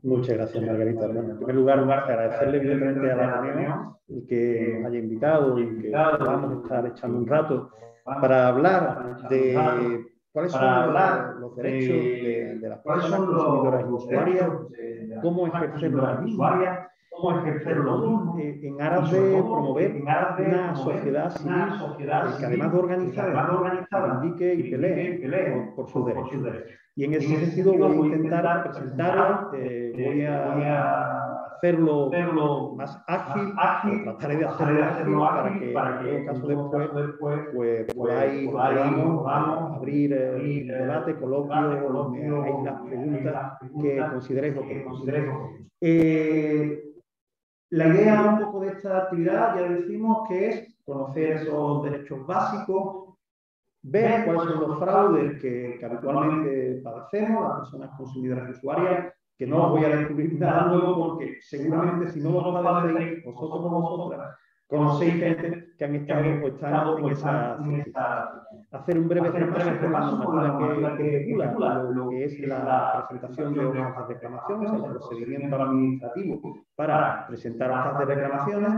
Muchas gracias, Margarita. Bueno, en primer lugar, agradecerle evidentemente al Ateneo el que nos haya invitado y que podamos estar echando un rato para hablar de cuáles son los derechos de las personas consumidoras y usuarias, cómo ejercerlos mismos, en aras de promover una sociedad civil que además de organizada, reivindique y pelee por sus derechos. Y en ese sentido voy a intentar presentaros, voy a hacerlo más ágil, o trataré de hacerlo ágil para que en todo caso después pues, podamos abrir un debate, coloquio, o me hagáis las preguntas que consideréis oportunas. La idea un poco de esta actividad, ya decimos, que es conocer esos derechos básicos, ver cuáles son los fraudes que habitualmente padecemos, las personas consumidoras y usuarias, que no os voy a descubrir nada nuevo porque seguramente si no los padecéis, vosotros o vosotras, conocéis gente que han estado o están en esa circunstancia. Hacer un breve repaso por la normativa que regula lo que es la presentación de hojas de reclamación, o sea, el procedimiento administrativo para presentar hojas de reclamaciones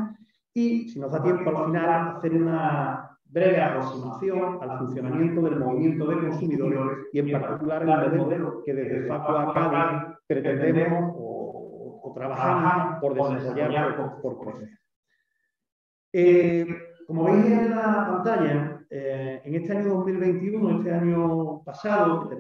y, si nos da tiempo al final, hacer una breve aproximación al funcionamiento del movimiento de consumidores y en particular el modelo que desde Facua Cádiz pretendemos o trabajamos por desarrollar, por crecer. Como veis en la pantalla, en este año 2021, este año pasado que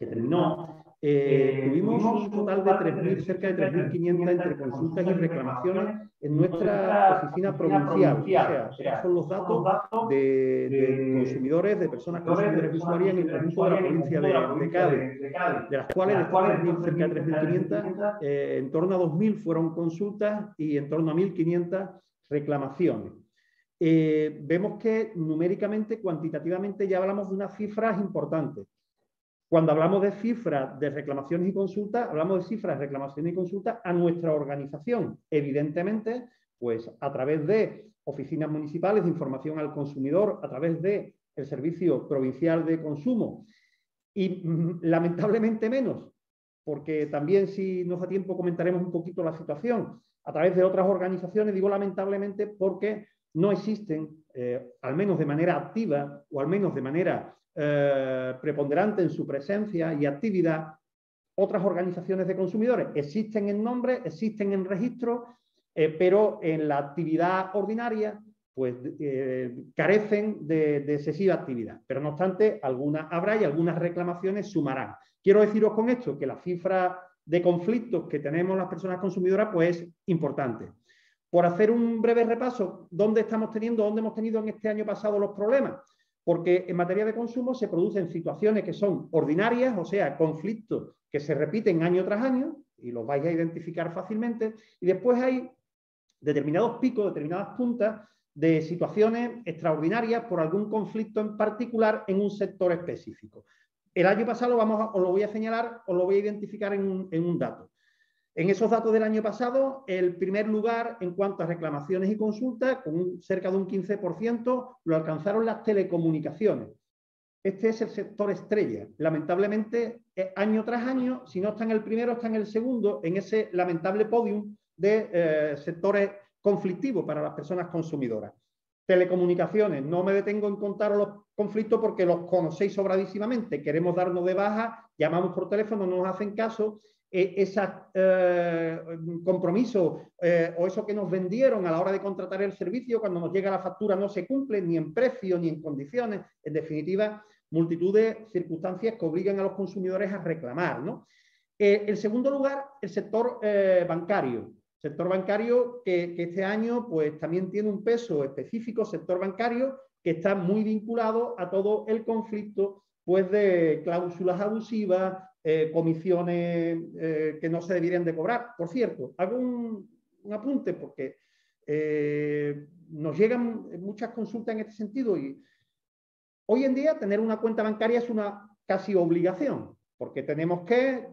terminó, tuvimos un total de cerca de 3.500 entre consultas y reclamaciones en nuestra oficina provincial. O sea, estos son los datos de consumidores, de personas consumidoras y usuarias en el conjunto de la provincia de Cádiz, de las cuales de estas cerca de 3.500, en torno a 2.000 fueron consultas y en torno a 1.500 reclamaciones. Vemos que numéricamente, cuantitativamente, ya hablamos de unas cifras importantes. Cuando hablamos de cifras de reclamaciones y consultas, hablamos de cifras de reclamaciones y consultas a nuestra organización. Evidentemente, pues a través de oficinas municipales de información al consumidor, a través del Servicio Provincial de Consumo y lamentablemente menos, porque también si nos da tiempo comentaremos un poquito la situación, a través de otras organizaciones, digo lamentablemente porque no existen, al menos de manera activa o al menos de manera preponderante en su presencia y actividad, otras organizaciones de consumidores. Existen en nombre, existen en registro, pero en la actividad ordinaria pues carecen de excesiva actividad. Pero no obstante, algunas habrá y algunas reclamaciones sumarán. Quiero deciros con esto que la cifra de conflictos que tenemos las personas consumidoras pues es importante. Por hacer un breve repaso, ¿dónde hemos tenido en este año pasado los problemas? Porque en materia de consumo se producen situaciones que son ordinarias, o sea, conflictos que se repiten año tras año, y los vais a identificar fácilmente, y después hay determinados picos, determinadas puntas de situaciones extraordinarias por algún conflicto en particular en un sector específico. El año pasado os lo voy a señalar, os lo voy a identificar en un dato. En esos datos del año pasado, el primer lugar en cuanto a reclamaciones y consultas, con cerca de un 15%, lo alcanzaron las telecomunicaciones. Este es el sector estrella. Lamentablemente, año tras año, si no está en el primero, está en el segundo, en ese lamentable podium de sectores conflictivos para las personas consumidoras. Telecomunicaciones, no me detengo en contaros los conflictos porque los conocéis sobradísimamente. Queremos darnos de baja, llamamos por teléfono, no nos hacen caso. Ese compromiso o eso que nos vendieron a la hora de contratar el servicio, cuando nos llega la factura no se cumple ni en precio ni en condiciones. En definitiva, multitud de circunstancias que obligan a los consumidores a reclamar, ¿no? En segundo lugar, el sector bancario. Sector bancario que este año pues, también tiene un peso específico, sector bancario, que está muy vinculado a todo el conflicto pues, de cláusulas abusivas, comisiones que no se deberían de cobrar. Por cierto, hago un apunte porque nos llegan muchas consultas en este sentido y hoy en día tener una cuenta bancaria es una casi obligación, porque tenemos que,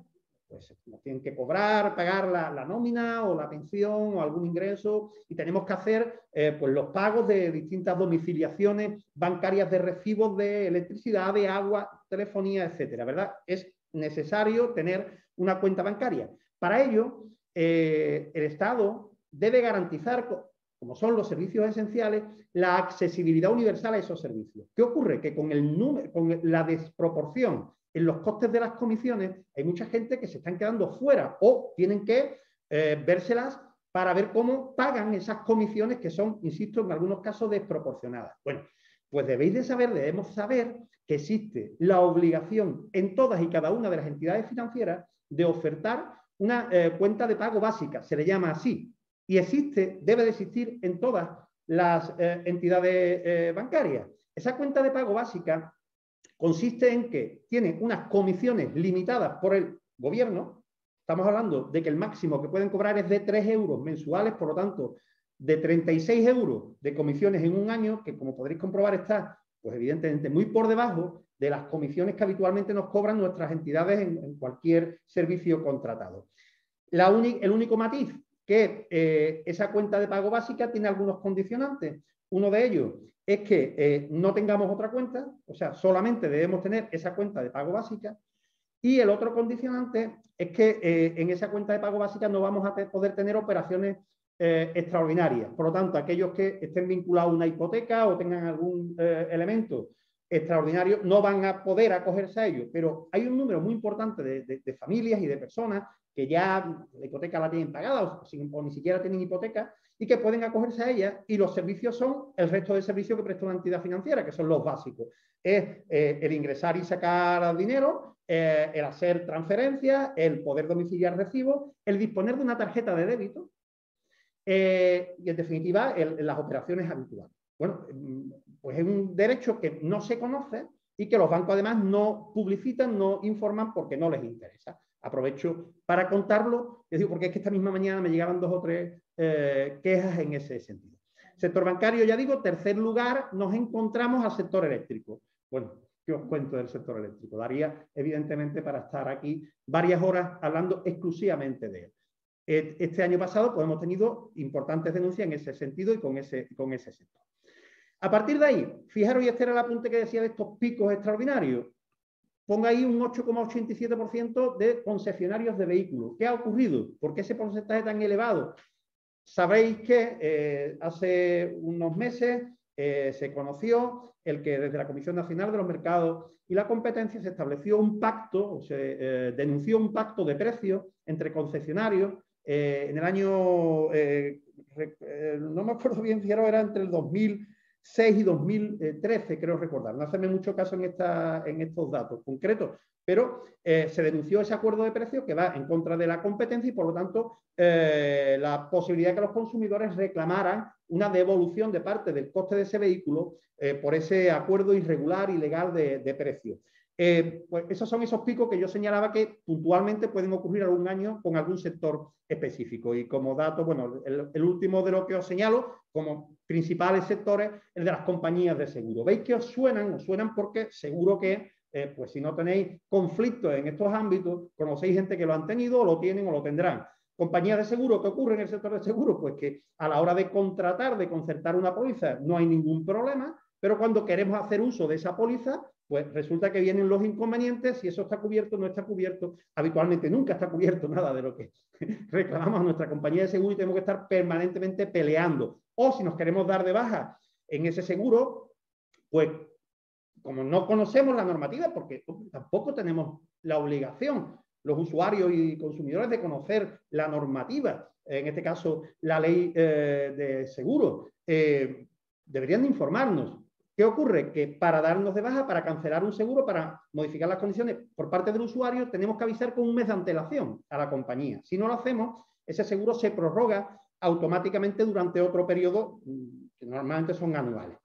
pues nos tienen que cobrar, pagar la nómina o la pensión o algún ingreso y tenemos que hacer pues los pagos de distintas domiciliaciones bancarias de recibos de electricidad, de agua, telefonía, etcétera, ¿verdad? Es necesario tener una cuenta bancaria. Para ello, el Estado debe garantizar, como son los servicios esenciales, la accesibilidad universal a esos servicios. ¿Qué ocurre? Que con la desproporción en los costes de las comisiones, hay mucha gente que se están quedando fuera o tienen que vérselas para ver cómo pagan esas comisiones que son, insisto, en algunos casos desproporcionadas. Bueno, pues debemos saber que existe la obligación en todas y cada una de las entidades financieras de ofertar una cuenta de pago básica, se le llama así, y debe de existir en todas las entidades bancarias. Esa cuenta de pago básica consiste en que tiene unas comisiones limitadas por el gobierno. Estamos hablando de que el máximo que pueden cobrar es de 3 euros mensuales, por lo tanto, de 36 euros de comisiones en un año, que como podréis comprobar está, pues evidentemente, muy por debajo de las comisiones que habitualmente nos cobran nuestras entidades en cualquier servicio contratado. El único matiz que esa cuenta de pago básica tiene algunos condicionantes. Uno de ellos es que no tengamos otra cuenta, o sea, solamente debemos tener esa cuenta de pago básica. Y el otro condicionante es que en esa cuenta de pago básica no vamos a poder tener operaciones extraordinarias. Por lo tanto, aquellos que estén vinculados a una hipoteca o tengan algún elemento extraordinario no van a poder acogerse a ello. Pero hay un número muy importante de familias y de personas que ya la hipoteca la tienen pagada o ni siquiera tienen hipoteca y que pueden acogerse a ella, y los servicios son el resto de servicios que presta una entidad financiera, que son los básicos. Es el ingresar y sacar dinero, el hacer transferencias, el poder domiciliar recibos, el disponer de una tarjeta de débito y, en definitiva, las operaciones habituales. Bueno, pues es un derecho que no se conoce y que los bancos además no publicitan, no informan porque no les interesa. Aprovecho para contarlo, les digo, porque es que esta misma mañana me llegaban 2 o 3 quejas en ese sentido. Sector bancario, ya digo, tercer lugar, nos encontramos al sector eléctrico. Bueno, ¿qué os cuento del sector eléctrico? Daría, evidentemente, para estar aquí varias horas hablando exclusivamente de él. Este año pasado pues, hemos tenido importantes denuncias en ese sentido y con ese sector. A partir de ahí, fijaros, y este era el apunte que decía de estos picos extraordinarios, ponga ahí un 8,87% de concesionarios de vehículos. ¿Qué ha ocurrido? ¿Por qué ese porcentaje tan elevado? Sabéis que hace unos meses se conoció el que desde la Comisión Nacional de los Mercados y la Competencia se estableció un pacto, o se denunció un pacto de precios entre concesionarios en el año, no me acuerdo bien si era entre el 2006 y 2013, creo recordar. No hacerme mucho caso en estos datos concretos, pero se denunció ese acuerdo de precios que va en contra de la competencia y, por lo tanto, la posibilidad de que los consumidores reclamaran una devolución de parte del coste de ese vehículo por ese acuerdo irregular, ilegal de precios. Pues esos son esos picos que yo señalaba que puntualmente pueden ocurrir algún año con algún sector específico. Y como dato, bueno, el último de lo que os señalo como principales sectores, el de las compañías de seguro. ¿Veis que os suenan porque seguro que pues si no tenéis conflictos en estos ámbitos, conocéis gente que lo han tenido, o lo tienen o lo tendrán. Compañías de seguro, ¿qué ocurre en el sector de seguro? Pues que a la hora de contratar, de concertar una póliza, no hay ningún problema, pero cuando queremos hacer uso de esa póliza, pues resulta que vienen los inconvenientes, si eso está cubierto, no está cubierto. Habitualmente nunca está cubierto nada de lo que reclamamos a nuestra compañía de seguro y tenemos que estar permanentemente peleando. O si nos queremos dar de baja en ese seguro, pues como no conocemos la normativa, porque tampoco tenemos la obligación, los usuarios y consumidores, de conocer la normativa, en este caso la ley de seguros, deberían de informarnos. ¿Qué ocurre? Que para darnos de baja, para cancelar un seguro, para modificar las condiciones por parte del usuario, tenemos que avisar con un mes de antelación a la compañía. Si no lo hacemos, ese seguro se prorroga automáticamente durante otro periodo, que normalmente son anuales.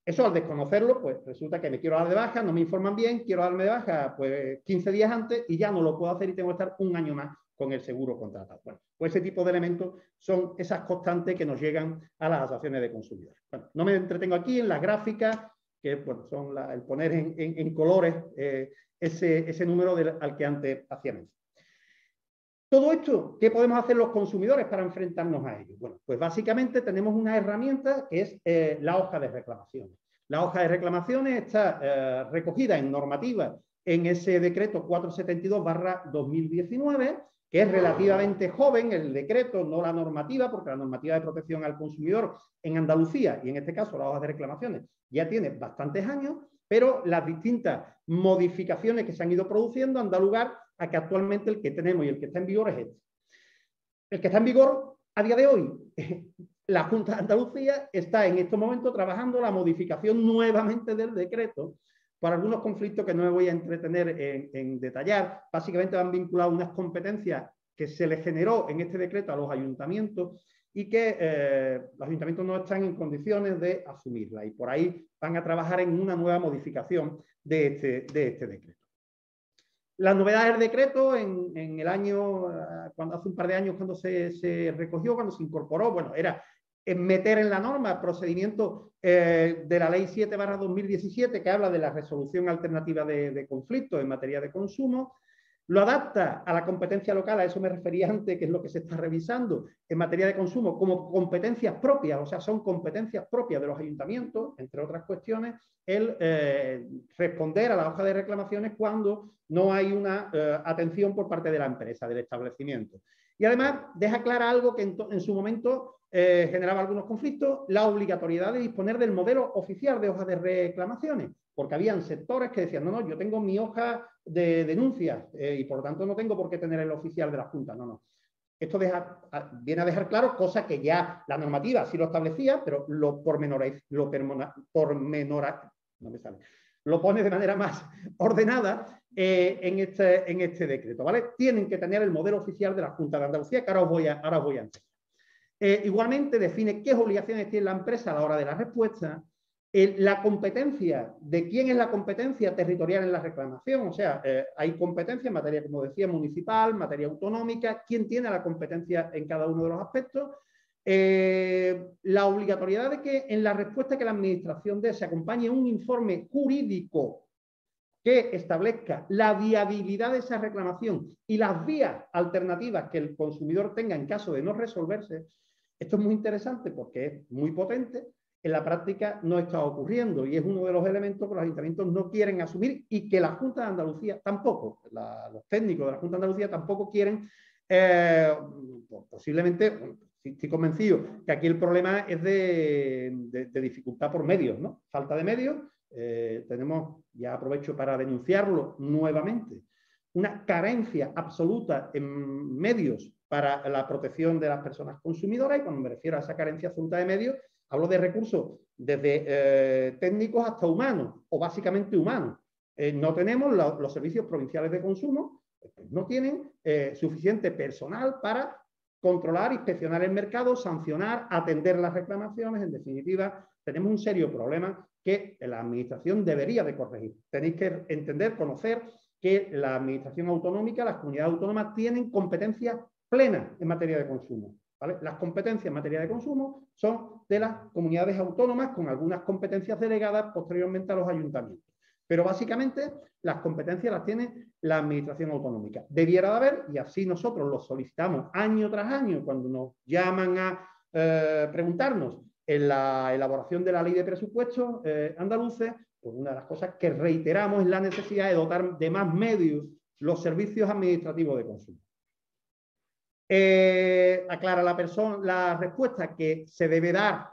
Eso, al desconocerlo, pues resulta que me quiero dar de baja, no me informan bien, quiero darme de baja pues 15 días antes y ya no lo puedo hacer y tengo que estar un año más con el seguro contratado. Bueno, pues ese tipo de elementos son esas constantes que nos llegan a las asociaciones de consumidores. Bueno, no me entretengo aquí en las gráficas, que bueno, son el poner en colores ese número al que antes hacía mención. Todo esto, ¿qué podemos hacer los consumidores para enfrentarnos a ello? Bueno, pues básicamente tenemos una herramienta que es la hoja de reclamaciones. La hoja de reclamaciones está recogida en normativa en ese decreto 472/2019, que es relativamente joven, el decreto, no la normativa, porque la normativa de protección al consumidor en Andalucía, y en este caso la hoja de reclamaciones, ya tiene bastantes años, pero las distintas modificaciones que se han ido produciendo han dado lugar a que actualmente el que tenemos y el que está en vigor es este. El que está en vigor a día de hoy, la Junta de Andalucía está en estos momentos trabajando la modificación nuevamente del decreto por algunos conflictos que no me voy a entretener en detallar. Básicamente van vinculados a unas competencias que se le generó en este decreto a los ayuntamientos y que los ayuntamientos no están en condiciones de asumirla. Y por ahí van a trabajar en una nueva modificación de este decreto. Las novedades del decreto en el año, hace un par de años cuando se recogió, cuando se incorporó, bueno, era meter en la norma el procedimiento de la Ley 7/2017 que habla de la resolución alternativa de conflictos en materia de consumo. Lo adapta a la competencia local, a eso me refería antes, que es lo que se está revisando en materia de consumo, como competencias propias, o sea, son competencias propias de los ayuntamientos, entre otras cuestiones, el responder a la hoja de reclamaciones cuando no hay una atención por parte de la empresa, del establecimiento. Y además deja clara algo que en su momento generaba algunos conflictos, la obligatoriedad de disponer del modelo oficial de hojas de reclamaciones, porque habían sectores que decían, no, yo tengo mi hoja de denuncias y por lo tanto no tengo por qué tener el oficial de la Junta. No. Esto viene a dejar claro, cosa que ya la normativa sí lo establecía, pero lo pone de manera más ordenada en este decreto, ¿vale? Tienen que tener el modelo oficial de la Junta de Andalucía, que ahora os voy a enseñar. Igualmente define qué obligaciones tiene la empresa a la hora de la respuesta, la competencia, de quién es la competencia territorial en la reclamación, o sea, hay competencia en materia, como decía, municipal, materia autonómica, quién tiene la competencia en cada uno de los aspectos, la obligatoriedad de que en la respuesta que la administración dé se acompañe un informe jurídico que establezca la viabilidad de esa reclamación y las vías alternativas que el consumidor tenga en caso de no resolverse. Esto es muy interesante porque es muy potente. En la práctica no está ocurriendo y es uno de los elementos que los ayuntamientos no quieren asumir y que la Junta de Andalucía tampoco, los técnicos de la Junta de Andalucía tampoco quieren, posiblemente, estoy convencido que aquí el problema es de dificultad por medios, ¿no? Falta de medios. Tenemos, ya aprovecho para denunciarlo nuevamente, una carencia absoluta en medios para la protección de las personas consumidoras, y cuando me refiero a esa carencia absoluta de medios, hablo de recursos desde técnicos hasta humanos, o básicamente humanos. No tenemos los servicios provinciales de consumo, no tienen suficiente personal para controlar, inspeccionar el mercado, sancionar, atender las reclamaciones. En definitiva, tenemos un serio problema que la administración debería de corregir. Tenéis que entender, conocer que la administración autonómica, las comunidades autónomas tienen competencias plenas en materia de consumo, ¿vale? Las competencias en materia de consumo son de las comunidades autónomas con algunas competencias delegadas posteriormente a los ayuntamientos. Pero básicamente las competencias las tiene la administración autonómica. Debiera de haber, y así nosotros lo solicitamos año tras año cuando nos llaman a preguntarnos en la elaboración de la ley de presupuestos andaluces, pues una de las cosas que reiteramos es la necesidad de dotar de más medios los servicios administrativos de consumo. Aclara la respuesta que se debe dar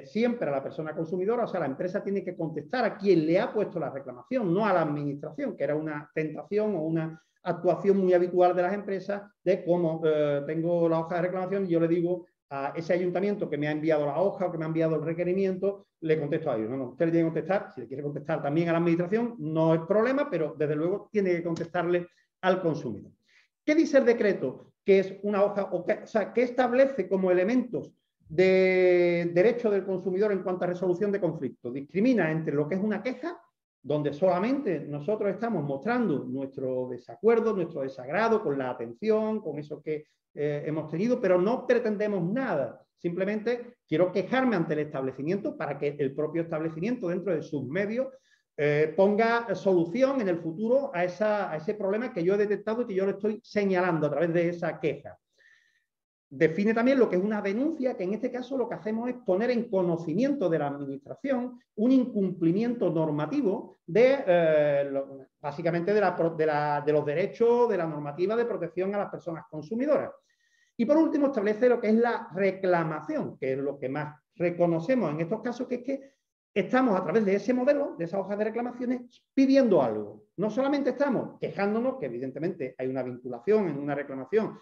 siempre a la persona consumidora, o sea, la empresa tiene que contestar a quien le ha puesto la reclamación, no a la administración, que era una tentación o una actuación muy habitual de las empresas, de cómo tengo la hoja de reclamación y yo le digo a ese ayuntamiento que me ha enviado la hoja o que me ha enviado el requerimiento, le contesto a ellos. No, usted le tiene que contestar, si le quiere contestar también a la administración, no es problema, pero desde luego tiene que contestarle al consumidor. ¿Qué dice el decreto? Que es una hoja, o sea, ¿qué establece como elementos de derecho del consumidor en cuanto a resolución de conflictos? Discrimina entre lo que es una queja, donde solamente nosotros estamos mostrando nuestro desacuerdo, nuestro desagrado con la atención, con eso que hemos tenido, pero no pretendemos nada. Simplemente quiero quejarme ante el establecimiento para que el propio establecimiento, dentro de sus medios, ponga solución en el futuro a ese problema que yo he detectado y que yo le estoy señalando a través de esa queja. define también lo que es una denuncia, que en este caso lo que hacemos es poner en conocimiento de la administración un incumplimiento normativo básicamente de los derechos de la normativa de protección a las personas consumidoras. Y por último establece lo que es la reclamación, que es lo que más reconocemos en estos casos, que es que estamos a través de ese modelo, de esa hoja de reclamaciones, pidiendo algo. No solamente estamos quejándonos, que evidentemente hay una vinculación en una reclamación,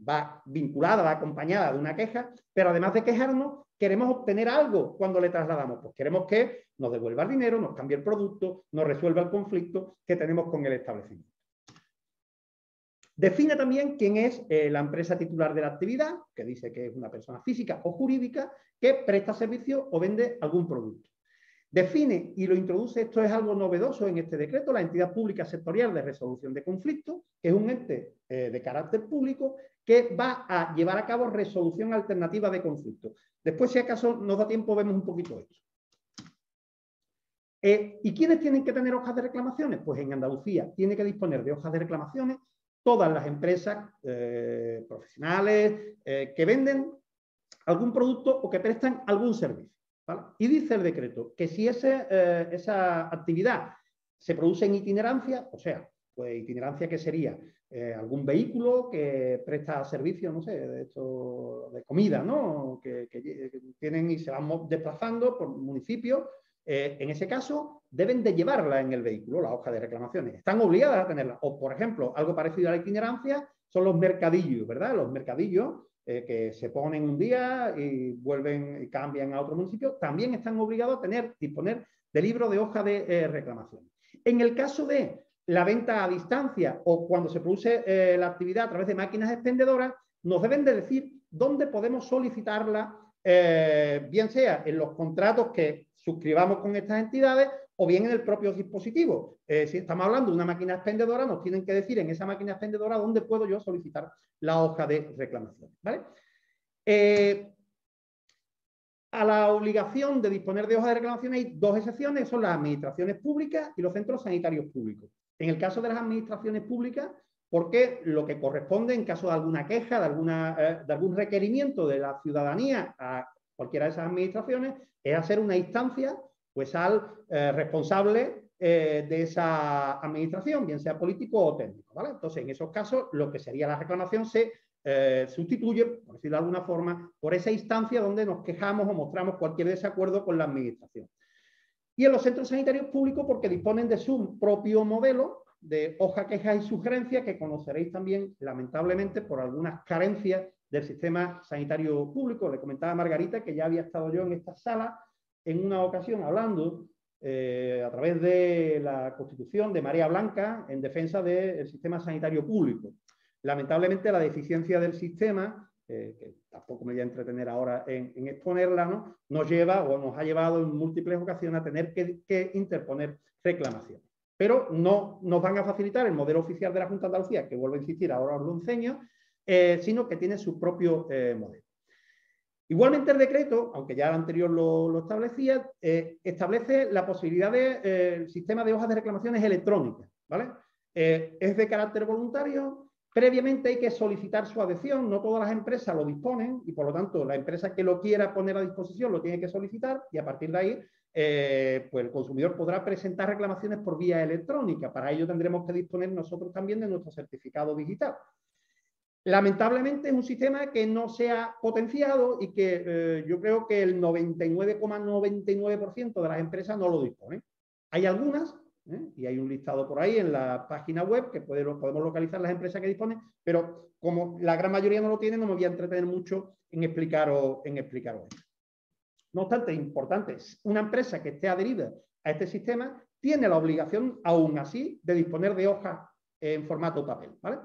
va vinculada, va acompañada de una queja, pero además de quejarnos, queremos obtener algo cuando le trasladamos. Pues queremos que nos devuelva el dinero, nos cambie el producto, nos resuelva el conflicto que tenemos con el establecimiento. Define también quién es la empresa titular de la actividad, que dice que es una persona física o jurídica que presta servicio o vende algún producto. Define y lo introduce, esto es algo novedoso en este decreto, la entidad pública sectorial de resolución de conflictos, que es un ente de carácter público que va a llevar a cabo resolución alternativa de conflictos. Después, si acaso nos da tiempo, vemos un poquito esto. ¿Y quiénes tienen que tener hojas de reclamaciones? Pues en Andalucía tiene que disponer de hojas de reclamaciones todas las empresas profesionales que venden algún producto o que prestan algún servicio. ¿Vale? Y dice el decreto que si esa actividad se produce en itinerancia, o sea, pues itinerancia que sería algún vehículo que presta servicio, no sé, de comida, ¿no? Que tienen y se van desplazando por municipios, en ese caso deben de llevarla en el vehículo, la hoja de reclamaciones. Están obligadas a tenerla. O, por ejemplo, algo parecido a la itinerancia son los mercadillos, ¿verdad? Los mercadillos que se ponen un día y vuelven y cambian a otro municipio, también están obligados a disponer de libro de hoja de reclamación. En el caso de la venta a distancia o cuando se produce la actividad a través de máquinas expendedoras, nos deben de decir dónde podemos solicitarla, bien sea en los contratos que suscribamos con estas entidades o bien en el propio dispositivo. Si estamos hablando de una máquina expendedora, nos tienen que decir en esa máquina expendedora dónde puedo yo solicitar la hoja de reclamación. ¿Vale? A la obligación de disponer de hoja de reclamación hay dos excepciones, son las administraciones públicas y los centros sanitarios públicos. En el caso de las administraciones públicas, porque lo que corresponde en caso de alguna queja, de algún requerimiento de la ciudadanía a cualquiera de esas administraciones, es hacer una instancia pues al responsable de esa administración, bien sea político o técnico, ¿vale? Entonces, en esos casos, lo que sería la reclamación se sustituye, por decirlo de alguna forma, por esa instancia donde nos quejamos o mostramos cualquier desacuerdo con la administración. Y en los centros sanitarios públicos porque disponen de su propio modelo de hoja, quejas y sugerencias que conoceréis también, lamentablemente, por algunas carencias del sistema sanitario público. Le comentaba a Margarita que ya había estado yo en esta sala en una ocasión hablando a través de la Constitución de Marea Blanca en defensa del sistema sanitario público. Lamentablemente la deficiencia del sistema, que tampoco me voy a entretener ahora en exponerla, ¿no? Nos lleva o nos ha llevado en múltiples ocasiones a tener que interponer reclamaciones. Pero no nos van a facilitar el modelo oficial de la Junta de Andalucía, que vuelvo a insistir, ahora os lo enseño, sino que tiene su propio modelo. Igualmente el decreto, aunque ya el anterior lo establecía, establece la posibilidad del sistema de hojas de reclamaciones electrónicas, ¿vale? Es de carácter voluntario. Previamente hay que solicitar su adhesión, no todas las empresas lo disponen y por lo tanto la empresa que lo quiera poner a disposición lo tiene que solicitar y a partir de ahí pues el consumidor podrá presentar reclamaciones por vía electrónica. Para ello tendremos que disponer nosotros también de nuestro certificado digital. Lamentablemente es un sistema que no se ha potenciado y que yo creo que el 99,99% de las empresas no lo disponen. Hay algunas, y hay un listado por ahí en la página web que podemos localizar las empresas que disponen, pero como la gran mayoría no lo tienen, no me voy a entretener mucho en explicaros esto. No obstante, es importante, una empresa que esté adherida a este sistema tiene la obligación, aún así, de disponer de hojas en formato papel, ¿vale?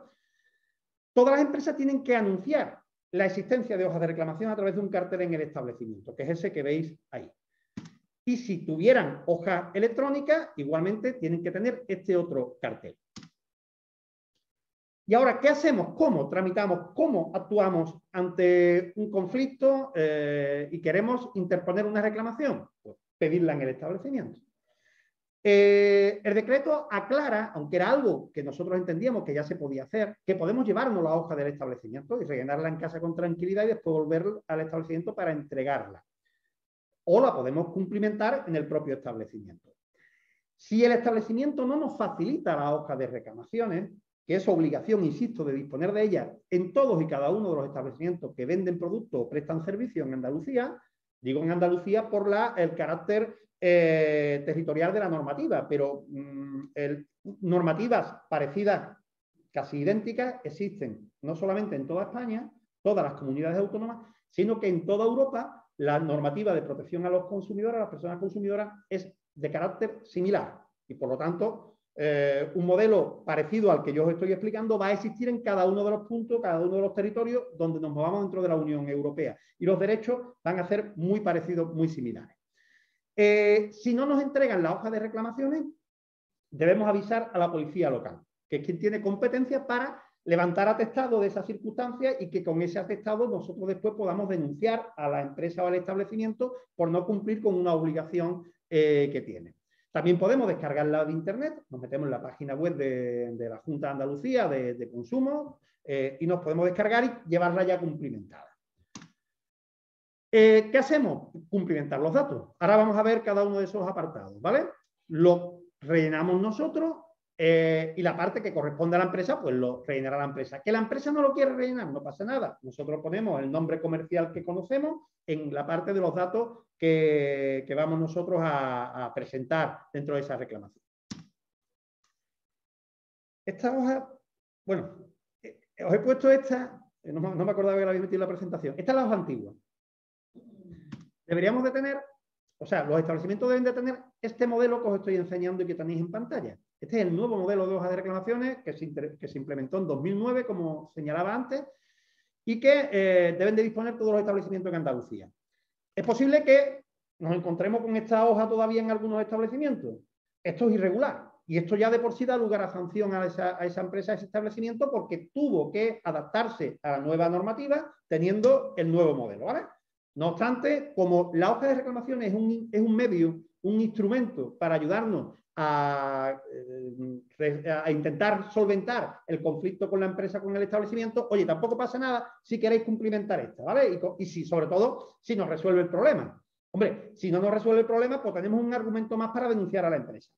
Todas las empresas tienen que anunciar la existencia de hojas de reclamación a través de un cartel en el establecimiento, que es ese que veis ahí. Y si tuvieran hoja electrónica, igualmente tienen que tener este otro cartel. Y ahora, ¿qué hacemos? ¿Cómo tramitamos? ¿Cómo actuamos ante un conflicto y queremos interponer una reclamación? Pues pedirla en el establecimiento. El decreto aclara, aunque era algo que nosotros entendíamos que ya se podía hacer, que podemos llevarnos la hoja del establecimiento y rellenarla en casa con tranquilidad y después volver al establecimiento para entregarla. O la podemos cumplimentar en el propio establecimiento. Si el establecimiento no nos facilita la hoja de reclamaciones, que es obligación, insisto, de disponer de ella en todos y cada uno de los establecimientos que venden productos o prestan servicios en Andalucía, digo en Andalucía por el carácter territorial de la normativa, pero normativas parecidas, casi idénticas, existen no solamente en toda España, todas las comunidades autónomas, sino que en toda Europa la normativa de protección a los consumidores, a las personas consumidoras, es de carácter similar y por lo tanto un modelo parecido al que yo os estoy explicando va a existir en cada uno de los puntos, cada uno de los territorios donde nos movamos dentro de la Unión Europea y los derechos van a ser muy parecidos, muy similares. Si no nos entregan la hoja de reclamaciones, debemos avisar a la policía local, que es quien tiene competencia para levantar atestado de esas circunstancias y que con ese atestado nosotros después podamos denunciar a la empresa o al establecimiento por no cumplir con una obligación que tiene. También podemos descargarla de internet, nos metemos en la página web de la Junta de Andalucía de Consumo y nos podemos descargar y llevarla ya cumplimentada. ¿Qué hacemos? Cumplimentar los datos. Ahora vamos a ver cada uno de esos apartados, ¿vale? Lo rellenamos nosotros y la parte que corresponde a la empresa, pues lo rellenará la empresa. Que la empresa no lo quiere rellenar, no pasa nada. Nosotros ponemos el nombre comercial que conocemos en la parte de los datos que vamos nosotros a presentar dentro de esa reclamación. Esta hoja, bueno, os he puesto esta, no me acordaba que la había metido en la presentación. Esta es la hoja antigua. Deberíamos de tener, o sea, los establecimientos deben de tener este modelo que os estoy enseñando y que tenéis en pantalla. Este es el nuevo modelo de hoja de reclamaciones que se implementó en 2009, como señalaba antes, y que deben de disponer todos los establecimientos en Andalucía. Es posible que nos encontremos con esta hoja todavía en algunos establecimientos. Esto es irregular y esto ya de por sí da lugar a sanción a esa empresa, a ese establecimiento, porque tuvo que adaptarse a la nueva normativa teniendo el nuevo modelo, ¿vale? No obstante, como la hoja de reclamaciones es un medio, un instrumento para ayudarnos a intentar solventar el conflicto con la empresa, con el establecimiento, oye, tampoco pasa nada si queréis cumplimentar esta, ¿vale? Y si, sobre todo, si nos resuelve el problema. Hombre, si no nos resuelve el problema, pues tenemos un argumento más para denunciar a la empresa.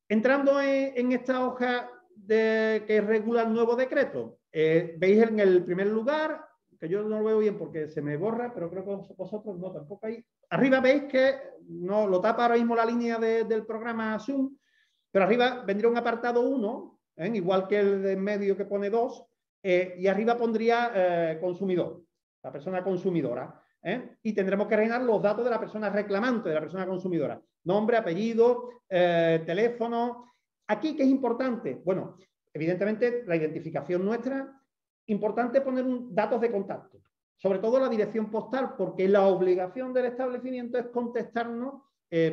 Entrando en esta hoja que regula el nuevo decreto, veis en el primer lugar, que yo no lo veo bien porque se me borra, pero creo que vosotros no, tampoco hay. Arriba veis que no lo tapa ahora mismo la línea del programa Zoom, pero arriba vendría un apartado 1, igual que el de en medio que pone 2, y arriba pondría consumidor, la persona consumidora, y tendremos que rellenar los datos de la persona reclamante, de la persona consumidora. Nombre, apellido, teléfono. Aquí, ¿qué es importante? Bueno, evidentemente la identificación nuestra. Importante poner datos de contacto, sobre todo la dirección postal, porque la obligación del establecimiento es contestarnos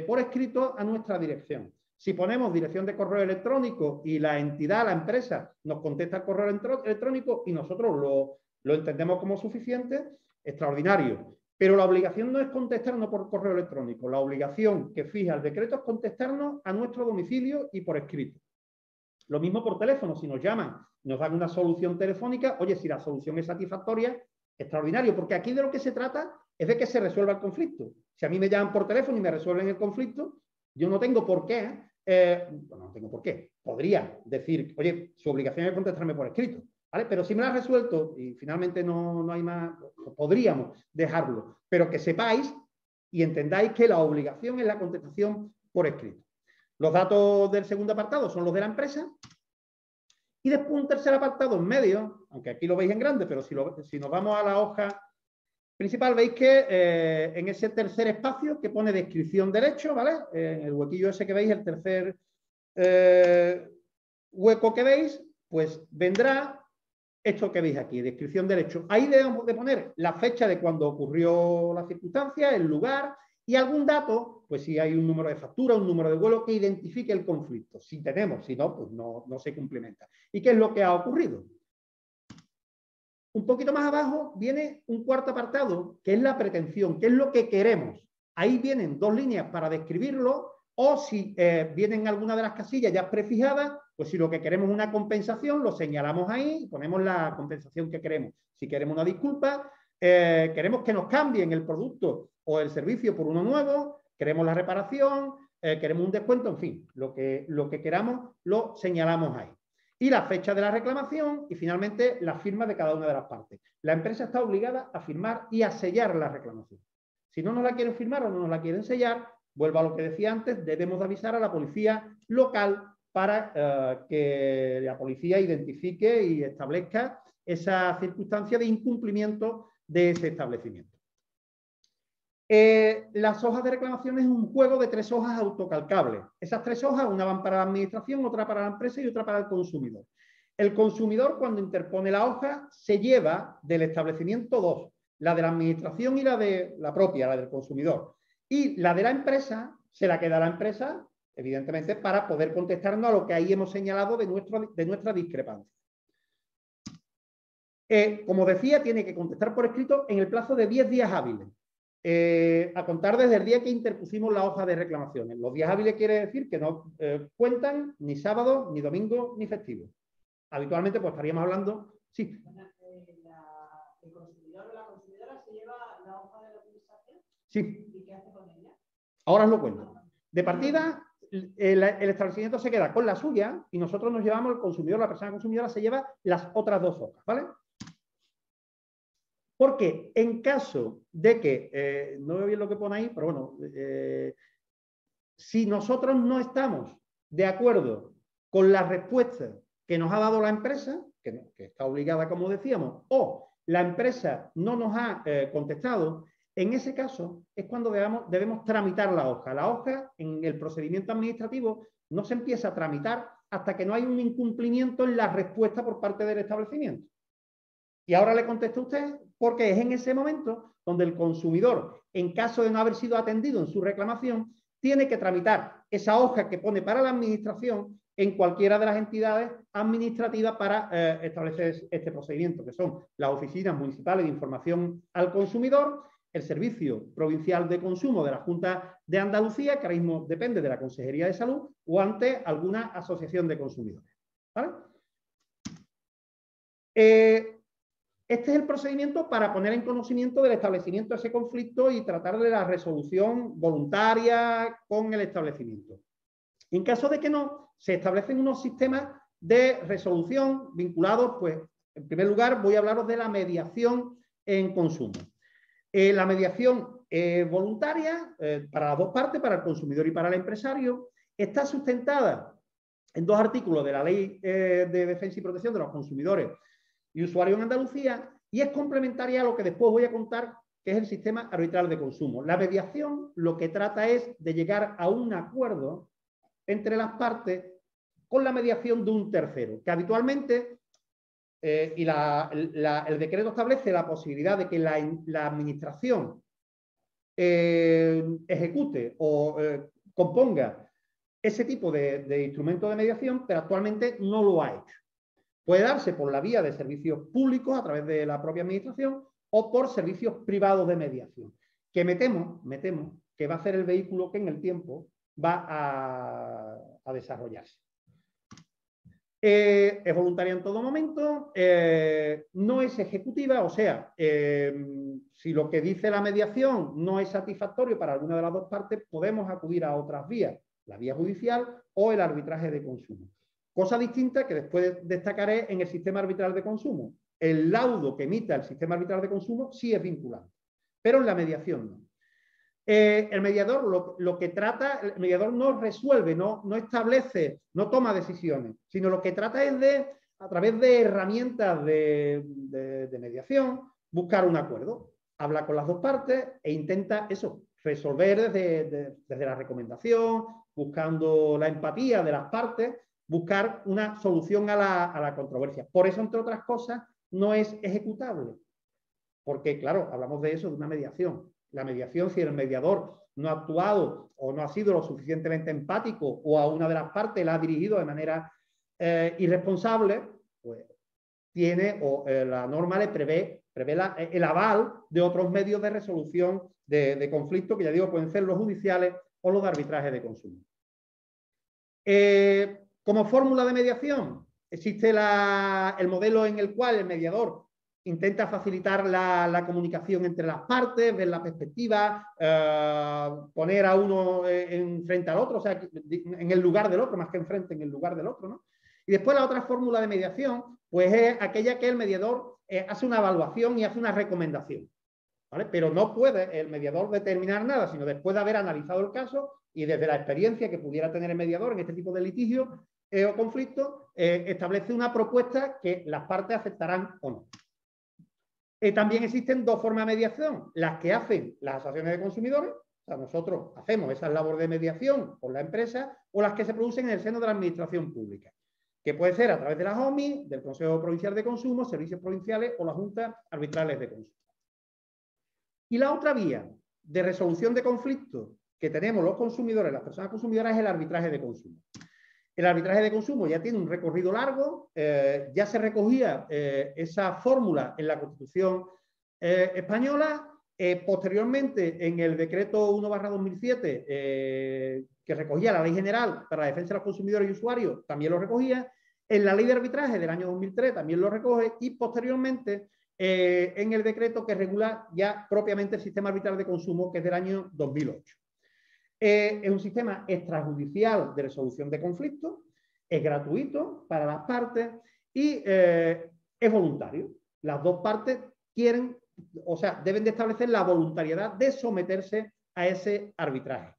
por escrito a nuestra dirección. Si ponemos dirección de correo electrónico y la entidad, la empresa, nos contesta el correo electrónico y nosotros lo entendemos como suficiente, extraordinario. Pero la obligación no es contestarnos por correo electrónico. La obligación que fija el decreto es contestarnos a nuestro domicilio y por escrito. Lo mismo por teléfono, si nos llaman, nos dan una solución telefónica, oye, si la solución es satisfactoria, extraordinario, porque aquí de lo que se trata es de que se resuelva el conflicto. Si a mí me llaman por teléfono y me resuelven el conflicto, yo no tengo por qué, no tengo por qué, podría decir, oye, su obligación es contestarme por escrito, ¿vale? Pero si me la ha resuelto y finalmente no hay más, podríamos dejarlo, pero que sepáis y entendáis que la obligación es la contestación por escrito. Los datos del segundo apartado son los de la empresa. Y después un tercer apartado en medio, aunque aquí lo veis en grande, pero si nos vamos a la hoja principal, veis que en ese tercer espacio que pone descripción del hecho, ¿vale? En el huequillo ese que veis, el tercer hueco que veis, pues vendrá esto que veis aquí, descripción del hecho. Ahí debemos de poner la fecha de cuando ocurrió la circunstancia, el lugar y algún dato, pues si hay un número de factura, un número de vuelo que identifique el conflicto. Si tenemos, si no, pues no se complementa. ¿Y qué es lo que ha ocurrido? Un poquito más abajo viene un cuarto apartado, que es la pretensión, que es lo que queremos. ahí vienen 2 líneas para describirlo, o si vienen alguna de las casillas ya prefijadas, pues si lo que queremos es una compensación, lo señalamos ahí y ponemos la compensación que queremos. Si queremos una disculpa, queremos que nos cambien el producto o el servicio por uno nuevo, queremos la reparación, queremos un descuento, en fin, lo que queramos lo señalamos ahí. Y la fecha de la reclamación y finalmente la firma de cada una de las partes. La empresa está obligada a firmar y a sellar la reclamación. Si no nos la quieren firmar o no nos la quieren sellar, vuelvo a lo que decía antes, debemos avisar a la policía local para que la policía identifique y establezca esa circunstancia de incumplimiento de ese establecimiento. Las hojas de reclamación es un juego de 3 hojas autocalcables. Esas 3 hojas, una van para la administración, otra para la empresa y otra para el consumidor. El consumidor, cuando interpone la hoja, se lleva del establecimiento 2, la de la administración y la de la propia, la del consumidor. Y la de la empresa se la queda a la empresa, evidentemente, para poder contestarnos a lo que ahí hemos señalado de nuestra discrepancia. Como decía, tiene que contestar por escrito en el plazo de 10 días hábiles. A contar desde el día que interpusimos la hoja de reclamaciones. Los días hábiles quiere decir que no cuentan ni sábado, ni domingo, ni festivo. Habitualmente pues estaríamos hablando... Sí. ¿El consumidor o la consumidora se lleva la hoja de la administración? Sí. ¿Y qué hace con ella? Ahora os lo cuento. De partida, el establecimiento se queda con la suya y nosotros nos llevamos, el consumidor, la persona consumidora se lleva las otras 2 hojas, ¿vale? Porque en caso de que, no veo bien lo que pone ahí, pero bueno, si nosotros no estamos de acuerdo con la respuesta que nos ha dado la empresa, que está obligada, como decíamos, o la empresa no nos ha contestado, en ese caso es cuando debemos tramitar la hoja. La hoja en el procedimiento administrativo no se empieza a tramitar hasta que no hay un incumplimiento en la respuesta por parte del establecimiento. Y ahora le contesto a usted porque es en ese momento donde el consumidor, en caso de no haber sido atendido en su reclamación, tiene que tramitar esa hoja que pone para la administración en cualquiera de las entidades administrativas para establecer este procedimiento, que son las oficinas municipales de información al consumidor, el Servicio Provincial de Consumo de la Junta de Andalucía, que ahora mismo depende de la Consejería de Salud, o ante alguna asociación de consumidores. ¿Vale? Este es el procedimiento para poner en conocimiento del establecimiento ese conflicto y tratar de la resolución voluntaria con el establecimiento. En caso de que no, se establecen unos sistemas de resolución vinculados, pues, en primer lugar, voy a hablaros de la mediación en consumo. La mediación voluntaria para las 2 partes, para el consumidor y para el empresario, está sustentada en 2 artículos de la Ley de Defensa y Protección de los Consumidores y Usuarios en Andalucía, y es complementaria a lo que después voy a contar, que es el sistema arbitral de consumo. La mediación lo que trata es de llegar a un acuerdo entre las partes con la mediación de un tercero, que habitualmente, el decreto establece la posibilidad de que la administración ejecute o componga ese tipo de instrumento de mediación, pero actualmente no lo ha hecho. Puede darse por la vía de servicios públicos a través de la propia administración o por servicios privados de mediación, que me temo que va a ser el vehículo que en el tiempo va a desarrollarse. Es voluntaria en todo momento, no es ejecutiva, o sea, si lo que dice la mediación no es satisfactorio para alguna de las 2 partes, podemos acudir a otras vías, la vía judicial o el arbitraje de consumo. Cosa distinta que después destacaré en el sistema arbitral de consumo. El laudo que emita el sistema arbitral de consumo sí es vinculante, pero en la mediación no. El mediador lo que trata, el mediador no resuelve, no establece, no toma decisiones, sino lo que trata es de, a través de herramientas de mediación, buscar un acuerdo. Habla con las 2 partes e intenta eso, resolver desde la recomendación, buscando la empatía de las partes, buscar una solución a la controversia. Por eso, entre otras cosas, no es ejecutable. Porque, claro, hablamos de eso, de una mediación. La mediación, si el mediador no ha actuado o no ha sido lo suficientemente empático o a una de las partes la ha dirigido de manera irresponsable, pues tiene, la norma le prevé prevé el aval de otros medios de resolución de conflictos, que ya digo, pueden ser los judiciales o los de arbitraje de consumo. Como fórmula de mediación, existe el modelo en el cual el mediador intenta facilitar la comunicación entre las partes, ver la perspectiva, poner a uno frente al otro, o sea, en el lugar del otro, más que enfrente, en el lugar del otro, ¿no? Y después la otra fórmula de mediación, pues es aquella que el mediador hace una evaluación y hace una recomendación, ¿vale? Pero no puede el mediador determinar nada, sino después de haber analizado el caso y desde la experiencia que pudiera tener el mediador en este tipo de litigios o conflictos, establece una propuesta que las partes aceptarán o no. También existen dos formas de mediación, las que hacen las asociaciones de consumidores, o sea, nosotros hacemos esa labor de mediación con la empresa, o las que se producen en el seno de la administración pública, que puede ser a través de las OMI, del Consejo Provincial de Consumo, servicios provinciales o las juntas arbitrales de consumo. Y la otra vía de resolución de conflictos que tenemos los consumidores, las personas consumidoras, es el arbitraje de consumo. El arbitraje de consumo ya tiene un recorrido largo, ya se recogía esa fórmula en la Constitución española, posteriormente en el decreto 1/2007, que recogía la Ley General para la Defensa de los Consumidores y Usuarios, también lo recogía, en la Ley de Arbitraje del año 2003 también lo recoge, y posteriormente en el decreto que regula ya propiamente el sistema arbitral de consumo, que es del año 2008. Es un sistema extrajudicial de resolución de conflictos, es gratuito para las partes y es voluntario. Las dos partes quieren, o sea, deben de establecer la voluntariedad de someterse a ese arbitraje.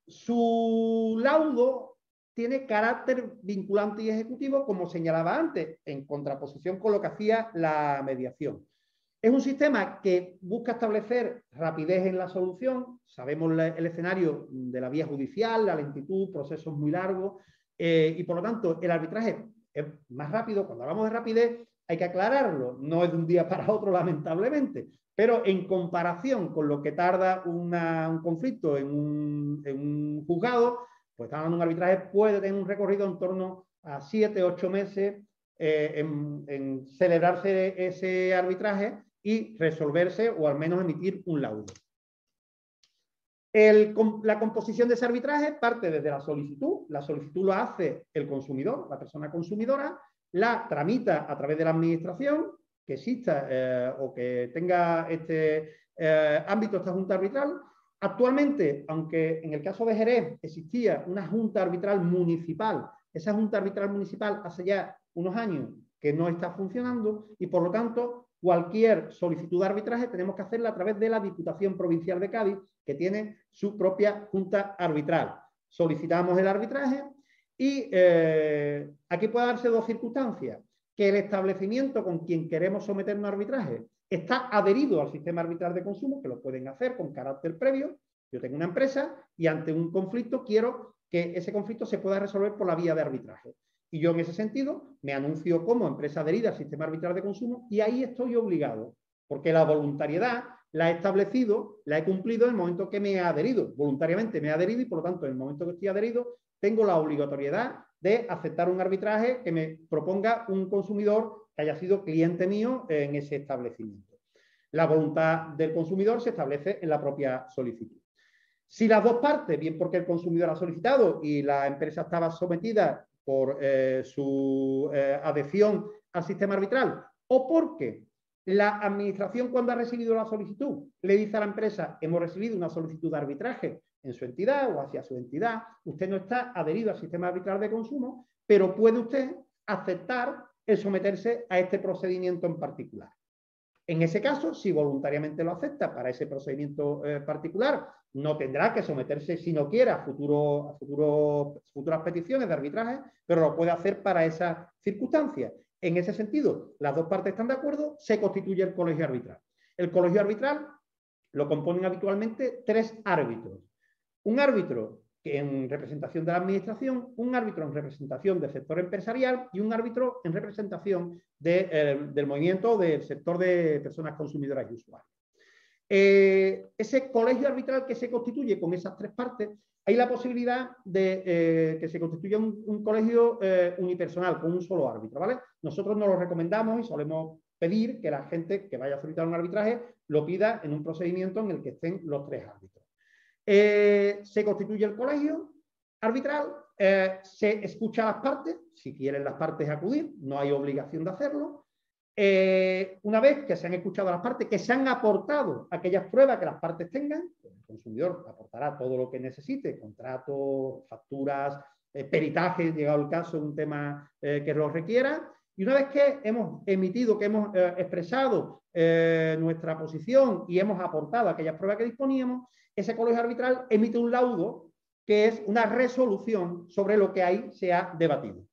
Su laudo tiene carácter vinculante y ejecutivo, como señalaba antes, en contraposición con lo que hacía la mediación. Es un sistema que busca establecer rapidez en la solución. Sabemos el escenario de la vía judicial, la lentitud, procesos muy largos, y por lo tanto el arbitraje es más rápido. Cuando hablamos de rapidez hay que aclararlo, no es de un día para otro, lamentablemente, pero en comparación con lo que tarda un conflicto en un juzgado, pues un arbitraje puede tener un recorrido en torno a 7 u 8 meses en celebrarse ese arbitraje y resolverse o al menos emitir un laudo. La composición de ese arbitraje parte desde la solicitud lo hace el consumidor, la persona consumidora, la tramita a través de la administración, que exista o que tenga este ámbito, esta junta arbitral. Actualmente, aunque en el caso de Jerez existía una junta arbitral municipal, esa junta arbitral municipal hace ya unos años que no está funcionando y por lo tanto cualquier solicitud de arbitraje tenemos que hacerla a través de la Diputación Provincial de Cádiz, que tiene su propia junta arbitral. Solicitamos el arbitraje y aquí puede darse dos circunstancias: que el establecimiento con quien queremos someter un arbitraje está adherido al sistema arbitral de consumo, que lo pueden hacer con carácter previo. Yo tengo una empresa y ante un conflicto quiero que ese conflicto se pueda resolver por la vía de arbitraje. Y yo en ese sentido me anuncio como empresa adherida al sistema arbitral de consumo y ahí estoy obligado, porque la voluntariedad la he establecido, la he cumplido en el momento que me he adherido. Voluntariamente me he adherido y por lo tanto en el momento que estoy adherido tengo la obligatoriedad de aceptar un arbitraje que me proponga un consumidor que haya sido cliente mío en ese establecimiento. La voluntad del consumidor se establece en la propia solicitud. Si las dos partes, bien porque el consumidor ha solicitado y la empresa estaba sometida por su adhesión al sistema arbitral, o porque la administración, cuando ha recibido la solicitud, le dice a la empresa: hemos recibido una solicitud de arbitraje en su entidad o hacia su entidad, usted no está adherido al sistema arbitral de consumo, pero puede usted aceptar el someterse a este procedimiento en particular. En ese caso, si voluntariamente lo acepta para ese procedimiento particular, no tendrá que someterse, si no quiere, a futuras peticiones de arbitraje, pero lo puede hacer para esa circunstancia. En ese sentido, las dos partes están de acuerdo, se constituye el colegio arbitral. El colegio arbitral lo componen habitualmente 3 árbitros. Un árbitro en representación de la administración, un árbitro en representación del sector empresarial y un árbitro en representación del movimiento del sector de personas consumidoras y usuarias. Ese colegio arbitral que se constituye con esas 3 partes hay la posibilidad de que se constituya un colegio unipersonal con un solo árbitro, ¿vale? Nosotros nos lo recomendamos y solemos pedir que la gente que vaya a solicitar un arbitraje lo pida en un procedimiento en el que estén los 3 árbitros. Se constituye el colegio arbitral, se escucha a las partes, si quieren las partes acudir, no hay obligación de hacerlo. Una vez que se han escuchado a las partes, que se han aportado aquellas pruebas que las partes tengan, el consumidor aportará todo lo que necesite, contratos, facturas, peritajes, llegado el caso, un tema que lo requiera. Y una vez que hemos emitido, que hemos expresado nuestra posición y hemos aportado aquellas pruebas que disponíamos, ese colegio arbitral emite un laudo que es una resolución sobre lo que ahí se ha debatido.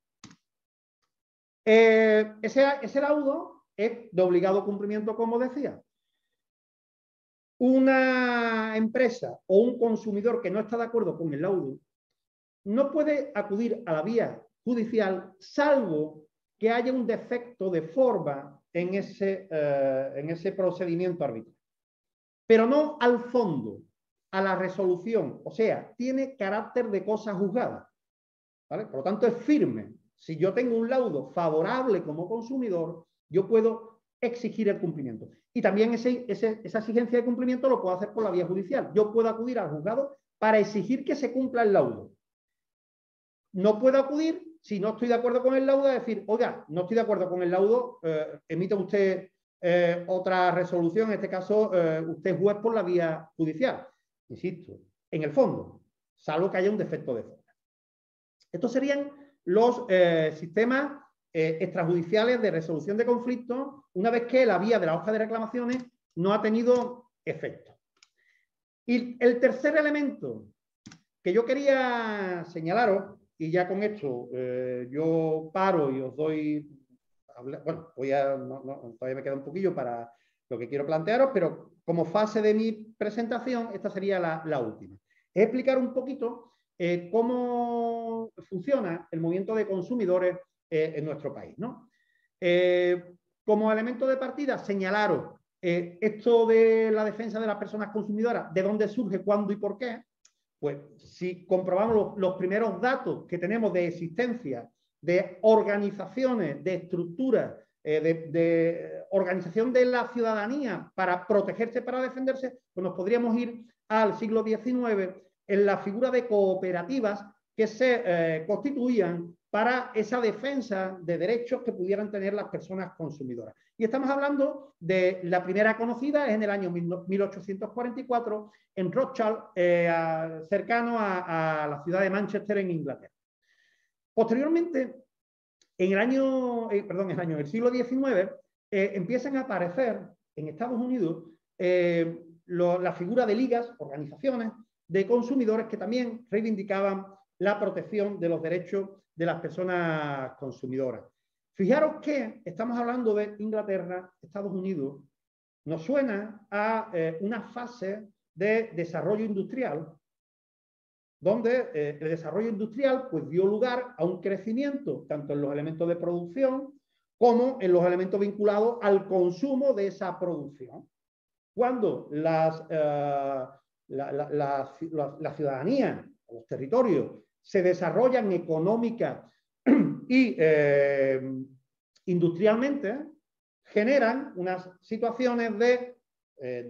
Ese laudo es de obligado cumplimiento, como decía. Una empresa o un consumidor que no está de acuerdo con el laudo no puede acudir a la vía judicial salvo que haya un defecto de forma en ese procedimiento arbitral. Pero no al fondo, a la resolución. O sea, tiene carácter de cosa juzgada, ¿vale? Por lo tanto, es firme. Si yo tengo un laudo favorable como consumidor, yo puedo exigir el cumplimiento. Y también esa exigencia de cumplimiento lo puedo hacer por la vía judicial. Yo puedo acudir al juzgado para exigir que se cumpla el laudo. No puedo acudir, si no estoy de acuerdo con el laudo, a decir, oiga, no estoy de acuerdo con el laudo, emita usted otra resolución, en este caso, usted es juez por la vía judicial. Insisto, en el fondo, salvo que haya un defecto de forma. Estos serían los sistemas extrajudiciales de resolución de conflictos una vez que la vía de la hoja de reclamaciones no ha tenido efecto. Y el tercer elemento que yo quería señalaros, y ya con esto yo paro y os doy, bueno, todavía me queda un poquillo para lo que quiero plantearos, pero como fase de mi presentación, esta sería la última. Es explicar un poquito cómo funciona el movimiento de consumidores en nuestro país, ¿no? Como elemento de partida, señalaros esto de la defensa de las personas consumidoras, de dónde surge, cuándo y por qué. Pues si comprobamos los primeros datos que tenemos de existencia de organizaciones, de estructuras, de organización de la ciudadanía para protegerse, para defenderse, pues nos podríamos ir al siglo XIX en la figura de cooperativas que se constituían para esa defensa de derechos que pudieran tener las personas consumidoras. Y estamos hablando de la primera conocida, es en el año 1844, en Rothschild, cercano a la ciudad de Manchester, en Inglaterra. Posteriormente, en el siglo XIX, empiezan a aparecer en Estados Unidos la figura de ligas, organizaciones de consumidores que también reivindicaban la protección de los derechos de las personas consumidoras. Fijaros que estamos hablando de Inglaterra, Estados Unidos, nos suena a una fase de desarrollo industrial, donde el desarrollo industrial pues, dio lugar a un crecimiento tanto en los elementos de producción como en los elementos vinculados al consumo de esa producción. Cuando la ciudadanía, los territorios, se desarrollan económica y industrialmente, generan unas situaciones de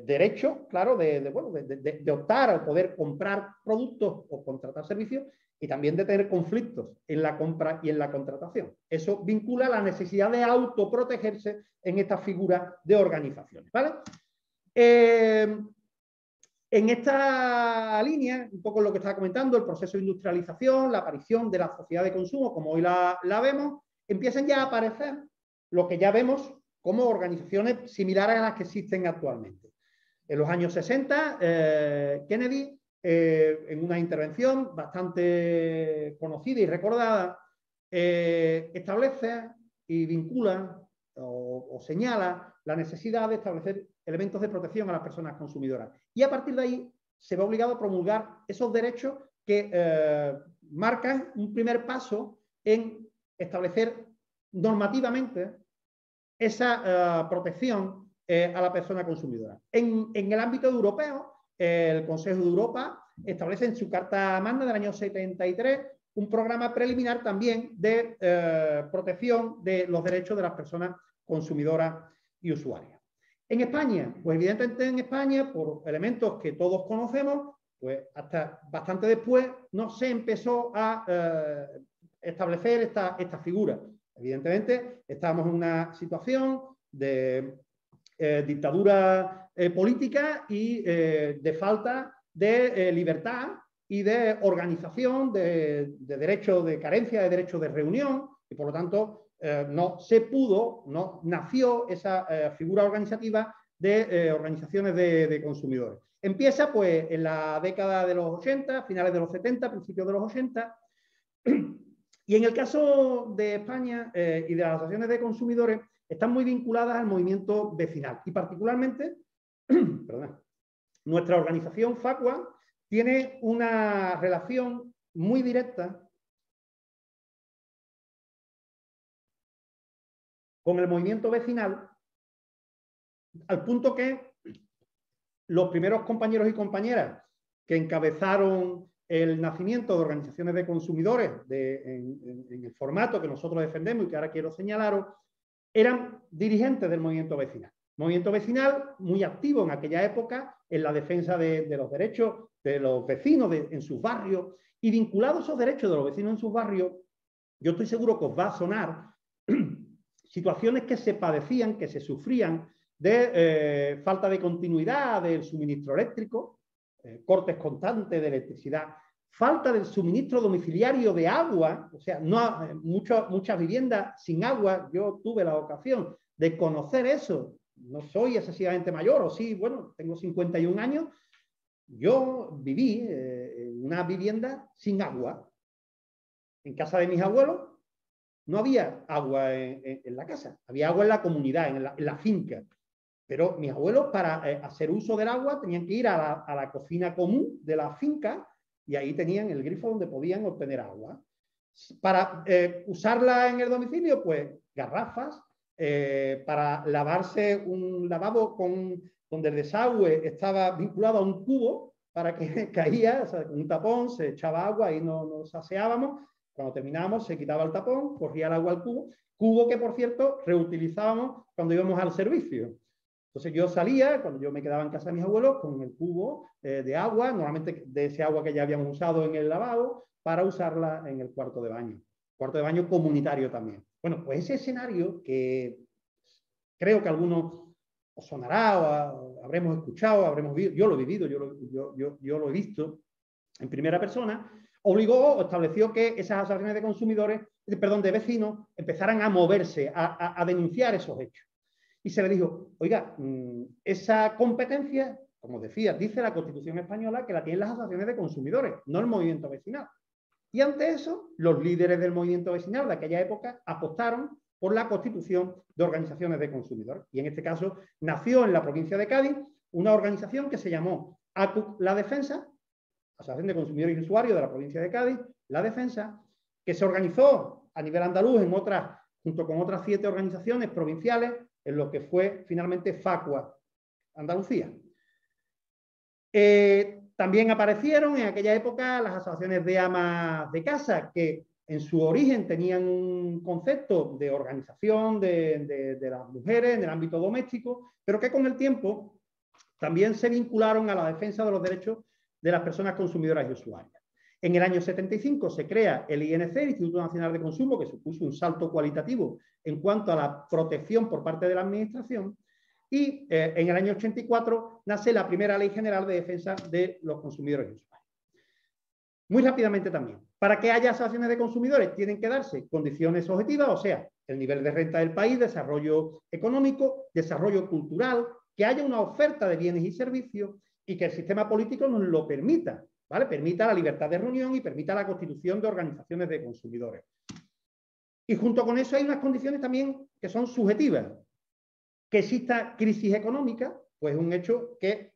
derecho, claro, de optar a poder comprar productos o contratar servicios y también de tener conflictos en la compra y en la contratación. Eso vincula la necesidad de autoprotegerse en esta figura de organizaciones, ¿vale? En esta línea, un poco lo que estaba comentando, el proceso de industrialización, la aparición de la sociedad de consumo, como hoy la vemos, empiezan ya a aparecer lo que ya vemos como organizaciones similares a las que existen actualmente. En los años 60, Kennedy, en una intervención bastante conocida y recordada, establece y vincula o señala la necesidad de establecer elementos de protección a las personas consumidoras. Y a partir de ahí se ve obligado a promulgar esos derechos que marcan un primer paso en establecer normativamente esa protección a la persona consumidora. En el ámbito europeo, el Consejo de Europa establece en su Carta Magna del año 73 un programa preliminar también de protección de los derechos de las personas consumidoras y usuarias. En España, pues evidentemente en España, por elementos que todos conocemos, pues hasta bastante después no se empezó a establecer esta figura. Evidentemente, estábamos en una situación de dictadura política y de falta de libertad y de organización, de derecho de carencia de derecho de reunión, y por lo tanto no se pudo, no nació esa figura organizativa de organizaciones de consumidores. Empieza pues en la década de los 80, finales de los 70, principios de los 80, y en el caso de España y de las asociaciones de consumidores, están muy vinculadas al movimiento vecinal, y particularmente, perdón, nuestra organización FACUA tiene una relación muy directa con el movimiento vecinal, al punto que los primeros compañeros y compañeras que encabezaron el nacimiento de organizaciones de consumidores en el formato que nosotros defendemos y que ahora quiero señalaros, eran dirigentes del movimiento vecinal. Movimiento vecinal muy activo en aquella época en la defensa de los derechos de los vecinos en sus barrios, y vinculados a esos derechos de los vecinos en sus barrios, yo estoy seguro que os va a sonar situaciones que se padecían, que se sufrían de falta de continuidad del suministro eléctrico, cortes constantes de electricidad, falta del suministro domiciliario de agua, o sea, muchas viviendas sin agua. Yo tuve la ocasión de conocer eso, no soy excesivamente mayor, o sí, bueno, tengo 51 años, yo viví en una vivienda sin agua. En casa de mis abuelos no había agua en la casa, había agua en la comunidad, en la finca. Pero mis abuelos, para hacer uso del agua, tenían que ir a la cocina común de la finca, y ahí tenían el grifo donde podían obtener agua. Para usarla en el domicilio, pues garrafas, para lavarse un lavabo donde el desagüe estaba vinculado a un cubo para que caía, o sea, con un tapón, se echaba agua y nos aseábamos. Cuando terminábamos se quitaba el tapón, corría el agua al cubo que, por cierto, reutilizábamos cuando íbamos al servicio. Entonces yo salía, cuando yo me quedaba en casa de mis abuelos, con el cubo de agua, normalmente de ese agua que ya habíamos usado en el lavabo, para usarla en el cuarto de baño comunitario también. Bueno, pues ese escenario que creo que a algunos os sonará, o habremos escuchado, habremos visto, yo lo he vivido, yo lo he visto en primera persona, obligó o estableció que esas asociaciones de consumidores, perdón, de vecinos, empezaran a moverse, a denunciar esos hechos. Y se le dijo, oiga, esa competencia, como decía, dice la Constitución española que la tienen las asociaciones de consumidores, no el movimiento vecinal. Y ante eso, los líderes del movimiento vecinal de aquella época apostaron por la constitución de organizaciones de consumidores. Y en este caso nació en la provincia de Cádiz una organización que se llamó ACUC La Defensa, Asociación de Consumidores y Usuarios de la provincia de Cádiz, La Defensa, que se organizó a nivel andaluz junto con otras 7 organizaciones provinciales, en lo que fue finalmente FACUA Andalucía. También aparecieron en aquella época las asociaciones de amas de casa, que en su origen tenían un concepto de organización de las mujeres en el ámbito doméstico, pero que con el tiempo también se vincularon a la defensa de los derechos de las personas consumidoras y usuarias. En el año 75 se crea el INC, el Instituto Nacional de Consumo, que supuso un salto cualitativo en cuanto a la protección por parte de la Administración, y en el año 84 nace la primera Ley General de Defensa de los Consumidores y Usuarios. Muy rápidamente también, para que haya asociaciones de consumidores tienen que darse condiciones objetivas, o sea, el nivel de renta del país, desarrollo económico, desarrollo cultural, que haya una oferta de bienes y servicios y que el sistema político nos lo permita, ¿vale? Permita la libertad de reunión y permita la constitución de organizaciones de consumidores. Y junto con eso hay unas condiciones también que son subjetivas. Que exista crisis económica, pues es un hecho que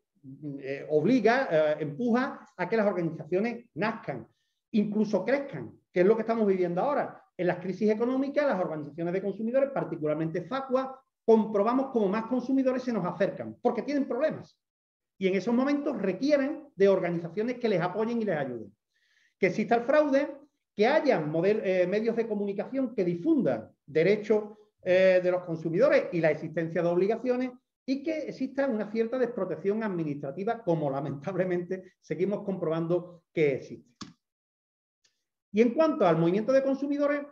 obliga, empuja a que las organizaciones nazcan, incluso crezcan, que es lo que estamos viviendo ahora. En las crisis económicas, las organizaciones de consumidores, particularmente FACUA, comprobamos como más consumidores se nos acercan, porque tienen problemas. Y en esos momentos requieren de organizaciones que les apoyen y les ayuden. Que exista el fraude, que haya medios de comunicación que difundan derechos de los consumidores y la existencia de obligaciones, y que exista una cierta desprotección administrativa, como lamentablemente seguimos comprobando que existe. Y en cuanto al movimiento de consumidores,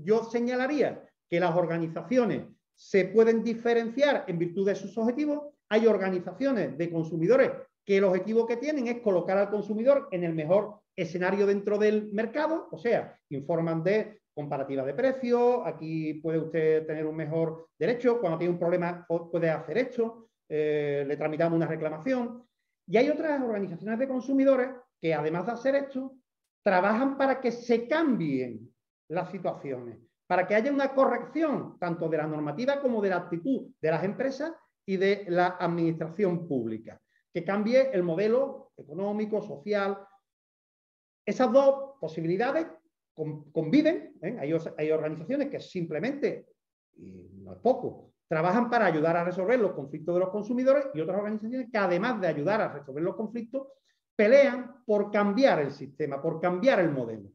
yo señalaría que las organizaciones se pueden diferenciar en virtud de sus objetivos. Hay organizaciones de consumidores que el objetivo que tienen es colocar al consumidor en el mejor escenario dentro del mercado, o sea, informan de comparativa de precios, aquí puede usted tener un mejor derecho, cuando tiene un problema puede hacer esto, le tramitamos una reclamación. Y hay otras organizaciones de consumidores que, además de hacer esto, trabajan para que se cambien las situaciones, para que haya una corrección tanto de la normativa como de la actitud de las empresas y de la administración pública, que cambie el modelo económico, social. Esas dos posibilidades conviven, ¿eh? Hay organizaciones que simplemente, y no es poco, trabajan para ayudar a resolver los conflictos de los consumidores, y otras organizaciones que, además de ayudar a resolver los conflictos, pelean por cambiar el sistema, por cambiar el modelo.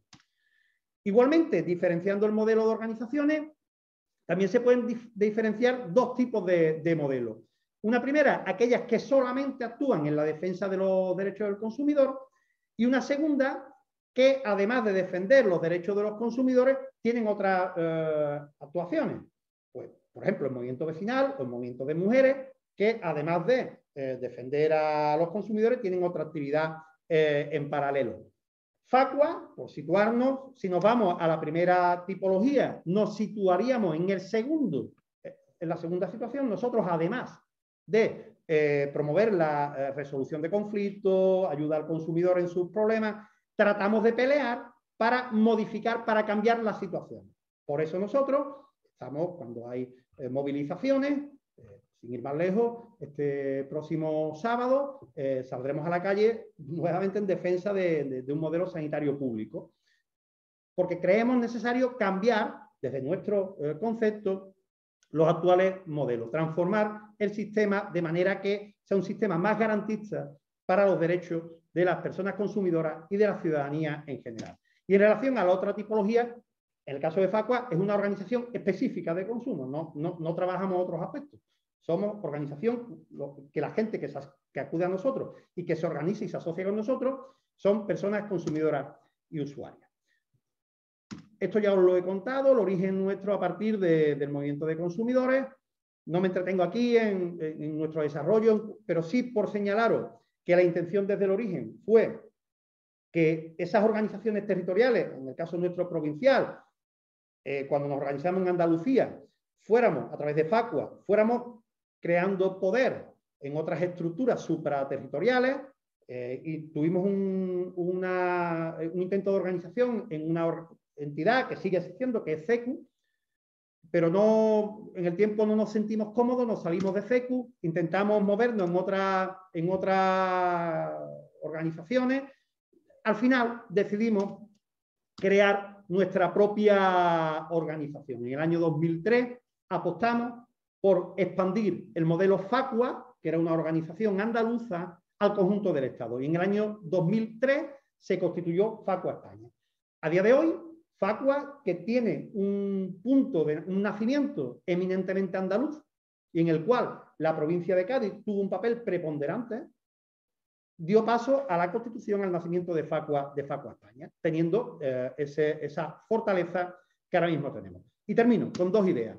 Igualmente, diferenciando el modelo de organizaciones, también se pueden diferenciar dos tipos de modelos. Una primera, aquellas que solamente actúan en la defensa de los derechos del consumidor, y una segunda, que además de defender los derechos de los consumidores, tienen otras actuaciones. Pues, por ejemplo, el movimiento vecinal o el movimiento de mujeres, que además de defender a los consumidores, tienen otra actividad en paralelo. Facua, por situarnos, si nos vamos a la primera tipología, nos situaríamos en la segunda situación. Nosotros, además de promover la resolución de conflictos, ayudar al consumidor en sus problemas, tratamos de pelear para modificar, para cambiar la situación. Por eso nosotros estamos, cuando hay movilizaciones, sin ir más lejos, este próximo sábado saldremos a la calle nuevamente en defensa de un modelo sanitario público, porque creemos necesario cambiar, desde nuestro concepto, los actuales modelos, transformar el sistema de manera que sea un sistema más garantista para los derechos de las personas consumidoras y de la ciudadanía en general. Y en relación a la otra tipología, en el caso de Facua, es una organización específica de consumo, no trabajamos otros aspectos. Somos organización que la gente que acude a nosotros y que se organiza y se asocia con nosotros son personas consumidoras y usuarias. Esto ya os lo he contado, el origen nuestro a partir del movimiento de consumidores. No me entretengo aquí en nuestro desarrollo, pero sí por señalaros que la intención desde el origen fue que esas organizaciones territoriales, en el caso nuestro provincial, cuando nos organizamos en Andalucía, fuéramos, a través de Facua, fuéramos creando poder en otras estructuras supraterritoriales, y tuvimos un intento de organización en una entidad que sigue existiendo, que es CECU, pero en el tiempo no nos sentimos cómodos, nos salimos de CECU, intentamos movernos en otras organizaciones. Al final decidimos crear nuestra propia organización. En el año 2003 apostamos por expandir el modelo Facua, que era una organización andaluza, al conjunto del Estado. Y en el año 2003 se constituyó Facua España. A día de hoy, Facua, que tiene un nacimiento eminentemente andaluz, y en el cual la provincia de Cádiz tuvo un papel preponderante, dio paso a la constitución, al nacimiento de Facua España, teniendo esa fortaleza que ahora mismo tenemos. Y termino con dos ideas.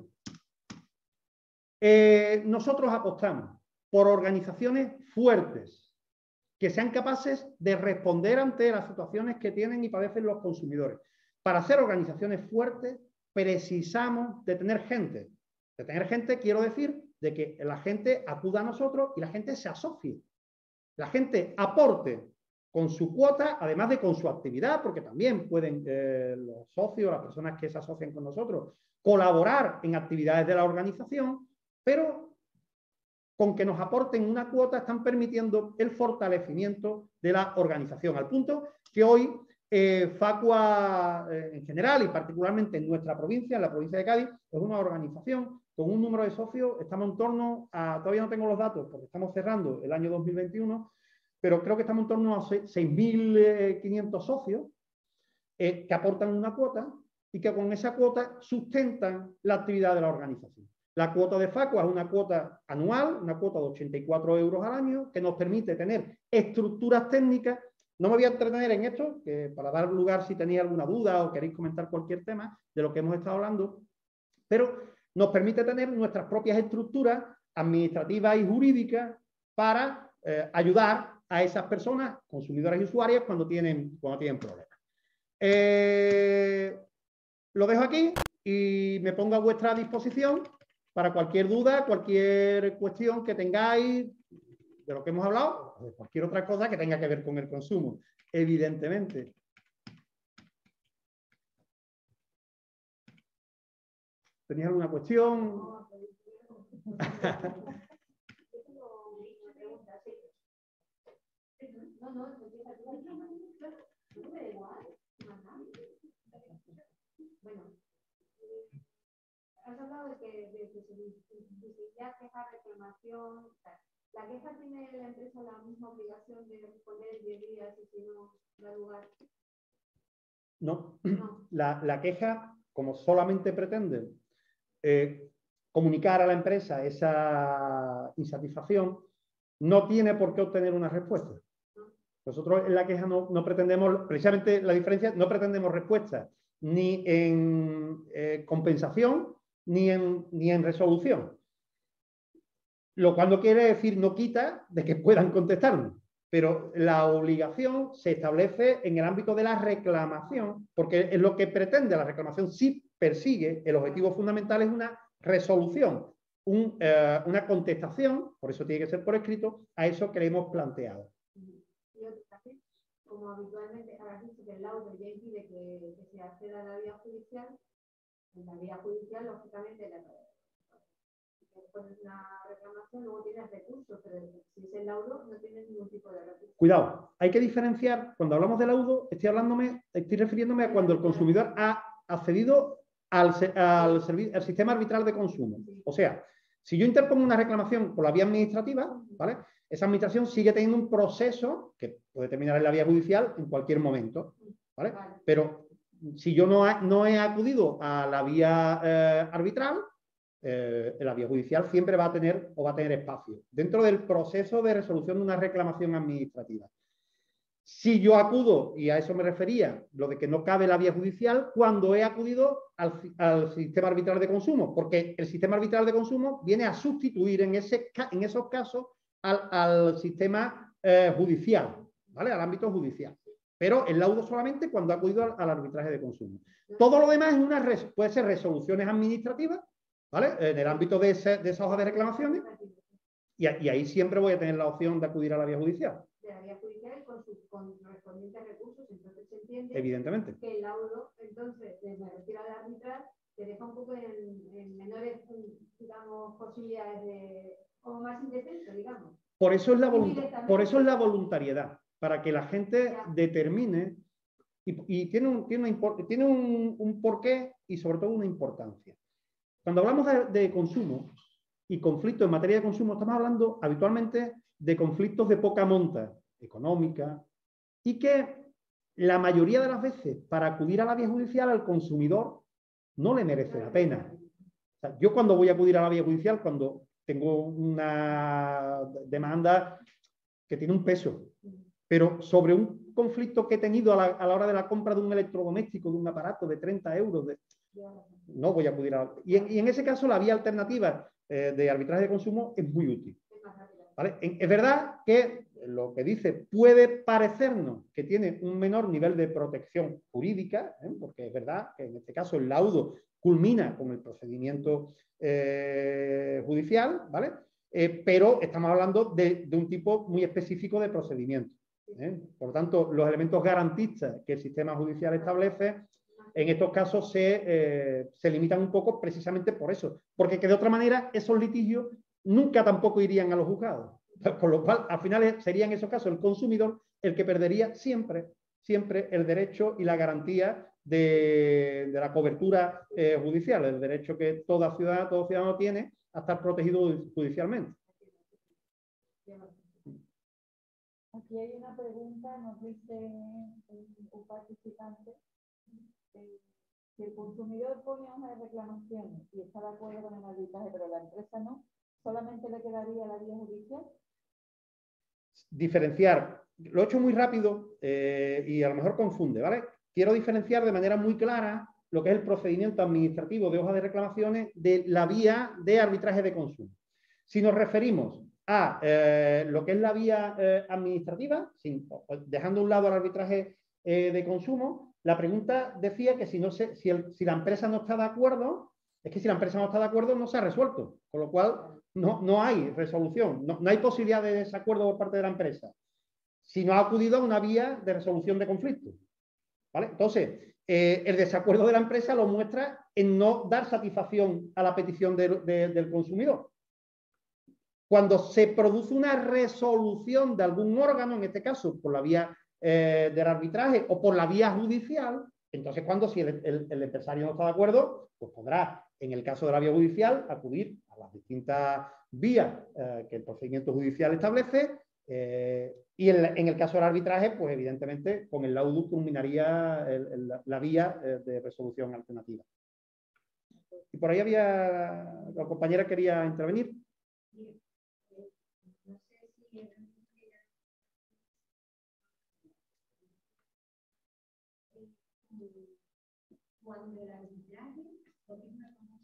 Nosotros apostamos por organizaciones fuertes, que sean capaces de responder ante las situaciones que tienen y padecen los consumidores. Para hacer organizaciones fuertes precisamos de tener gente. De tener gente quiero decir de que la gente acuda a nosotros y la gente se asocie. La gente aporte con su cuota, además de con su actividad, porque también pueden los socios, las personas que se asocian con nosotros, colaborar en actividades de la organización, pero con que nos aporten una cuota están permitiendo el fortalecimiento de la organización, al punto que hoy Facua en general y particularmente en nuestra provincia, en la provincia de Cádiz, es una organización con un número de socios, estamos en torno a, todavía no tengo los datos porque estamos cerrando el año 2021, pero creo que estamos en torno a 6.500 socios que aportan una cuota y que con esa cuota sustentan la actividad de la organización. La cuota de Facua es una cuota anual, una cuota de 84 euros al año, que nos permite tener estructuras técnicas. No me voy a entretener en esto, que para dar lugar si tenéis alguna duda o queréis comentar cualquier tema de lo que hemos estado hablando, pero nos permite tener nuestras propias estructuras administrativas y jurídicas para ayudar a esas personas, consumidoras y usuarias, cuando tienen problemas. Lo dejo aquí y me pongo a vuestra disposición para cualquier duda, cualquier cuestión que tengáis de lo que hemos hablado, o de cualquier otra cosa que tenga que ver con el consumo, evidentemente. ¿Tenéis alguna cuestión? Bueno, has hablado de que se ya queja, reclamación. ¿La queja tiene la empresa la misma obligación de responder en 10 días y si no da lugar? No. La queja, como solamente pretende comunicar a la empresa esa insatisfacción, no tiene por qué obtener una respuesta. Nosotros en la queja no pretendemos, precisamente la diferencia, no pretendemos respuesta ni en compensación ni en resolución. Lo cual no quiere decir, no quita de que puedan contestarnos, pero la obligación se establece en el ámbito de la reclamación, porque es lo que pretende la reclamación. Sí persigue, el objetivo fundamental es una resolución, una contestación, por eso tiene que ser por escrito, a eso que le hemos planteado. Como habitualmente ahora dicho que el laudo ya impide que se acceda a la vía judicial, en la vía judicial, lógicamente, después de una reclamación, luego tienes recursos, pero si es el laudo, no tienes ningún tipo de recurso. Cuidado, hay que diferenciar, cuando hablamos de laudo, estoy refiriéndome a cuando el consumidor ha accedido al sistema arbitral de consumo. O sea, si yo interpongo una reclamación por la vía administrativa, ¿vale? Esa administración sigue teniendo un proceso que puede terminar en la vía judicial en cualquier momento, ¿vale? Pero si yo no he acudido a la vía arbitral, la vía judicial siempre va a tener espacio dentro del proceso de resolución de una reclamación administrativa. Si yo acudo, y a eso me refería, lo de que no cabe la vía judicial, cuando he acudido al sistema arbitral de consumo, porque el sistema arbitral de consumo viene a sustituir en esos casos al sistema judicial, ¿vale? Al ámbito judicial. Pero el laudo solamente cuando ha acudido al arbitraje de consumo. Todo lo demás puede ser resoluciones administrativas, ¿vale? En el ámbito de esa hoja de reclamaciones, y ahí siempre voy a tener la opción de acudir a la vía judicial. De la vía judicial con sus correspondientes recursos, entonces se entiende evidentemente que el laudo, entonces, me refiero al arbitral, te deja un poco en menores, digamos, posibilidades de, como más indefenso, digamos. Por eso es la voluntariedad, para que la gente determine, y tiene un porqué y sobre todo una importancia. Cuando hablamos de consumo y conflictos en materia de consumo, estamos hablando habitualmente de conflictos de poca monta económica y que la mayoría de las veces para acudir a la vía judicial al consumidor no le merece la pena. O sea, yo cuando voy a acudir a la vía judicial, cuando tengo una demanda que tiene un peso, pero sobre un conflicto que he tenido a la hora de la compra de un electrodoméstico, de un aparato de 30 euros, no voy a acudir a... Y en ese caso la vía alternativa de arbitraje de consumo es muy útil, ¿vale? Es verdad que lo que dice puede parecernos que tiene un menor nivel de protección jurídica, porque es verdad que en este caso el laudo culmina con el procedimiento judicial, ¿vale? Pero estamos hablando de un tipo muy específico de procedimiento. Por lo tanto, los elementos garantistas que el sistema judicial establece en estos casos se limitan un poco precisamente por eso, porque que de otra manera esos litigios nunca tampoco irían a los juzgados, con lo cual al final sería en esos casos el consumidor el que perdería siempre el derecho y la garantía de la cobertura judicial, el derecho que todo ciudadano tiene a estar protegido judicialmente. Aquí hay una pregunta, nos dice un participante, si el consumidor pone hoja de reclamaciones y está de acuerdo con el arbitraje, pero la empresa no, ¿solamente le quedaría la vía judicial? Diferenciar, lo he hecho muy rápido y a lo mejor confunde, ¿vale? Quiero diferenciar de manera muy clara lo que es el procedimiento administrativo de hoja de reclamaciones de la vía de arbitraje de consumo. Si nos referimos a lo que es la vía administrativa, dejando a un lado el arbitraje de consumo, la pregunta decía que si la empresa no está de acuerdo, es que si la empresa no está de acuerdo no se ha resuelto, con lo cual no hay resolución, no hay posibilidad de desacuerdo por parte de la empresa, si no ha acudido a una vía de resolución de conflictos. ¿Vale? Entonces, el desacuerdo de la empresa lo muestra en no dar satisfacción a la petición del consumidor. Cuando se produce una resolución de algún órgano, en este caso por la vía del arbitraje o por la vía judicial, entonces si el empresario no está de acuerdo, pues podrá, en el caso de la vía judicial, acudir a las distintas vías que el procedimiento judicial establece y en el caso del arbitraje, pues evidentemente con el laudo culminaría la vía de resolución alternativa. Y por ahí la compañera quería intervenir. Cuando el arbitraje, porque es una cosa,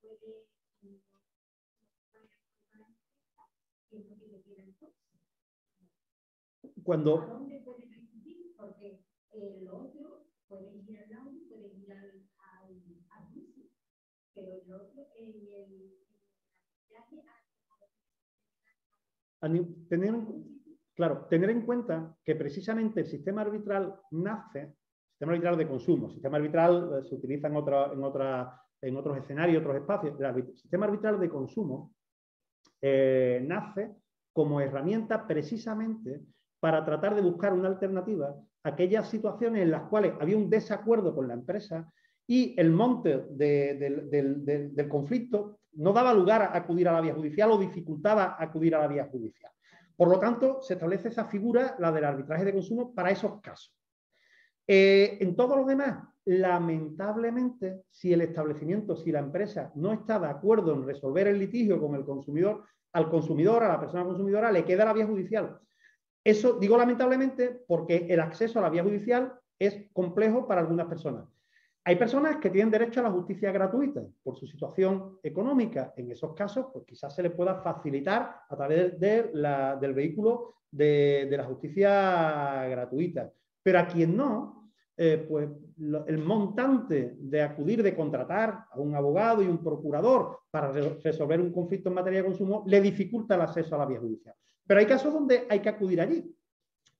puede cuando ¿a dónde puede recurrir? Porque el otro puede ir al lado, puede ir al juicio, pero el otro en el arbitraje tener en cuenta que precisamente el sistema arbitral sistema arbitral de consumo, el sistema arbitral se utiliza en otros escenarios, otros espacios, el sistema arbitral de consumo nace como herramienta precisamente para tratar de buscar una alternativa a aquellas situaciones en las cuales había un desacuerdo con la empresa y el monte del conflicto no daba lugar a acudir a la vía judicial o dificultaba acudir a la vía judicial. Por lo tanto, se establece esa figura, la del arbitraje de consumo, para esos casos. En todos los demás, lamentablemente, si el establecimiento, si la empresa no está de acuerdo en resolver el litigio con el consumidor, al consumidor, a la persona consumidora, le queda la vía judicial. Eso digo lamentablemente porque el acceso a la vía judicial es complejo para algunas personas. Hay personas que tienen derecho a la justicia gratuita por su situación económica. En esos casos, pues quizás se les pueda facilitar a través del vehículo de la justicia gratuita. Pero a quien no, pues el montante de acudir, de contratar a un abogado y un procurador para resolver un conflicto en materia de consumo, le dificulta el acceso a la vía judicial. Pero hay casos donde hay que acudir allí.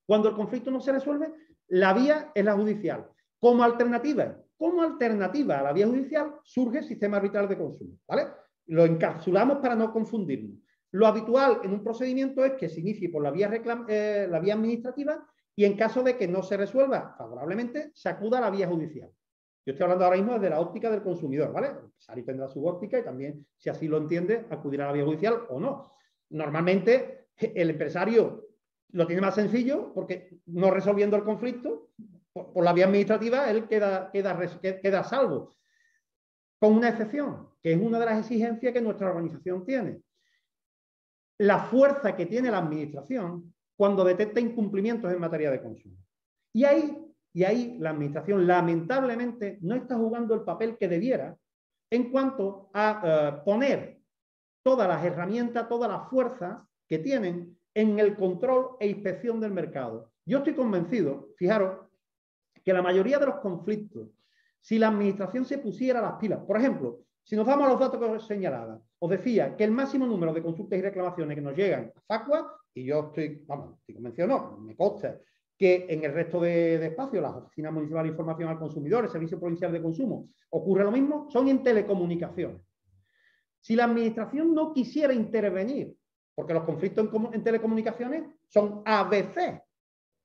Cuando el conflicto no se resuelve, la vía es la judicial. Como alternativa a la vía judicial surge el sistema arbitral de consumo, ¿vale? Lo encapsulamos para no confundirnos. Lo habitual en un procedimiento es que se inicie por la vía administrativa y en caso de que no se resuelva favorablemente, se acuda a la vía judicial. Yo estoy hablando ahora mismo desde la óptica del consumidor, ¿vale? El empresario tendrá su óptica y también, si así lo entiende, acudirá a la vía judicial o no. Normalmente, el empresario lo tiene más sencillo porque no resolviendo el conflicto, por la vía administrativa, él queda a salvo. Con una excepción, que es una de las exigencias que nuestra organización tiene. La fuerza que tiene la administración cuando detecta incumplimientos en materia de consumo. Y ahí la administración lamentablemente no está jugando el papel que debiera en cuanto a poner todas las herramientas, toda la fuerza que tienen en el control e inspección del mercado. Yo estoy convencido, fijaros, que la mayoría de los conflictos, si la administración se pusiera las pilas, por ejemplo, si nos vamos a los datos que os señalaba, os decía que el máximo número de consultas y reclamaciones que nos llegan a Facua, y yo estoy convencido, no, me consta que en el resto de espacios, las oficinas municipales de información al consumidor, el Servicio Provincial de Consumo, ocurre lo mismo, son en telecomunicaciones. Si la administración no quisiera intervenir, porque los conflictos en telecomunicaciones son ABC,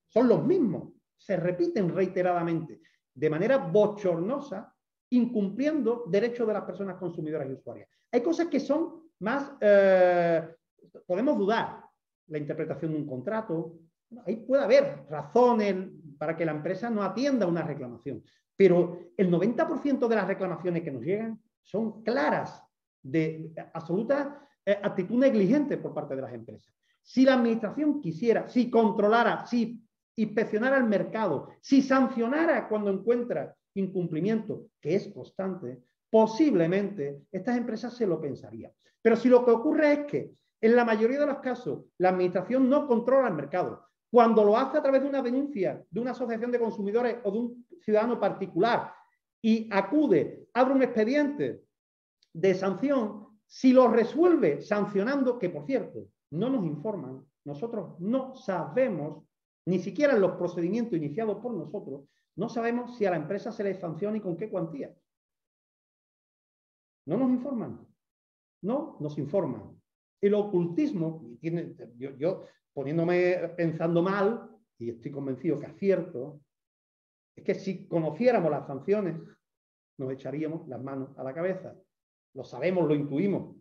son los mismos. se repiten reiteradamente, de manera bochornosa, incumpliendo derechos de las personas consumidoras y usuarias. Hay cosas que son más, podemos dudar, la interpretación de un contrato, ahí puede haber razones para que la empresa no atienda una reclamación, pero el 90% de las reclamaciones que nos llegan son claras, de absoluta actitud negligente por parte de las empresas. Si la administración quisiera, si controlara, si inspeccionara el mercado, si sancionara cuando encuentra incumplimiento, que es constante, posiblemente estas empresas se lo pensarían. Pero si lo que ocurre es que en la mayoría de los casos la administración no controla el mercado, cuando lo hace a través de una denuncia de una asociación de consumidores o de un ciudadano particular y acude, abre un expediente de sanción, si lo resuelve sancionando, que por cierto, no nos informan, nosotros no sabemos, ni siquiera en los procedimientos iniciados por nosotros, no sabemos si a la empresa se le sanciona y con qué cuantía. No nos informan, no nos informan. El ocultismo, yo poniéndome pensando mal, y estoy convencido que acierto, es que si conociéramos las sanciones, nos echaríamos las manos a la cabeza. Lo sabemos, lo intuimos,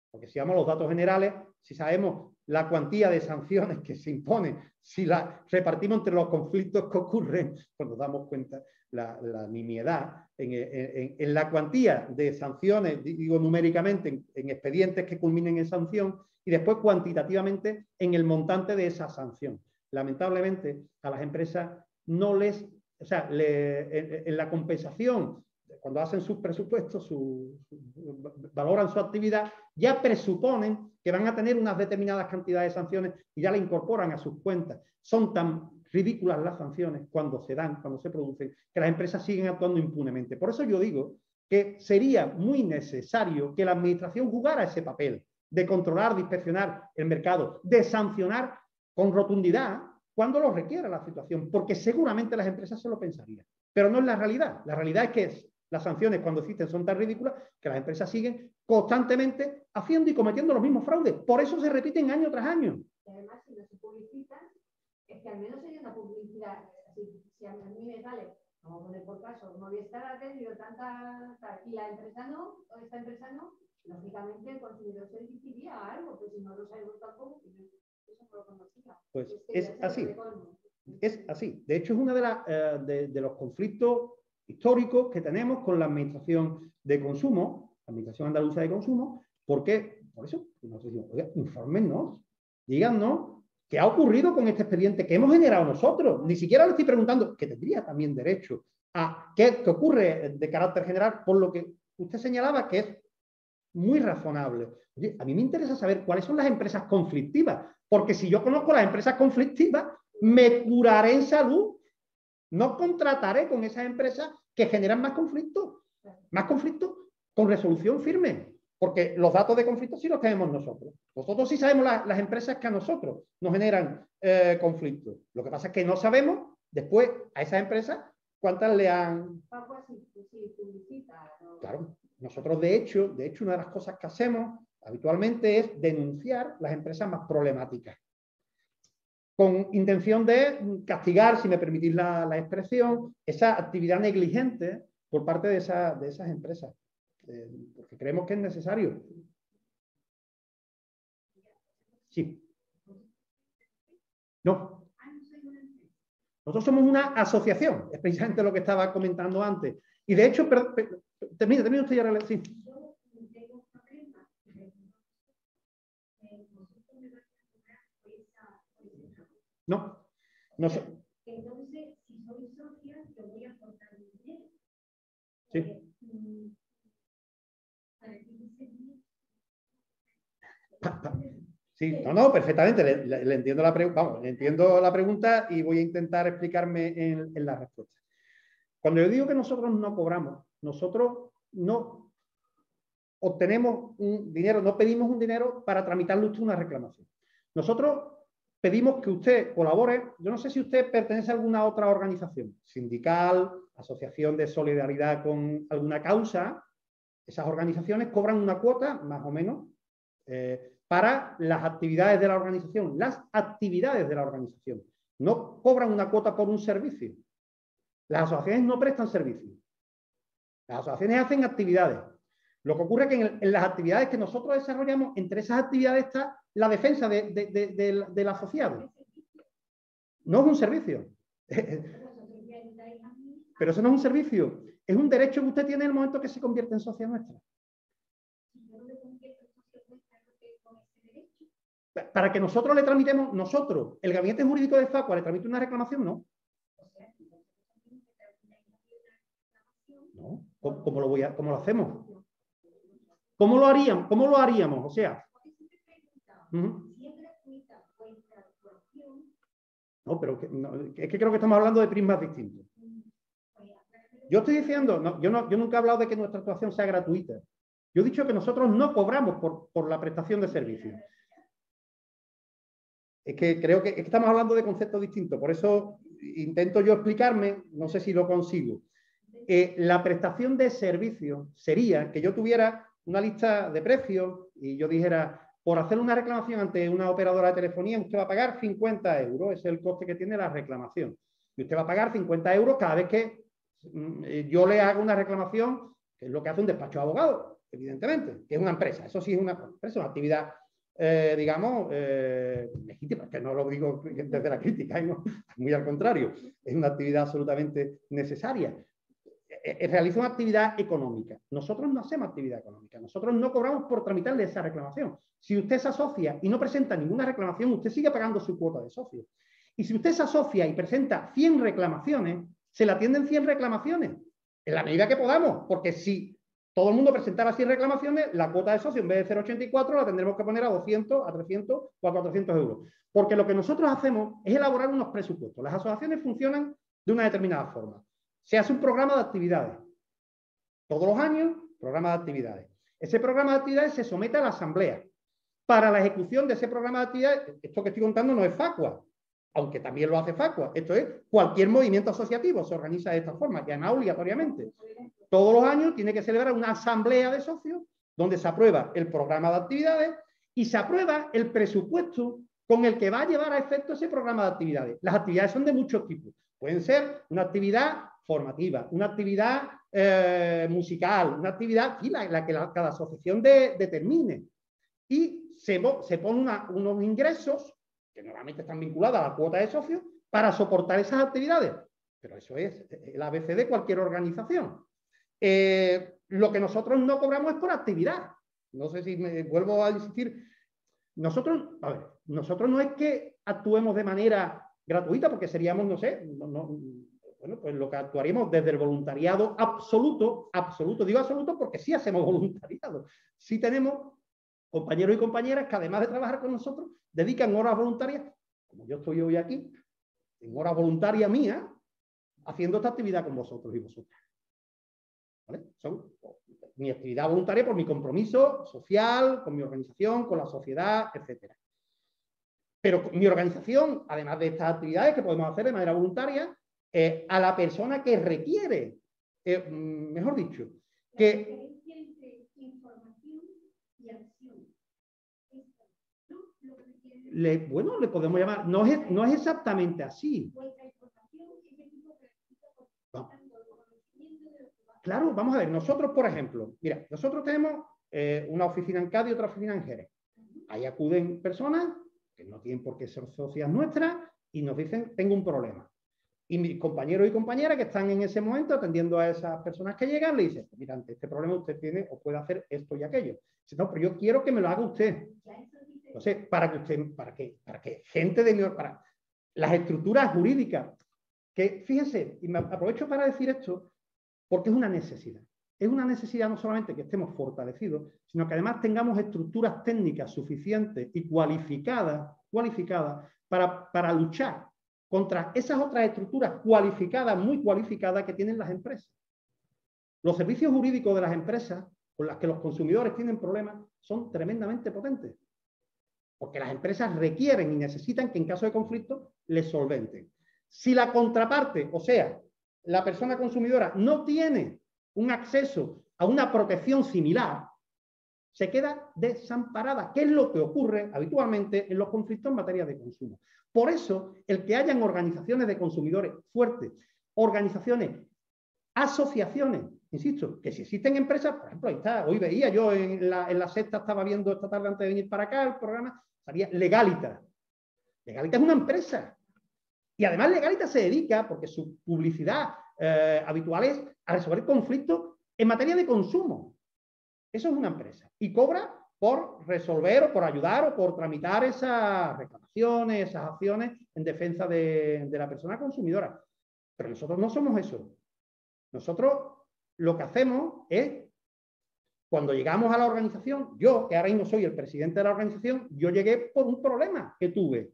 porque si damos los datos generales, si sabemos la cuantía de sanciones que se imponen, si la repartimos entre los conflictos que ocurren, pues nos damos cuenta la nimiedad en la cuantía de sanciones, digo numéricamente, en expedientes que culminen en sanción, y después cuantitativamente en el montante de esa sanción. Lamentablemente, a las empresas no les, o sea, en la compensación, cuando hacen sus presupuestos, valoran su actividad, ya presuponen que van a tener unas determinadas cantidades de sanciones y ya la incorporan a sus cuentas. Son tan ridículas las sanciones cuando se dan, cuando se producen, que las empresas siguen actuando impunemente. Por eso yo digo que sería muy necesario que la administración jugara ese papel de controlar, de inspeccionar el mercado, de sancionar con rotundidad cuando lo requiera la situación, porque seguramente las empresas se lo pensarían. Pero no es la realidad. La realidad es que las sanciones cuando existen son tan ridículas que las empresas siguen constantemente haciendo y cometiendo los mismos fraudes. Por eso se repiten año tras año. Y además, si no se publicitan, es que al menos hay una publicidad. Si a mí me sale, vamos a poner por caso, Movistar ha tenido tanta, y la empresa no, o esta empresa no, lógicamente el consumidor se diría algo, pero si no lo sabemos tampoco, eso no lo conocía. Pues es así. Es así. De hecho, es uno de los conflictos históricos que tenemos con la Administración de Consumo, la Administración Andaluza de Consumo, porque, por eso, nos decimos, oiga, infórmenos, díganos qué ha ocurrido con este expediente que hemos generado nosotros. Ni siquiera le estoy preguntando, que tendría también derecho a qué ocurre de carácter general, por lo que usted señalaba que es muy razonable. Oye, a mí me interesa saber cuáles son las empresas conflictivas, porque si yo conozco las empresas conflictivas, me curaré en salud. No contrataré con esas empresas que generan más conflictos con resolución firme, porque los datos de conflicto sí los tenemos nosotros. Nosotros sí sabemos las empresas que a nosotros nos generan conflictos. Lo que pasa es que no sabemos después a esas empresas cuántas le han... Claro, nosotros de hecho, una de las cosas que hacemos habitualmente es denunciar las empresas más problemáticas, con intención de castigar, si me permitís la expresión, esa actividad negligente por parte de esas empresas, porque creemos que es necesario. Sí. No. Nosotros somos una asociación, es precisamente lo que estaba comentando antes. Y de hecho, termina usted ya. Sí. No. Entonces, si soy socia, yo voy a aportar dinero. Sí. Sí, no, perfectamente. Le entiendo la pregunta. Vamos, entiendo la pregunta y voy a intentar explicarme en la respuesta. Cuando yo digo que nosotros no cobramos, nosotros no obtenemos un dinero, no pedimos un dinero para tramitarle usted una reclamación. Nosotros pedimos que usted colabore. Yo no sé si usted pertenece a alguna otra organización, sindical, asociación de solidaridad con alguna causa. Esas organizaciones cobran una cuota, más o menos, para las actividades de la organización. Las actividades de la organización. no cobran una cuota por un servicio. Las asociaciones no prestan servicios. Las asociaciones hacen actividades. Lo que ocurre es que en las actividades que nosotros desarrollamos, entre esas actividades está la defensa del asociado. No es un servicio. Pero eso no es un servicio. Es un derecho que usted tiene en el momento que se convierte en socia nuestra. Para que nosotros le tramitemos, el gabinete jurídico de Facua le tramite una reclamación, ¿no? No. ¿Cómo lo hacemos? ¿Cómo lo haríamos? ¿Cómo lo haríamos? O sea. No, pero es que creo que estamos hablando de prismas distintos. Yo estoy diciendo, yo nunca he hablado de que nuestra actuación sea gratuita. Yo he dicho que nosotros no cobramos por la prestación de servicios. Es que creo que estamos hablando de conceptos distintos. Por eso intento yo explicarme, no sé si lo consigo. La prestación de servicios sería que yo tuviera una lista de precios y yo dijera, por hacer una reclamación ante una operadora de telefonía, usted va a pagar 50 euros. Ese es el coste que tiene la reclamación. Y usted va a pagar 50 euros cada vez que yo le hago una reclamación, que es lo que hace un despacho de abogados, evidentemente, que es una empresa. Eso sí es una empresa, una actividad, digamos, legítima, que no lo digo desde la crítica, ¿no? Muy al contrario, es una actividad absolutamente necesaria. Realiza una actividad económica. Nosotros no hacemos actividad económica. Nosotros no cobramos por tramitarle esa reclamación. Si usted se asocia y no presenta ninguna reclamación, usted sigue pagando su cuota de socio. Y si usted se asocia y presenta 100 reclamaciones, se le atienden 100 reclamaciones, en la medida que podamos, porque si todo el mundo presentara 100 reclamaciones, la cuota de socio en vez de 0,84 la tendremos que poner a 200, a 300 o a 400 euros. Porque lo que nosotros hacemos es elaborar unos presupuestos. Las asociaciones funcionan de una determinada forma. Se hace un programa de actividades. Todos los años, programa de actividades. Ese programa de actividades se somete a la asamblea. Para la ejecución de ese programa de actividades, esto que estoy contando no es Facua, aunque también lo hace Facua. Esto es cualquier movimiento asociativo, se organiza de esta forma, ya no obligatoriamente. Todos los años tiene que celebrar una asamblea de socios donde se aprueba el programa de actividades y se aprueba el presupuesto con el que va a llevar a efecto ese programa de actividades. Las actividades son de muchos tipos. Pueden ser una actividad formativa, una actividad musical, una actividad la que cada asociación determine. Y se ponen unos ingresos que normalmente están vinculados a la cuota de socios para soportar esas actividades. Pero eso es el ABC de cualquier organización. Lo que nosotros no cobramos es por actividad. No sé si me vuelvo a insistir. Nosotros no es que actuemos de manera gratuita, porque seríamos, no sé, bueno, pues lo que actuaríamos desde el voluntariado absoluto, digo absoluto porque sí hacemos voluntariado. Sí tenemos compañeros y compañeras que además de trabajar con nosotros, dedican horas voluntarias, como yo estoy hoy aquí, en horas voluntarias mías, haciendo esta actividad con vosotros y vosotras. ¿Vale? Son mi actividad voluntaria por mi compromiso social, con mi organización, con la sociedad, etc. Pero mi organización, además de estas actividades que podemos hacer de manera voluntaria, a la persona que requiere, mejor dicho, que... Bueno, le podemos llamar, no es exactamente así. No. Claro, vamos a ver, nosotros, por ejemplo, mira, nosotros tenemos una oficina en Cádiz y otra oficina en Jerez. Ahí acuden personas que no tienen por qué ser socias nuestras y nos dicen, tengo un problema. Y mis compañeros y compañeras que están en ese momento atendiendo a esas personas que llegan, le dicen, mira, ante este problema usted tiene o puede hacer esto y aquello. Dice, no, pero yo quiero que me lo haga usted. Entonces, para que gente de para las estructuras jurídicas, que fíjense, y me aprovecho para decir esto, porque es una necesidad. Es una necesidad no solamente que estemos fortalecidos, sino que además tengamos estructuras técnicas suficientes y cualificadas para luchar contra esas otras estructuras cualificadas, muy cualificadas que tienen las empresas. Los servicios jurídicos de las empresas con las que los consumidores tienen problemas son tremendamente potentes. Porque las empresas requieren y necesitan que en caso de conflicto les solventen. Si la contraparte, o sea, la persona consumidora no tiene un acceso a una protección similar, se queda desamparada, que es lo que ocurre habitualmente en los conflictos en materia de consumo. Por eso, el que hayan organizaciones de consumidores fuertes, organizaciones, asociaciones, insisto, que si existen empresas, por ejemplo, ahí está, hoy veía yo en la sexta, estaba viendo esta tarde antes de venir para acá el programa, salía Legalitas. Legalitas es una empresa. Y además Legalitas se dedica, porque su publicidad habitual es a resolver conflictos en materia de consumo. Eso es una empresa. Y cobra por resolver o por ayudar o por tramitar esas reclamaciones, esas acciones en defensa de la persona consumidora. Pero nosotros no somos eso. Nosotros lo que hacemos es, cuando llegamos a la organización, yo, que ahora mismo soy el presidente de la organización, yo llegué por un problema que tuve.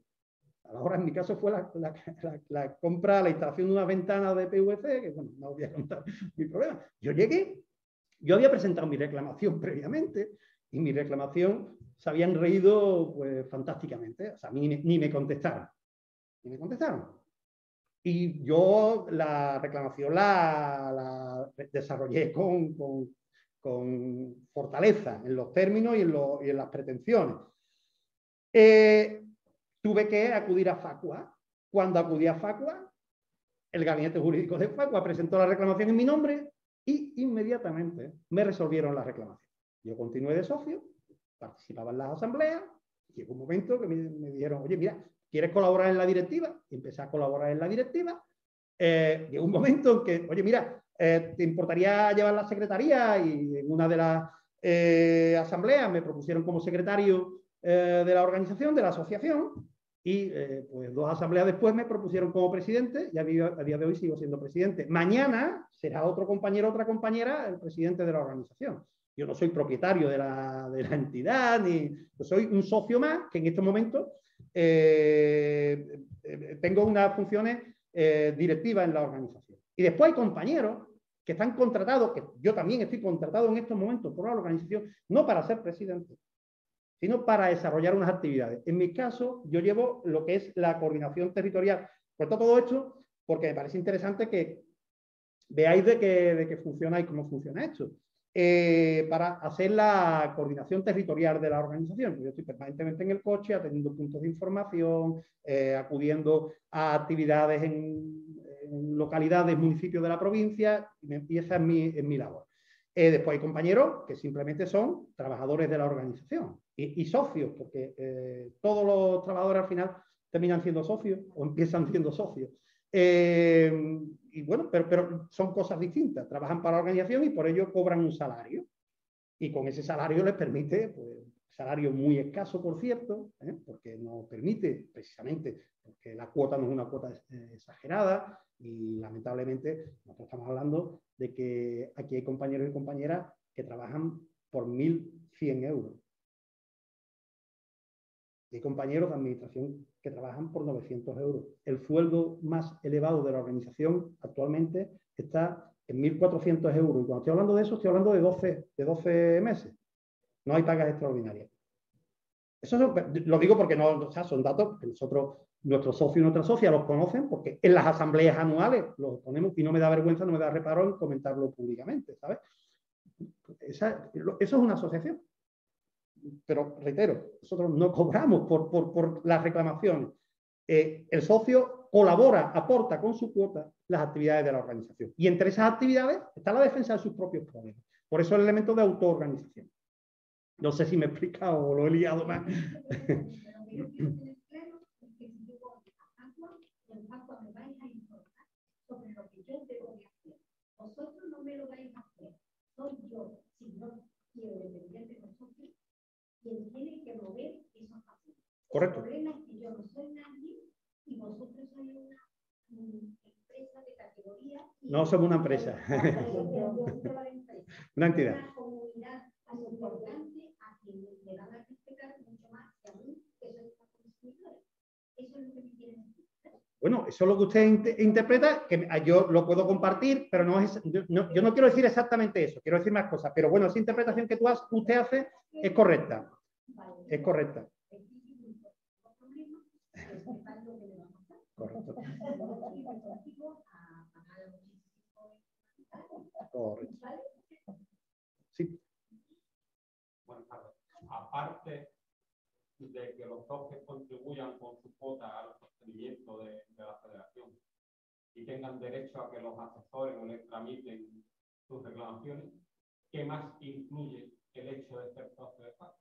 Ahora, en mi caso, fue la compra, la instalación de una ventana de PVC, que bueno, no voy a contar mi problema. Yo llegué, yo había presentado mi reclamación previamente y mi reclamación se habían reído pues, fantásticamente. O sea, ni me contestaron. Ni me contestaron. Y yo la reclamación la desarrollé con fortaleza en los términos y en las pretensiones. Tuve que acudir a Facua. Cuando acudí a Facua, el gabinete jurídico de Facua presentó la reclamación en mi nombre y inmediatamente me resolvieron la reclamación. Yo continué de socio, participaba en las asambleas, y llegó un momento que me dijeron, oye, mira, ¿quieres colaborar en la directiva? Y empecé a colaborar en la directiva. Llegó un momento en que, oye, mira, ¿te importaría llevar la secretaría? Y en una de las asambleas me propusieron como secretario de la organización, de la asociación, y pues 2 asambleas después me propusieron como presidente y a día de hoy sigo siendo presidente. Mañana será otro compañero, otra compañera, el presidente de la organización. Yo no soy propietario de la entidad, ni yo soy un socio más que en estos momentos tengo unas funciones directivas en la organización. Y después hay compañeros que están contratados, que yo también estoy contratado en estos momentos por la organización, no para ser presidente, sino para desarrollar unas actividades. En mi caso, yo llevo lo que es la coordinación territorial. Cuento todo esto porque me parece interesante que veáis de qué funciona y cómo funciona esto. Para hacer la coordinación territorial de la organización. Yo estoy permanentemente en el coche, atendiendo puntos de información, acudiendo a actividades en localidades, municipios de la provincia, y esa es mi labor. Después hay compañeros que simplemente son trabajadores de la organización y socios, porque todos los trabajadores al final terminan siendo socios o empiezan siendo socios. Y bueno, pero son cosas distintas. Trabajan para la organización y por ello cobran un salario. Y con ese salario les permite, pues, salario muy escaso, por cierto, porque no permite, precisamente, porque la cuota no es una cuota exagerada y lamentablemente nosotros estamos hablando de que aquí hay compañeros y compañeras que trabajan por 1.100 euros. Hay compañeros de administración que trabajan por 900 euros. El sueldo más elevado de la organización actualmente está en 1.400 euros. Y cuando estoy hablando de eso, estoy hablando de 12 meses. No hay pagas extraordinarias. Eso lo digo porque no, o sea, son datos que nosotros, nuestros socios y nuestras socias los conocen, porque en las asambleas anuales los ponemos y no me da vergüenza, no me da reparo en comentarlo públicamente, ¿sabes? Eso es una asociación. Pero reitero, nosotros no cobramos por las reclamaciones. El socio colabora, aporta con su cuota las actividades de la organización. Y entre esas actividades está la defensa de sus propios problemas. Por eso el elemento de autoorganización. No sé si me he explicado o lo he liado más. Vosotros no me lo vais a hacer. Soy yo, si no quiero depender de vosotros, quien tiene que mover esos pasos. Correcto. El problema es que yo no soy nadie y vosotros sois una empresa de categoría. No somos una empresa. Una entidad. Una comunidad importante a quien le van a respetar mucho más que a mí, que soy una consumidora. Eso es lo que me quieren decir. Bueno, eso es lo que usted interpreta, que yo lo puedo compartir, pero no es, yo no quiero decir exactamente eso, quiero decir más cosas. Pero bueno, esa interpretación que usted hace es correcta. Es correcta. Correcto. Correcto. Sí. Bueno, aparte de que los socios contribuyan con su cuota al sostenimiento de la federación y tengan derecho a que los asesores o les tramiten sus reclamaciones, ¿qué más incluye el hecho de ser socio de FACUA?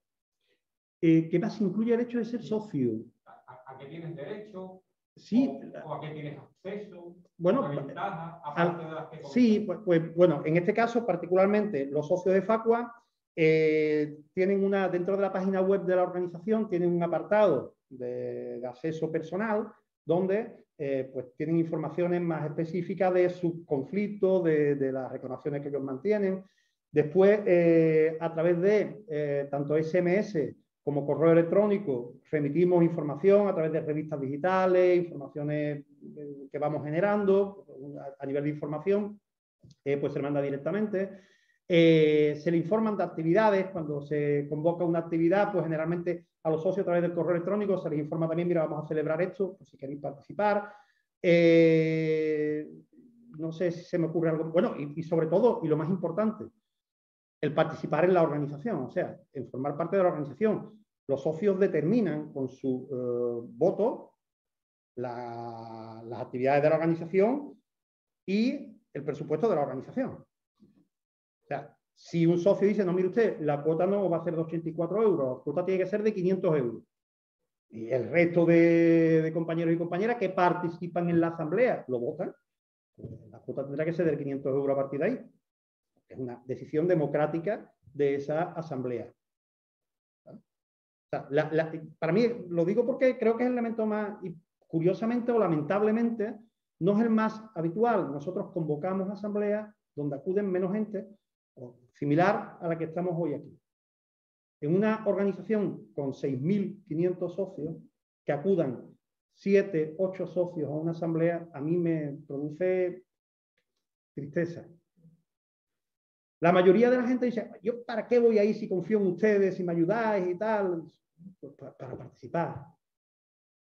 ¿Qué más incluye el hecho de ser socio? ¿A qué tienes derecho? Sí. ¿O a qué tienes acceso? Bueno, Ventaja, aparte de las que sí, pues bueno, en este caso particularmente los socios de FACUA tienen dentro de la página web de la organización, tienen un apartado de acceso personal donde pues tienen informaciones más específicas de sus conflictos, de las reclamaciones que ellos mantienen. Después, a través de tanto SMS como correo electrónico, remitimos información a través de revistas digitales, informaciones que vamos generando a nivel de información, pues se le manda directamente. Se le informan de actividades. Cuando se convoca una actividad, pues generalmente a los socios a través del correo electrónico se les informa también, mira, vamos a celebrar esto, pues si queréis participar. No sé si se me ocurre algo. Bueno, y sobre todo, y lo más importante, el participar en la organización, o sea, en formar parte de la organización. Los socios determinan con su voto las actividades de la organización y el presupuesto de la organización. O sea, si un socio dice, no, mire usted, la cuota no va a ser de 84 euros, la cuota tiene que ser de 500 euros. Y el resto de compañeros y compañeras que participan en la asamblea lo votan, la cuota tendrá que ser de 500 euros a partir de ahí. Es una decisión democrática de esa asamblea. O sea, para mí, lo digo porque creo que es el elemento más, y curiosamente o lamentablemente, no es el más habitual. Nosotros convocamos asambleas donde acuden menos gente, o similar a la que estamos hoy aquí. En una organización con 6.500 socios, que acudan 7, 8 socios a una asamblea, a mí me produce tristeza. La mayoría de la gente dice, ¿yo para qué voy ahí si confío en ustedes, si me ayudáis y tal? Pues para participar.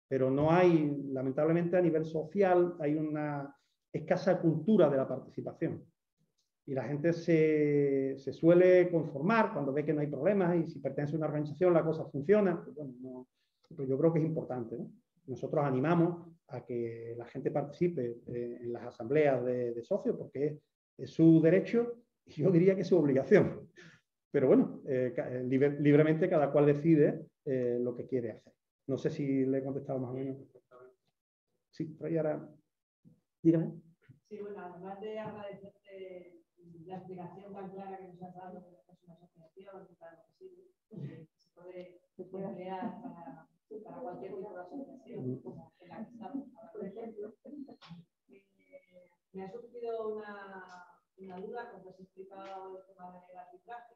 Pero no hay, lamentablemente a nivel social, hay una escasa cultura de la participación. Y la gente se suele conformar cuando ve que no hay problemas y si pertenece a una organización la cosa funciona. Pues bueno, no, pero yo creo que es importante, ¿no? Nosotros animamos a que la gente participe en las asambleas de socios porque es su derecho y yo diría que es su obligación. Pero bueno, libremente cada cual decide lo que quiere hacer. No sé si le he contestado más o menos. Sí, pero ahora, dígame. Sí, bueno, además de agradecerte la explicación tan clara que nos has dado de lo que es una asociación, para lo que sirve, se puede emplear para cualquier tipo de asociación, como en la que estamos ahora, por ejemplo. Me ha surgido una duda cuando has explicado el tema del arbitraje.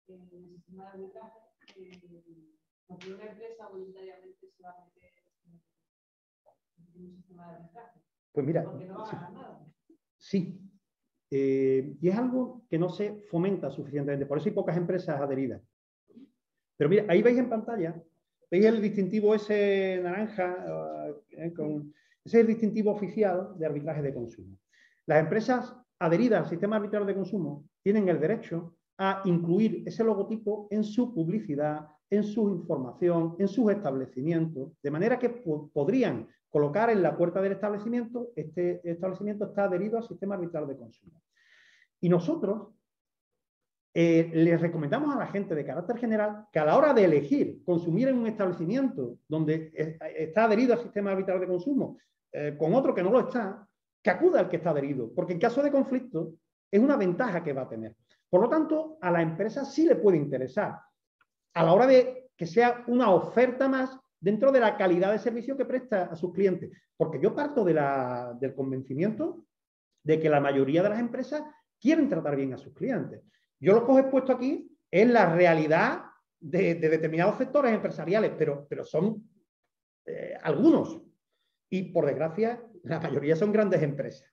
En el sistema de arbitraje, porque una empresa voluntariamente se va a meter en un sistema de arbitraje. Pues mira, porque no va a ganar nada. Sí. Y es algo que no se fomenta suficientemente, por eso hay pocas empresas adheridas. Pero mira, ahí veis en pantalla, veis el distintivo ese naranja, ese es el distintivo oficial de arbitraje de consumo. Las empresas adheridas al sistema arbitral de consumo tienen el derecho a incluir ese logotipo en su publicidad, en su información, en sus establecimientos, de manera que podrían colocar en la puerta del establecimiento, este establecimiento está adherido al sistema arbitral de consumo. Y nosotros les recomendamos a la gente de carácter general que a la hora de elegir consumir en un establecimiento donde está adherido al sistema arbitral de consumo, con otro que no lo está, que acuda al que está adherido, porque en caso de conflicto es una ventaja que va a tener. Por lo tanto, a la empresa sí le puede interesar, a la hora de que sea una oferta más dentro de la calidad de servicio que presta a sus clientes. Porque yo parto del convencimiento de que la mayoría de las empresas quieren tratar bien a sus clientes. Yo lo que os he puesto aquí es la realidad de determinados sectores empresariales, pero son algunos. Y por desgracia, la mayoría son grandes empresas.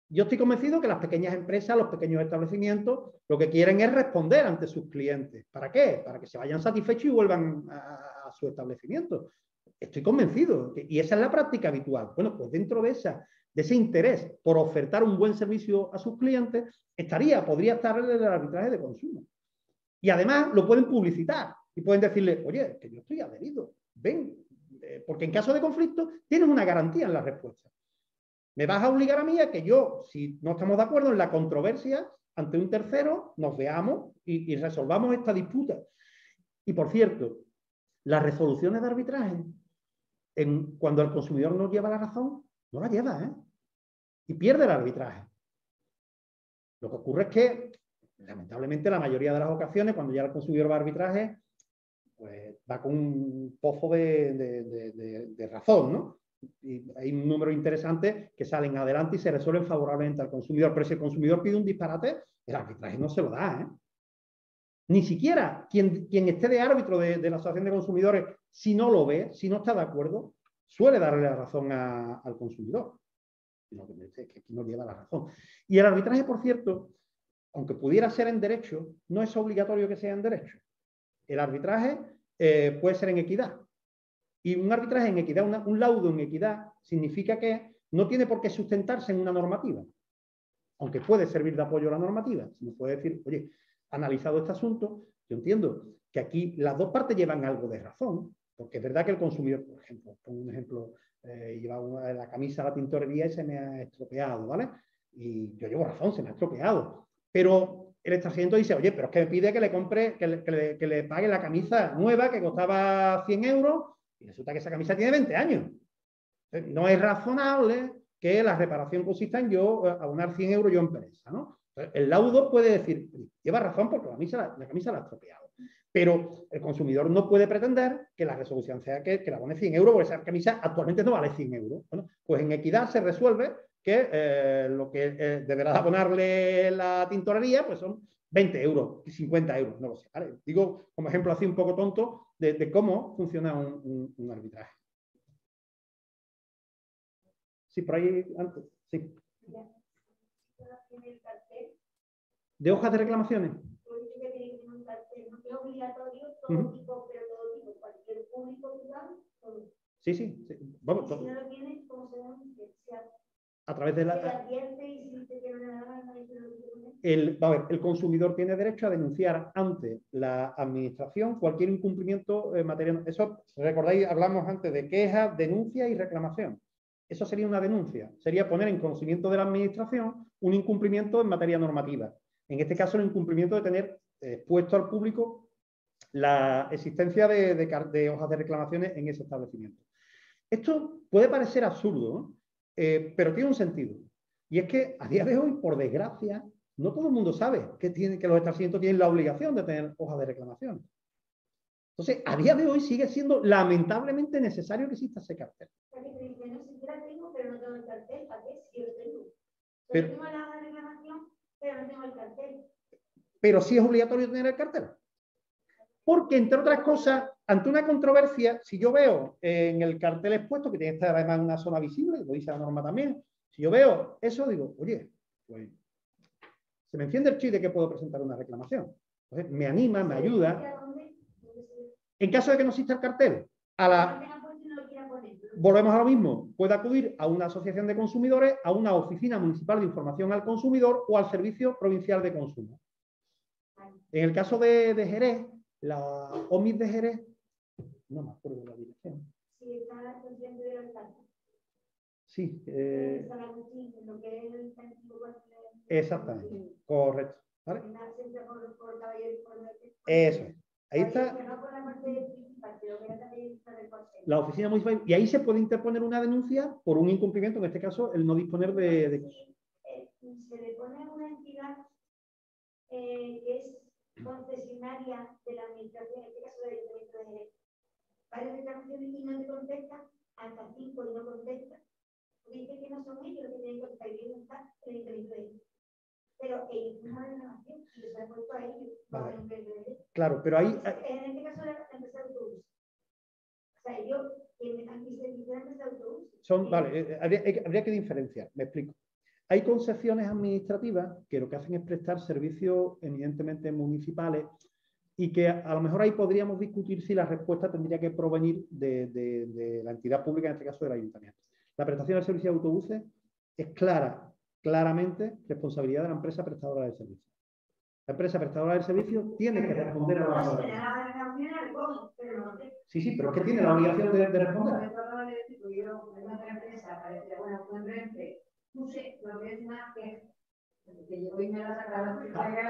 Yo estoy convencido que las pequeñas empresas, los pequeños establecimientos, lo que quieren es responder ante sus clientes. ¿Para qué? Para que se vayan satisfechos y vuelvan a su establecimiento. Estoy convencido. Y esa es la práctica habitual. Bueno, pues dentro de ese interés por ofertar un buen servicio a sus clientes, podría estar el arbitraje de consumo. Y además lo pueden publicitar y pueden decirle, oye, que yo estoy adherido, ven, porque en caso de conflicto tienes una garantía en la respuesta. Me vas a obligar a mí a que yo, si no estamos de acuerdo en la controversia, ante un tercero, nos veamos y resolvamos esta disputa. Y por cierto, las resoluciones de arbitraje, cuando el consumidor no lleva la razón, no la lleva, ¿eh? Y pierde el arbitraje. Lo que ocurre es que, lamentablemente, la mayoría de las ocasiones, cuando ya el consumidor va a arbitraje, pues va con un pozo de razón, ¿no? Y hay un número interesante que salen adelante y se resuelven favorablemente al consumidor. Pero si el consumidor pide un disparate, el arbitraje no se lo da, ¿eh? Ni siquiera quien esté de árbitro de la Asociación de Consumidores, si no lo ve, si no está de acuerdo, suele darle la razón al consumidor. Que aquí no lleva la razón. Y el arbitraje, por cierto, aunque pudiera ser en derecho, no es obligatorio que sea en derecho. El arbitraje puede ser en equidad. Y un arbitraje en equidad, un laudo en equidad, significa que no tiene por qué sustentarse en una normativa, aunque puede servir de apoyo a la normativa. Se nos puede decir, oye, analizado este asunto, yo entiendo que aquí las dos partes llevan algo de razón, porque es verdad que el consumidor, por ejemplo, pongo un ejemplo, lleva la camisa a la tintorería y se me ha estropeado, ¿vale? Y yo llevo razón, se me ha estropeado. Pero el extranjero dice, oye, pero es que me pide que le compre, que le pague la camisa nueva que costaba 100 euros y resulta que esa camisa tiene 20 años. Entonces, no es razonable que la reparación consista en yo abonar 100 euros yo en pereza, ¿no? Entonces, el laudo puede decir, lleva razón porque la camisa la ha estropeado. Pero el consumidor no puede pretender que la resolución sea que le abone 100 euros, porque esa camisa actualmente no vale 100 euros. Bueno, pues en equidad se resuelve que lo que deberá abonarle la tintorería pues son 20 euros y 50 euros, no lo sé. ¿Vale? Digo como ejemplo así un poco tonto de cómo funciona un arbitraje. Sí, por ahí antes. Sí. ¿De hojas de reclamaciones? Sí, sí. Vamos, todo. A través de la... El consumidor tiene derecho a denunciar ante la administración cualquier incumplimiento en materia... Eso, recordáis, hablamos antes de queja, denuncia y reclamación. Eso sería una denuncia. Sería poner en conocimiento de la administración un incumplimiento en materia normativa. En este caso, el incumplimiento de tener puesto al público la existencia de hojas de reclamaciones en ese establecimiento. Esto puede parecer absurdo, ¿no? Pero tiene un sentido. Y es que a día de hoy, por desgracia, no todo el mundo sabe que los establecimientos tienen la obligación de tener hojas de reclamación. Entonces, a día de hoy sigue siendo lamentablemente necesario que exista ese cartel. Pero no tengo el cartel, ¿para qué? Si yo lo tengo. Pero tengo la hoja de reclamación, pero no tengo el cartel. Pero sí es obligatorio tener el cartel. Porque, entre otras cosas, ante una controversia, si yo veo en el cartel expuesto, que tiene que estar además en una zona visible, lo dice la norma también, si yo veo eso, digo, oye, pues se me enciende el chip de que puedo presentar una reclamación. Entonces, me anima, me ayuda. En caso de que no exista el cartel, volvemos a lo mismo. Puede acudir a una asociación de consumidores, a una oficina municipal de información al consumidor o al Servicio Provincial de Consumo. En el caso de Jerez, la OMIS de Jerez, no me acuerdo de la dirección. Sí. Exactamente. Correcto. ¿Vale? Eso es. Ahí está. La oficina municipal. Y ahí se puede interponer una denuncia por un incumplimiento, en este caso, el no disponer de... Se le pone a una entidad que es concesionaria de la administración, en este caso del Ayuntamiento de Jerez. Varias reclamaciones y no te contestan, hasta 5 y no contestan. Dice que no son ellos los que tienen que contestar, y está el Ayuntamiento de Jerez. Pero ellos no hay reclamación y se ha puesto a ellos. Vale. Claro, pero ahí... En este caso la empresa de autobús. O sea, ellos tienen aquí servicio de empresa de autobús. Vale, habría que diferenciar, me explico. Hay concesiones administrativas que lo que hacen es prestar servicios eminentemente municipales y que a lo mejor ahí podríamos discutir si la respuesta tendría que provenir de la entidad pública, en este caso del ayuntamiento. La prestación del servicio de autobuses es claramente responsabilidad de la empresa prestadora de servicios. La empresa prestadora del servicio tiene que responder a las Pues, órdenes. Sí, pero es que tiene la obligación de responder.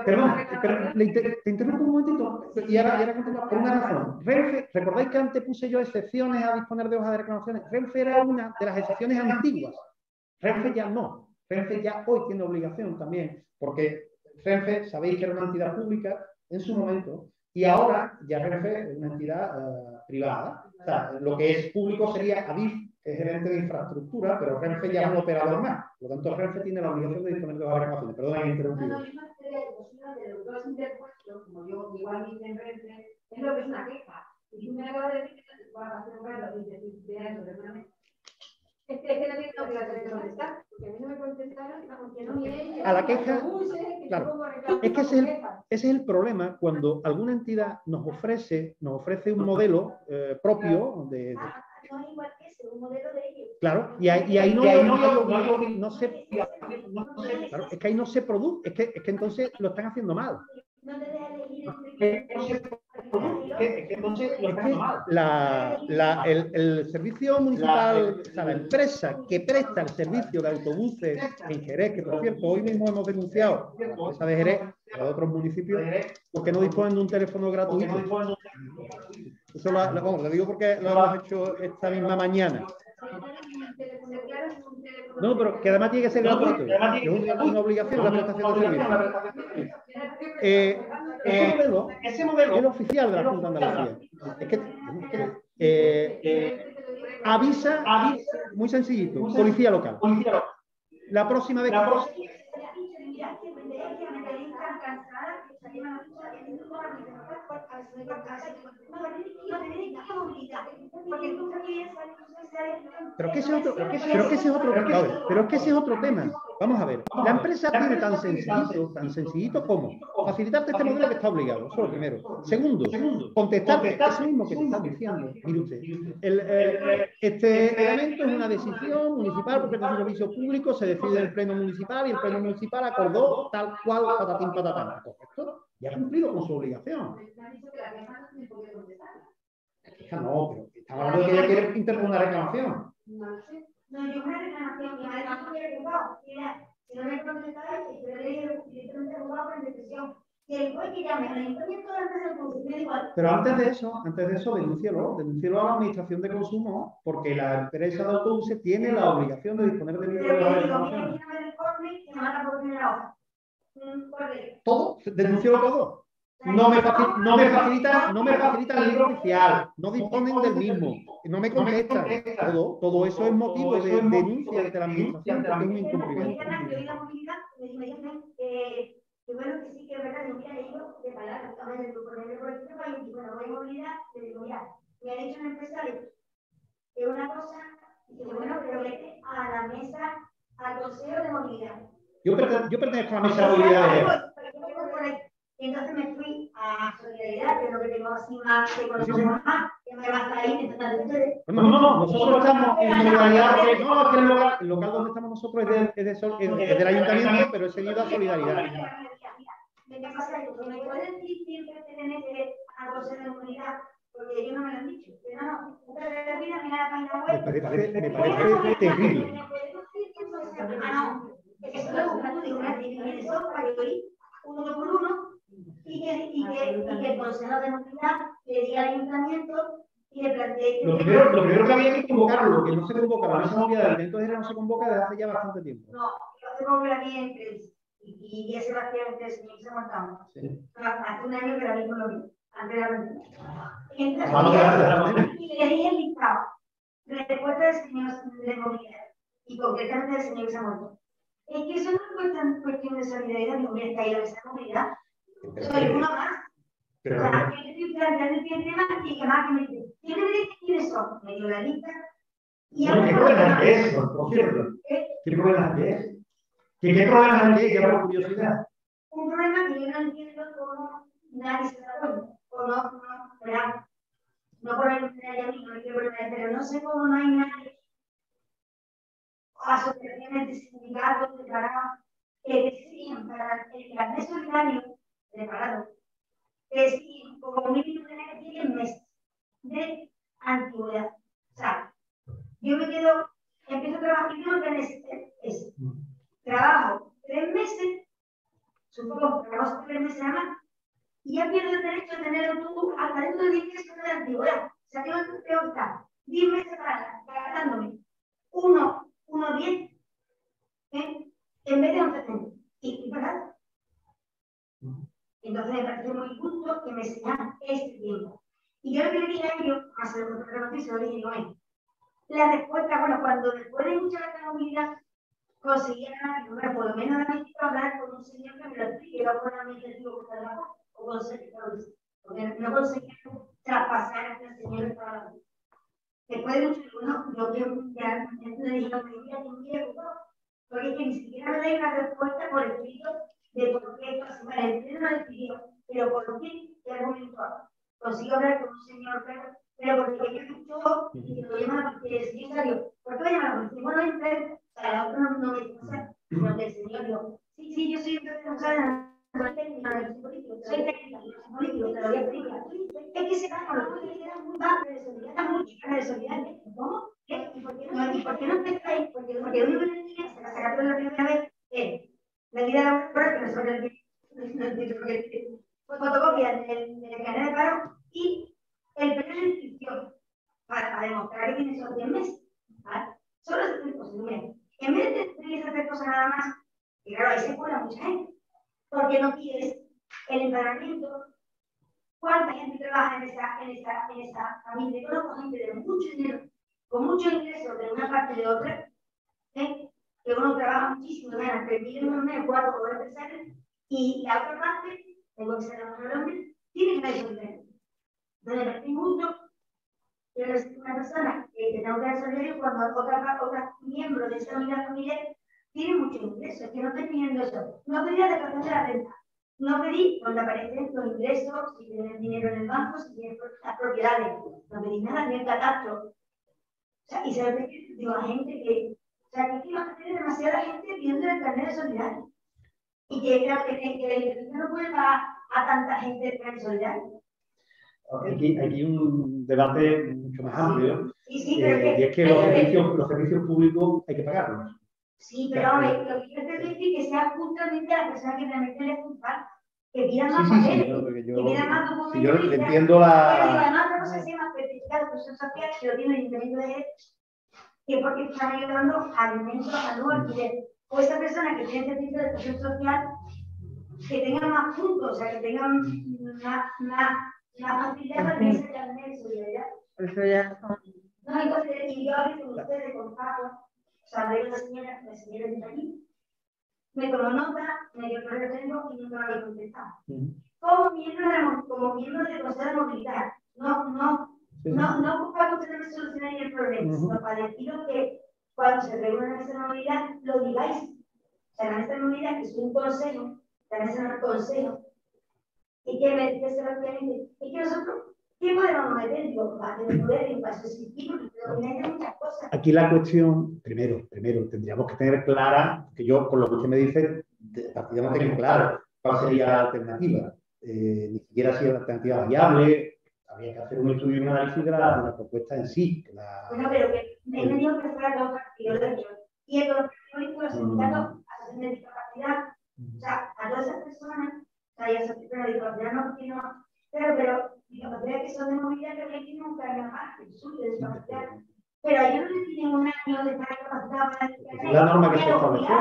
Perdón, pero te interrumpo un momentito y ahora continúa por una razón. Renfe, ¿recordáis que antes puse yo excepciones a disponer de hojas de reclamaciones? Renfe era una de las excepciones antiguas. Renfe ya no. Renfe ya hoy tiene obligación también, porque Renfe, sabéis que era una entidad pública en su momento y ahora ya Renfe es una entidad privada. O sea, lo que es público sería Adif, que es gerente de infraestructura, pero Renfe ya es un operador más. Por lo tanto, Renfe tiene la obligación de disponer de hojas de reclamaciones. Perdón, he interrumpido. Como yo igualmente en Renfe, es lo que es una queja. Y tú me acabas de decir que vas a hacer un rato de eso, perdóname. Es que no tengo que contestar, porque a mí no me contestaron, aunque no miré. A la queja, claro, es que ese es el problema cuando alguna entidad nos ofrece un modelo propio de... No es igual que ese, un modelo de ellos. Claro, y ahí no se... Claro, es que ahí no se produce, es que entonces lo están haciendo mal. No te deja elegir el servicio municipal, o sea, la empresa que presta el servicio de autobuses en Jerez, que por cierto, hoy mismo hemos denunciado a la empresa de Jerez, a otros municipios, porque no disponen de un teléfono gratuito. Eso lo digo porque lo hemos hecho esta misma mañana. No, pero que además tiene que ser gratuito, es una obligación la prestación de servicio. Ese modelo es el oficial de la Junta de Andalucía. Es que avisa, muy sencillito, policía local. La próxima vez que... Pero que ese es otro tema. Vamos a ver. La empresa tiene tan sencillito como facilitarte este modelo que está obligado. Eso es lo primero. Segundo, contestarte eso mismo que te están diciendo. Mire usted, este elemento es una decisión municipal porque es un servicio público, se decide en el pleno municipal y el pleno municipal acordó tal cual, patatín, patatán. Correcto. Ya ha cumplido con su obligación. No, pero estamos hablando de que ella quiere interponer una reclamación. No sé. No, yo una reclamación. Mi madre no quiere juzgado. Mira, si no me contestáis, yo le digo directamente juzgado por indecisión. Y el juez que llame al ayuntamiento de antes del consumo igual. Pero antes de eso, denúncialo a la administración de consumo, porque la empresa de autobuses tiene la obligación de disponer de libros de reclamación. Todo, denúncialo todo. No me facilita el libro oficial, no disponen del mismo, no me contestan. Todo eso es motivo de denuncia ante la administración porque es un incumplimiento. Que bueno, que sí, que es verdad, yo hubiera leído de palabras, estaba en el grupo de política, y bueno, voy a movilidad, le digo, mira, me ha dicho un empresario que una cosa, y que bueno, pero vete a la mesa, al consejo de movilidad. Yo pertenezco a la mesa de movilidad. Y entonces me fui a Solidaridad, que es lo que tengo así más de conocimiento más, que me va a estar ahí, No, nosotros estamos en Solidaridad, no, el local donde estamos nosotros es del ayuntamiento, pero he seguido a Solidaridad. ¿Qué pasa? Que me pueden decir siempre que tenés que ir al consejo de comunidad, porque ellos no me lo han dicho. No, ustedes mira la página web. Me parece terrible. Eso lo buscando de una definición para que ir uno por uno y que el consejo de comunidad le diga al ayuntamiento y le plantee. Lo primero que había que convocarlo, que no se convoca, la mesa movilidad del evento no se convoca desde hace ya bastante tiempo. No, yo hace poco la vi en prensa. Y ese Sebastián, el señor que se ha montado. Hace un año que la mismo lo vi, antes de la pandemia. Y le di el listado de respuesta del señor de movilidad y concretamente del señor que se ha montado. Es que eso no es cuestión de solidaridad, ni hubiera caído esa comunidad. Soy uno más. O sea, yo estoy planteando el tema y que más que me dice, ¿quién me dice quiénes son? Me dio la lista. Y ¿Qué problema es eso, por cierto? ¿Qué problema es? ¿Qué problema es? Ya por curiosidad. Un problema que yo no entiendo cómo nadie se da cuenta. O ¿verdad? No por el que haya mismo, pero no sé cómo no hay nadie, asociaciones de sindicatos, de parados, que decían para el carnet solidario, preparado. Es decir, como mínimo tiene que tener meses de antigüedad. O sea, yo me quedo, empiezo a trabajar, yo tengo que tener trabajo 3 meses, supongo que trabajo 3 meses nada más, y ya pierdo el derecho a tenerlo tú hasta dentro de 10 meses de antigüedad. O sea, tengo que estar 10 meses dándome 1,10 en vez de 11 y ¿verdad? Entonces me parece muy justo que me sean este tiempo. Y yo lo que le dije a ellos, a hacer otro reconocer, lo dije, no es. La respuesta, bueno, cuando después de mucha movilidad conseguía ganar, bueno, por lo menos la necesito hablar con un señor que me lo explique, no con un administrativo que está abajo, o con secretarios, porque no conseguía traspasar a este señor que estaba abajo. Después de mucho, bueno, yo que ya le dije, no me diría que un viejo, porque es que ni siquiera me da una respuesta por escrito de por qué esto así. Vale, el pleno no decidió, pero por qué argumento consigo hablar con un señor, pero porque yo escucho y lo llama porque el secretario, ¿por qué me llama la policía? Bueno, entonces, para la otra no me dice, sino que el señor dijo, sí, yo soy responsable, soy técnica, soy político, te lo voy a explicar. Es que se da con los que quedan muy bajo de solidaridad, muy chica de solidaridad. ¿Cómo? ¿Y por qué no empezáis? Porque lo único que tiene que sacar la primera vez es la vida laboral, que nosotros fotocopia del canal de paro y el periodo de inscripción para demostrar que tiene esos 10 meses. ¿Vale? Solo esas 3 cosas. Miren, en vez de tener esas 3 cosas nada más, y claro, ahí se cuela mucha gente, porque no pides el empadronamiento. ¿Cuánta gente trabaja en esa familia? Yo conozco gente de mucho dinero, con muchos ingresos de una parte de otra, que uno trabaja muchísimo, gana 3.000 euros mes, 4 o 3 años, y la otra parte, tengo que ser la mujer hombre, tiene que dar esos dinero. Entonces, me parece injusto que una persona que tenga que dar esos dinero cuando otra miembro de esa unidad familiar tiene muchos ingresos, que no estoy pidiendo eso. No pedí la declaración de la renta. No pedí donde aparecen los ingresos, si tienen dinero en el banco, si tienen las propiedades. No pedí nada, ni el catastro. O sea, y se lo pedí, digo, a gente que. O sea, que aquí va a tener demasiada gente pidiendo el carnet de solidario. Y que la Iglesia no puede pagar a tanta gente el carnet solidario. Aquí hay un debate mucho más amplio. Sí, y es que los servicios públicos hay que pagarlos. Sí, pero hombre, lo que yo quiero decir es que sea justamente la persona que realmente le culpa, que pida más papeles, que pida más documentos. Si yo le entiendo la. Además, otra cosa se llama certificado de presión social, que lo tiene el Ayuntamiento de Jerez, que porque están ayudando alimentos a nuevo alquiler. O esa persona que tiene certificado de presión social, que tenga más puntos, o sea, que tenga más facilidad para que se carnet de solidaridad. Eso ya son. No, entonces, y yo hablé con ustedes, con Pablo. O sea, veo una señora que está aquí, me tomó nota, me dio el correo que tengo y no me había contestado. Como miembro del Consejo de Movilidad, no para que ustedes me solucionen el problema, sino para deciros que cuando se reúne la mesa de movilidad, lo digáis. O sea, la mesa de movilidad, que es un consejo, la mesa de consejo, y que me dice rápidamente, es que nosotros, ¿qué podemos meter? Digo, para tener poder en paso existir, porque hay muchas cosas. Aquí la cuestión, primero, tendríamos que tener clara, que yo, con lo que usted me dice, partida no tengo claro cuál sería la alternativa. Ni siquiera si es una alternativa viable, habría que hacer un estudio y un análisis de la propuesta en sí. Bueno, pero que me dijo que fuera dos partidos de ellos. Y el político, los sindicatos, asociación de discapacidad, o sea, a todas esas personas, o sea, ya se discapacidad no, pero discapacidad que son de movilidad, que tienen un cambio más, el sur de discapacidad. Pero ellos no tienen un año de estar capacitados para es la norma que se estableció.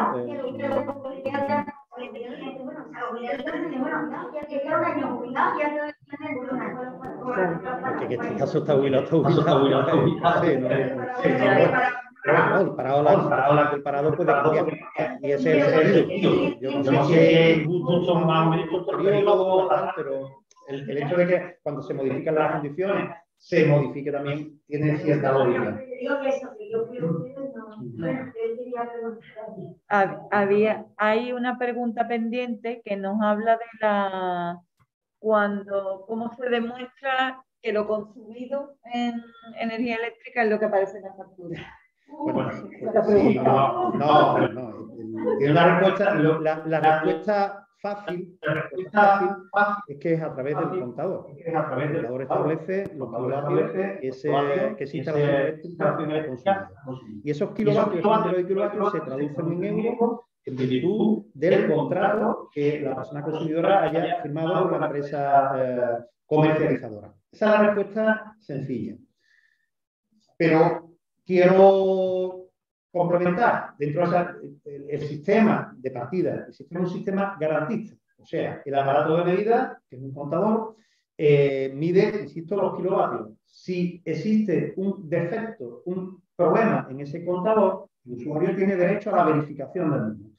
Porque en este caso está jubilado. El parado puede cambiar. Y ese es el sentido. Yo no sé si es mucho más periodo, pero el hecho de que cuando se modifican las condiciones se modifique también tiene cierta lógica. Hay una pregunta pendiente que nos habla de cómo se demuestra que lo consumido en energía eléctrica es lo que aparece en la factura. Bueno, sí, no. Tiene una respuesta. La respuesta fácil es que es a través del contador. El contador establece los kilovatios que existe la instalación eléctrica consumida. Y esos kilovatios, esos números de kilovatios se traducen en euros en virtud del contrato que la persona consumidora haya firmado con la empresa comercializadora. Esa es la respuesta sencilla. Pero quiero complementar dentro del sistema de partida. El sistema es un sistema garantista. O sea, el aparato de medida, que es un contador, mide, insisto, los kilovatios. Si existe un defecto, un problema en ese contador, el usuario tiene derecho a la verificación del mismo.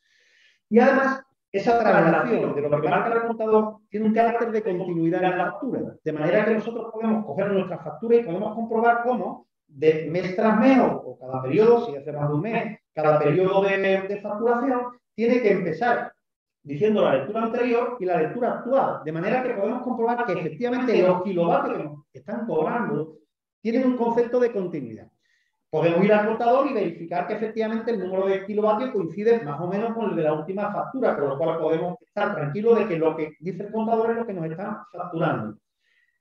Y además, esa traslación de lo que marca el contador tiene un carácter de continuidad en la factura. De manera que nosotros podemos coger nuestra factura y podemos comprobar cómo, de mes tras mes, o cada periodo, si hace más de un mes, cada periodo de facturación, tiene que empezar diciendo la lectura anterior y la lectura actual. De manera que podemos comprobar que efectivamente los kilovatios que nos están cobrando tienen un concepto de continuidad. Podemos ir al contador y verificar que efectivamente el número de kilovatios coincide más o menos con el de la última factura, con lo cual podemos estar tranquilos de que lo que dice el contador es lo que nos están facturando.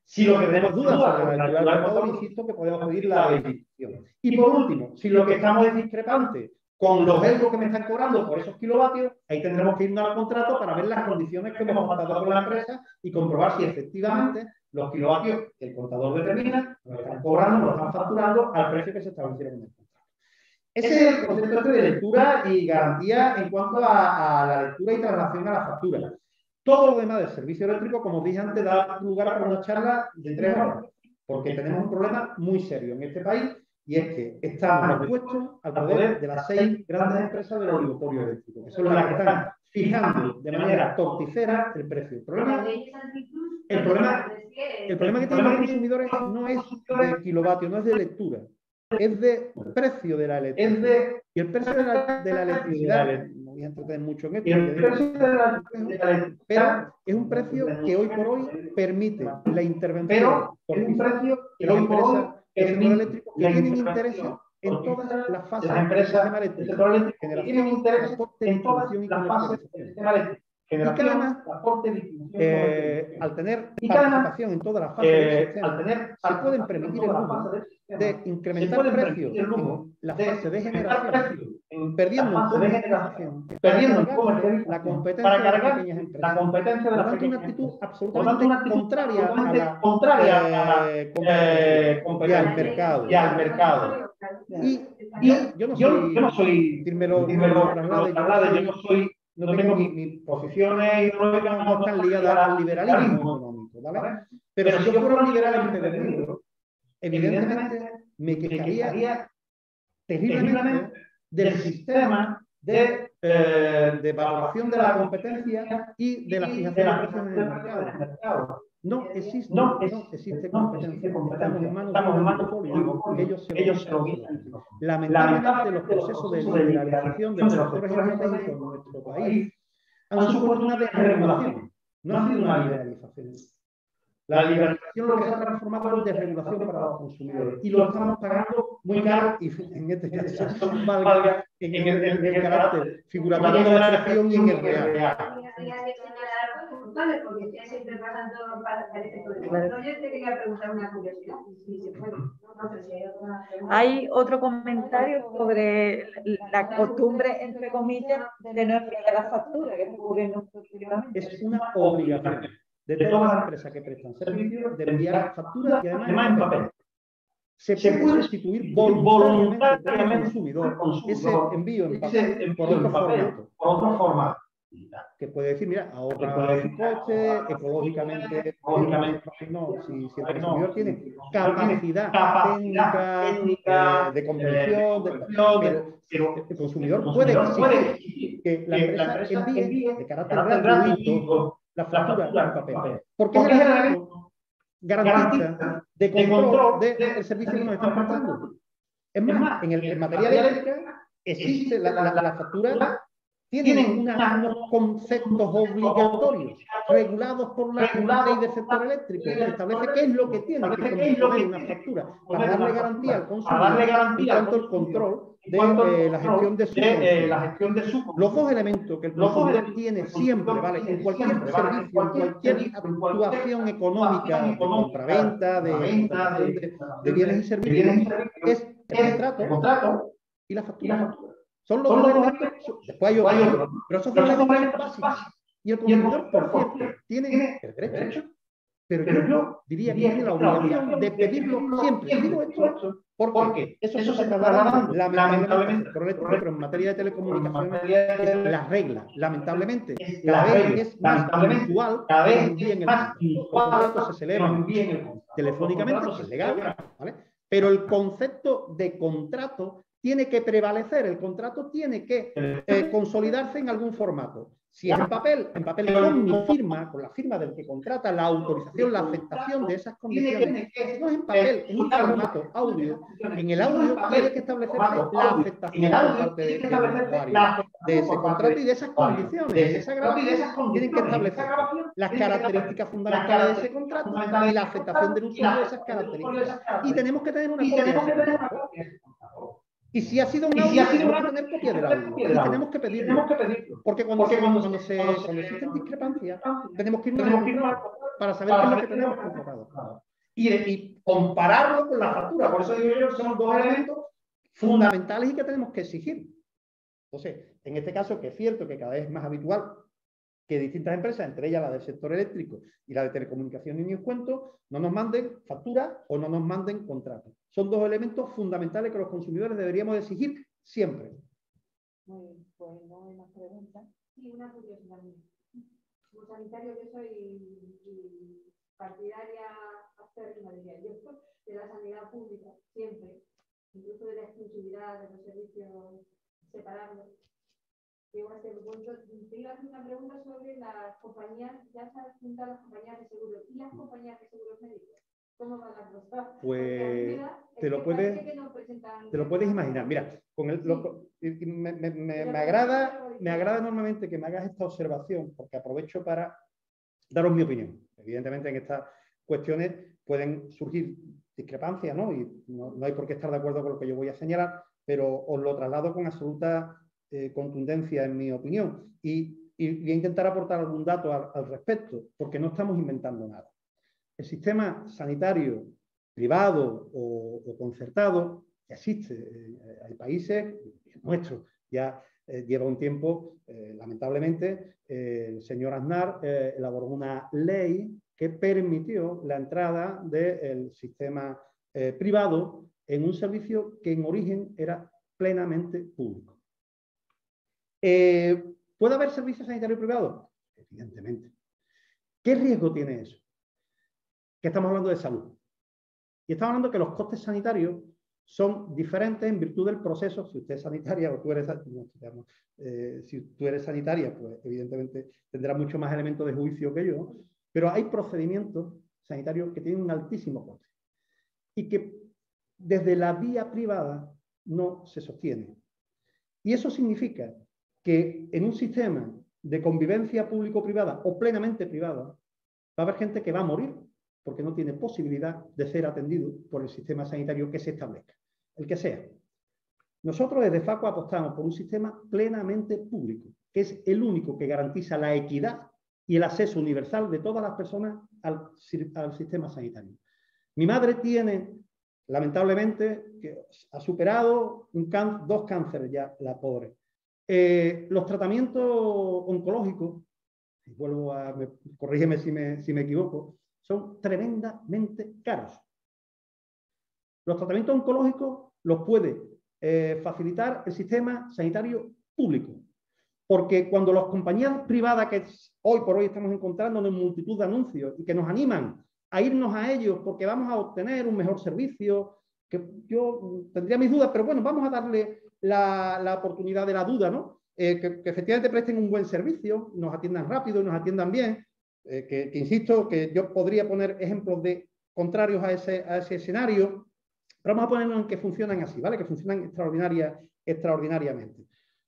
Si lo que tenemos dudas sobre la lectura del contador, insisto que podemos pedir la verificación. Y por último, si lo que estamos es discrepante con los euros que me están cobrando por esos kilovatios, ahí tendremos que irnos al contrato para ver las condiciones que hemos pactado con la empresa y comprobar si efectivamente los kilovatios que el contador determina nos están cobrando, nos están facturando al precio que se establecieron en el contrato. Ese es el concepto de lectura y garantía en cuanto a la lectura y traslación a la factura. Todo lo demás del servicio eléctrico, como dije antes, da lugar para una charla de 3 horas, porque tenemos un problema muy serio en este país, y es que estamos expuestos al poder de las 6 grandes empresas del oligopolio eléctrico, que son las que están fijando de manera torticera el precio. El problema que tienen los consumidores no es de kilovatios, no es de lectura, es de precio de la electricidad. Y el precio de la electricidad, no voy a entretener mucho en esto, pero es un precio que hoy por hoy permite la intervención torticera de las empresas del sector eléctrico que tienen intereses en todas las fases del sistema eléctrico, generación, transporte, distribución y comercialización. Y que además, al tener participación en todas las fases del sistema, se pueden permitir el lujo de incrementar precios en la fase de generación, perdiendo en comercialización, la competencia de las pequeñas empresas. Por tanto, una actitud absolutamente contraria a la competencia y al mercado. Y yo no soy, no tengo mis posiciones ideológicas no están ligadas al liberalismo económico, ¿vale? Pero si yo fuera un liberal empedernido, evidentemente me quejaría terriblemente del sistema de valoración de la competencia y de la fijación de precios en el mercado. No existe competencia. Estamos en manos de un monopolio. Ellos se lo quitan. Lamentablemente, los procesos de liberalización de los sectores energéticos en nuestro país han supuesto una desregulación. No ha sido una liberalización. La liberalización lo que se ha transformado en desregulación para los consumidores. Y lo estamos pagando muy caro, y en este caso valga en el carácter figurativo de la expresión y en el real. Porque estoy siempre pasando para el efecto de yo te quería preguntar una curiosidad, si se puede. Hay otro comentario sobre la costumbre, entre comillas, de no enviar la factura, que es ocurriendo últimamente. Es una obligación de todas las empresas que prestan servicios de enviar facturas y además en papel. Se puede sustituir voluntariamente por el consumidor ese envío en papel por otro formato. Que puede decir, mira, ahorra su coste, ecológicamente, no, si el consumidor tiene capacidad técnica de comprensión, pero el consumidor puede exigir que la empresa envíe de carácter gratuito la factura en papel. Porque es el elemento garantista de control del servicio que nos están prestando. Es más, en materia eléctrica existe la factura. tienen unos conceptos obligatorios regulados por la ley del sector eléctrico, que establece qué es lo que tiene que contener una factura para darle garantía al consumidor en cuanto al control de la gestión de su consumo. Los dos elementos que el consumidor tiene siempre, ¿vale? En cualquier servicio, en cualquier actuación económica, de compraventa, de bienes y servicios, es el contrato y la factura. Son los dos elementos, después hay otros, pero esos dos elementos básicos. Y el consumidor, por cierto, tiene el derecho, pero yo diría que tiene la obligación de pedirlo siempre. Digo esto porque eso se está trasladando, lamentablemente, pero en materia de telecomunicaciones es la regla. Lamentablemente, cada vez es más habitual que el contrato se celebra telefónicamente, que es legal, ¿vale? Pero el concepto de contrato tiene que prevalecer, el contrato tiene que consolidarse en algún formato. Si es en papel con mi firma, con la firma del que contrata, la autorización, la aceptación de esas condiciones. Si no es en papel, es un formato audio. En el audio tiene que establecerse la aceptación por parte del usuario de ese contrato y de esas condiciones. De esa grabación tienen que establecer las características fundamentales de ese contrato y la aceptación del usuario de esas características. Y tenemos que tener una copia de ese contrato. Y si ha sido un audio, tenemos que tener copia del audio. Y tenemos que pedirlo. Porque cuando existen discrepancias, tenemos que irnos para saber qué es lo que tenemos contratado. Y compararlo con la factura. Por eso digo yo que son dos elementos fundamentales y que tenemos que exigir. Entonces, en este caso, que es cierto que cada vez es más habitual que distintas empresas, entre ellas la del sector eléctrico y la de telecomunicaciones, ni os cuento, no nos manden facturas o no nos manden contratos. Son dos elementos fundamentales que los consumidores deberíamos exigir siempre. Muy bien, pues no hay más preguntas. Sí, una curiosidad. Como sanitario que soy partidaria acérrima, diría yo, de la sanidad pública, siempre, incluso de la exclusividad de los servicios separados. Te iba a hacer una pregunta sobre las compañías, ya se han juntado las compañías de seguros y las compañías de seguros médicos. ¿Cómo van a costar? Pues te lo puedes imaginar. Mira, con me agrada enormemente que me hagas esta observación, porque aprovecho para daros mi opinión. Evidentemente, en estas cuestiones pueden surgir discrepancias, ¿no? Y no hay por qué estar de acuerdo con lo que yo voy a señalar, pero os lo traslado con absoluta contundencia en mi opinión y voy a intentar aportar algún dato al respecto, porque no estamos inventando nada. El sistema sanitario privado o concertado ya existe. Hay países, el nuestro ya lleva un tiempo, lamentablemente, el señor Aznar elaboró una ley que permitió la entrada del sistema privado en un servicio que en origen era plenamente público. ¿Puede haber servicios sanitarios privados? Evidentemente. ¿Qué riesgo tiene eso? Que estamos hablando de salud. Y estamos hablando que los costes sanitarios son diferentes en virtud del proceso. Si usted es sanitaria o tú eres, si tú eres sanitaria, pues evidentemente tendrá mucho más elementos de juicio que yo. Pero hay procedimientos sanitarios que tienen un altísimo coste y que desde la vía privada no se sostienen. Y eso significa que en un sistema de convivencia público-privada o plenamente privada va a haber gente que va a morir porque no tiene posibilidad de ser atendido por el sistema sanitario que se establezca, el que sea. Nosotros desde FACO apostamos por un sistema plenamente público, que es el único que garantiza la equidad y el acceso universal de todas las personas al sistema sanitario. Mi madre tiene, lamentablemente, que ha superado dos cánceres ya, la pobre. Los tratamientos oncológicos, corrígeme si me equivoco, son tremendamente caros. Los tratamientos oncológicos los puede facilitar el sistema sanitario público, porque cuando las compañías privadas que hoy por hoy estamos encontrando en multitud de anuncios y que nos animan a irnos a ellos porque vamos a obtener un mejor servicio, que yo tendría mis dudas, pero bueno, vamos a darle la oportunidad de la duda, ¿no? Que efectivamente presten un buen servicio, nos atiendan rápido y nos atiendan bien, que insisto, que yo podría poner ejemplos contrarios a ese escenario, pero vamos a ponernos en que funcionan así, ¿vale? Que funcionan extraordinariamente.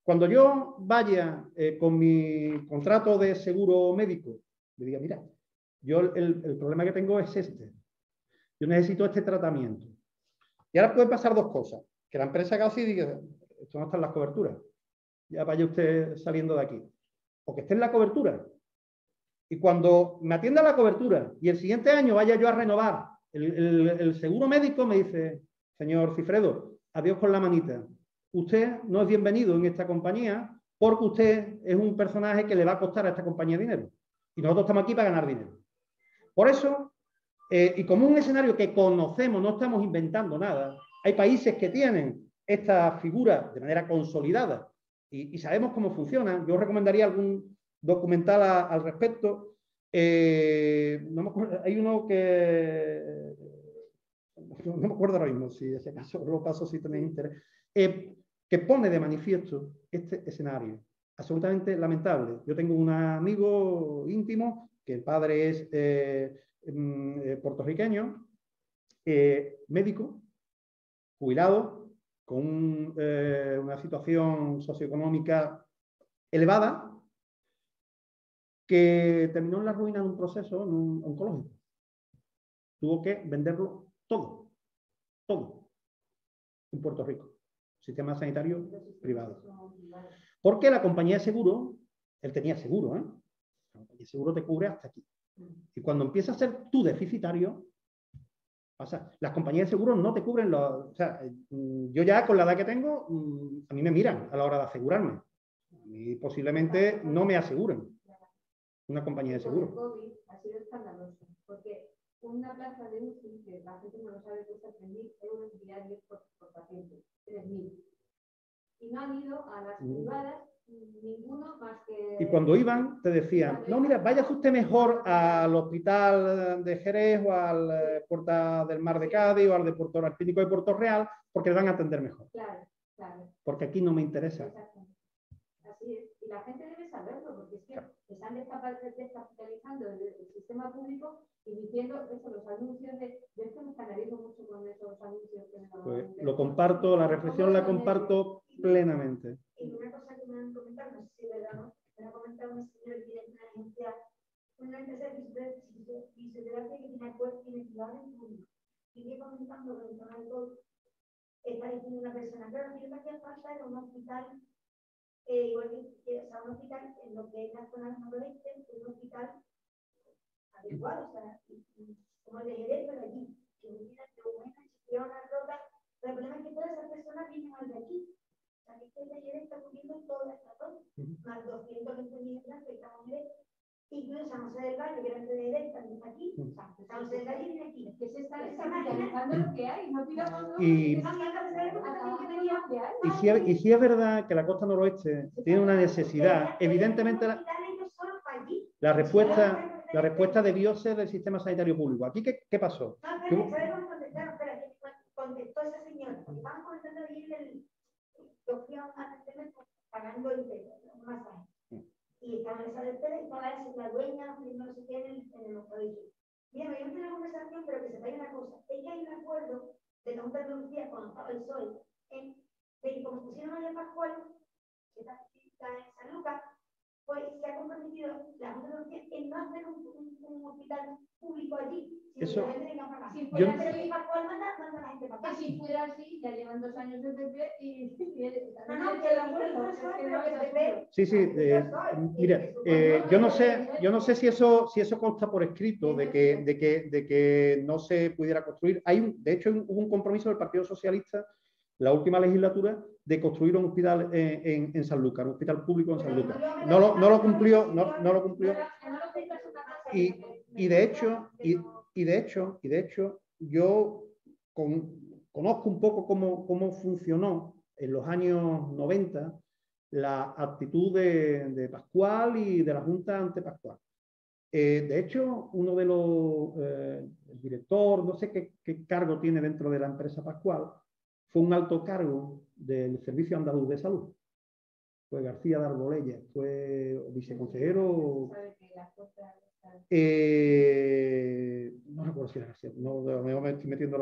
Cuando yo vaya con mi contrato de seguro médico, le diga, mira, yo el problema que tengo es este. Yo necesito este tratamiento. Y ahora pueden pasar dos cosas. Que la empresa casi diga, esto no está en las coberturas. Ya vaya usted saliendo de aquí. O que esté en la cobertura. Y cuando me atienda la cobertura y el siguiente año vaya yo a renovar el seguro médico, me dice, señor Cifredo, adiós con la manita. Usted no es bienvenido en esta compañía porque usted es un personaje que le va a costar a esta compañía dinero. Y nosotros estamos aquí para ganar dinero. Por eso, y como un escenario que conocemos, no estamos inventando nada, hay países que tienen esta figura de manera consolidada y sabemos cómo funcionan. Yo recomendaría algún documental al respecto. No me acuerdo, hay uno que... no me acuerdo ahora mismo, si ese caso lo paso si tenéis interés, que pone de manifiesto este escenario absolutamente lamentable. Yo tengo un amigo íntimo que el padre es puertorriqueño, médico, jubilado, con una situación socioeconómica elevada, que terminó en la ruina de un proceso en un oncológico. Tuvo que venderlo todo, en Puerto Rico. Sistema sanitario privado. Porque la compañía de seguro, él tenía seguro, ¿eh? La compañía de seguro te cubre hasta aquí. Y cuando empieza a ser tú deficitario, pasa. Las compañías de seguro no te cubren los... O sea, yo ya con la edad que tengo, a mí me miran a la hora de asegurarme. Y posiblemente no me aseguren una compañía de seguro. El COVID ha sido escandaloso, porque una plaza de UCI, que la gente no lo sabe, cuesta 3.000 euros diarios por paciente, 3.000. Y no han ido a las privadas ninguno más que... Y cuando iban, te decían, no, mira, váyase usted mejor al hospital de Jerez o al Puerta del Mar de Cádiz o al Clínico de Puerto Real, porque le van a atender mejor. Claro, claro. Porque aquí no me interesa. Exacto. Así es. Y la gente debe saberlo, porque es que están descapitalizando el sistema público y diciendo eso, los anuncios de esto me escandalizo mucho con esos anuncios que me Pues lo comparto, la reflexión la comparto plenamente. Y una cosa que me han comentado, no sé si es verdad, ¿no? Me ha comentado una señora que tiene una agencia, una empresa de fisioterapia que tiene acuerdo y privada en público. Y viene comentando que en zona de COVID está diciendo una persona, claro, yo lo que hacía falta era un hospital, igual que, o sea, un hospital en lo que es la zona del noroeste, un hospital adecuado, o sea, como el de Jerez, pero allí, que me tiene que buena, si tiene una rota, pero el problema es que todas esas personas vienen al de aquí. O sea, que el de Jerez está cubriendo toda esta zona, más 220.000 que estamos en él. Incluso San José del Valle, que era antes de Jerez, también está aquí. San José del Valle viene aquí. que se está descapitalizando lo que hay, no pidamos Y si es verdad que la costa noroeste tiene una necesidad, evidentemente la respuesta debió ser del sistema sanitario público. ¿Aquí qué pasó? Contestó esa señora, porque estaban comentando ahí yo fui a pagando un masaje. Y estaba en esa de ustedes, estaba la dueña, no sé qué, en el hospital. Mira, me dio una conversación, pero que se vaya una cosa. Es que hay un acuerdo de la Junta de Andalucía cuando estaba el sol, de que como pusieron a Pascual, que está en San Lucas, pues se ha comprometido la Junta de Andalucía en no hacer un hospital público allí. Eso, si fuera así, si fuera así, ya llevan 2 años de PP y sí, mira, yo no sé si eso consta por escrito de que no se pudiera construir. De hecho, hubo un compromiso del Partido Socialista la última legislatura de construir un hospital en Sanlúcar, un hospital público en Sanlúcar. No lo cumplió. Y de hecho, yo conozco un poco cómo funcionó en los años 90 la actitud de Pascual y de la Junta ante Pascual. De hecho, uno de los el director, no sé qué cargo tiene dentro de la empresa Pascual, fue un alto cargo del Servicio Andaluz de Salud. Fue García de Arbolella, fue viceconsejero. No recuerdo si era García, no me estoy metiendo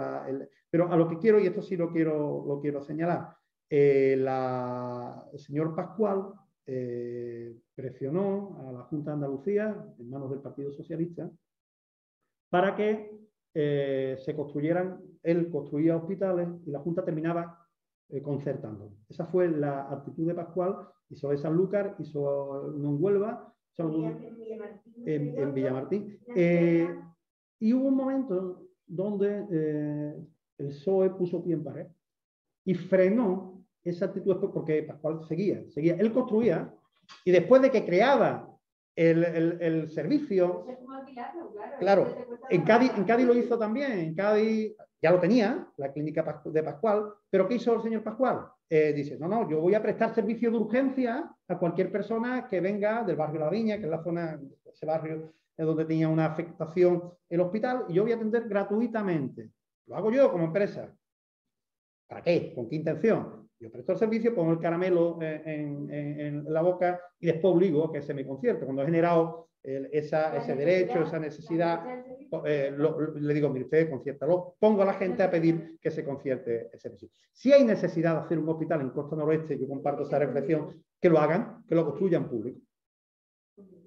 pero a lo que quiero, y esto sí lo quiero señalar, el señor Pascual presionó a la Junta de Andalucía, en manos del Partido Socialista, para que se construyeran, él construía hospitales y la Junta terminaba concertando. Esa fue la actitud de Pascual. Hizo de Sanlúcar, hizo uno en Huelva, en Villamartín. Y hubo un momento donde el PSOE puso pie en pared y frenó esa actitud porque Pascual seguía. Él construía y después de que creaba el servicio, claro, en Cádiz lo hizo también, en Cádiz ya lo tenía, la clínica de Pascual, pero ¿qué hizo el señor Pascual? Dice, no, yo voy a prestar servicio de urgencia a cualquier persona que venga del barrio La Viña, que es la zona, ese barrio donde tenía una afectación el hospital, y yo voy a atender gratuitamente. Lo hago yo como empresa. ¿Para qué? ¿Con qué intención? Yo presto el servicio, pongo el caramelo en la boca y después obligo a que se me concierte. Cuando he generado ese derecho, esa necesidad, le digo, mire, usted conciértalo, pongo a la gente a pedir que se concierte ese servicio. Si hay necesidad de hacer un hospital en Costa Noroeste, yo comparto esa reflexión, que lo hagan, que lo construyan público.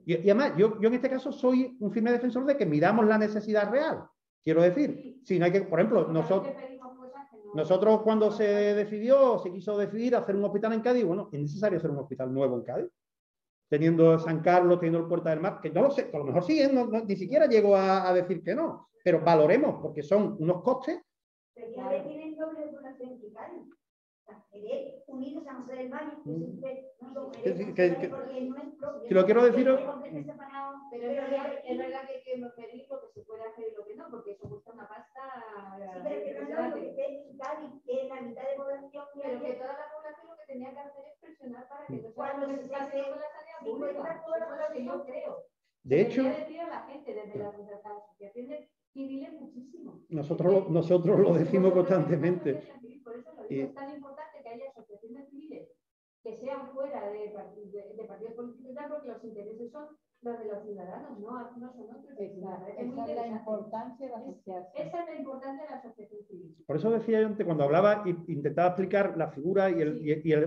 Y además, yo en este caso soy un firme defensor de que midamos la necesidad real. Quiero decir, si no hay que, por ejemplo, nosotros cuando se quiso decidir hacer un hospital en Cádiz, bueno, es necesario hacer un hospital nuevo en Cádiz, teniendo San Carlos, teniendo el Puerta del Mar, que no lo sé, que a lo mejor sí, ni siquiera llego a decir que no, pero valoremos, porque son unos costes. Pero ya tienen doble población en Cádiz. Unidos a José del Valle, si lo quiero decir, pero es verdad que hay que medir lo que se puede hacer y lo que no, porque eso cuesta una pasta. Sí, pero que no es lo que es Cádiz, que es la mitad de población. Pero que toda la población lo que tenía que hacer es presionar para que no cuando se hace con la sanidad pública. Eso es lo que yo creo. De hecho, decir a la gente desde las asociaciones civiles muchísimo. Nosotros lo decimos constantemente. Por eso lo digo, es tan importante que haya asociaciones civiles que sean fuera de partidos políticos, porque los intereses son los de los ciudadanos, no son otros. Esa es la importancia de asociarse. Esa es la importancia de la asociación civil. Por eso decía yo antes, cuando hablaba e intentaba explicar la figura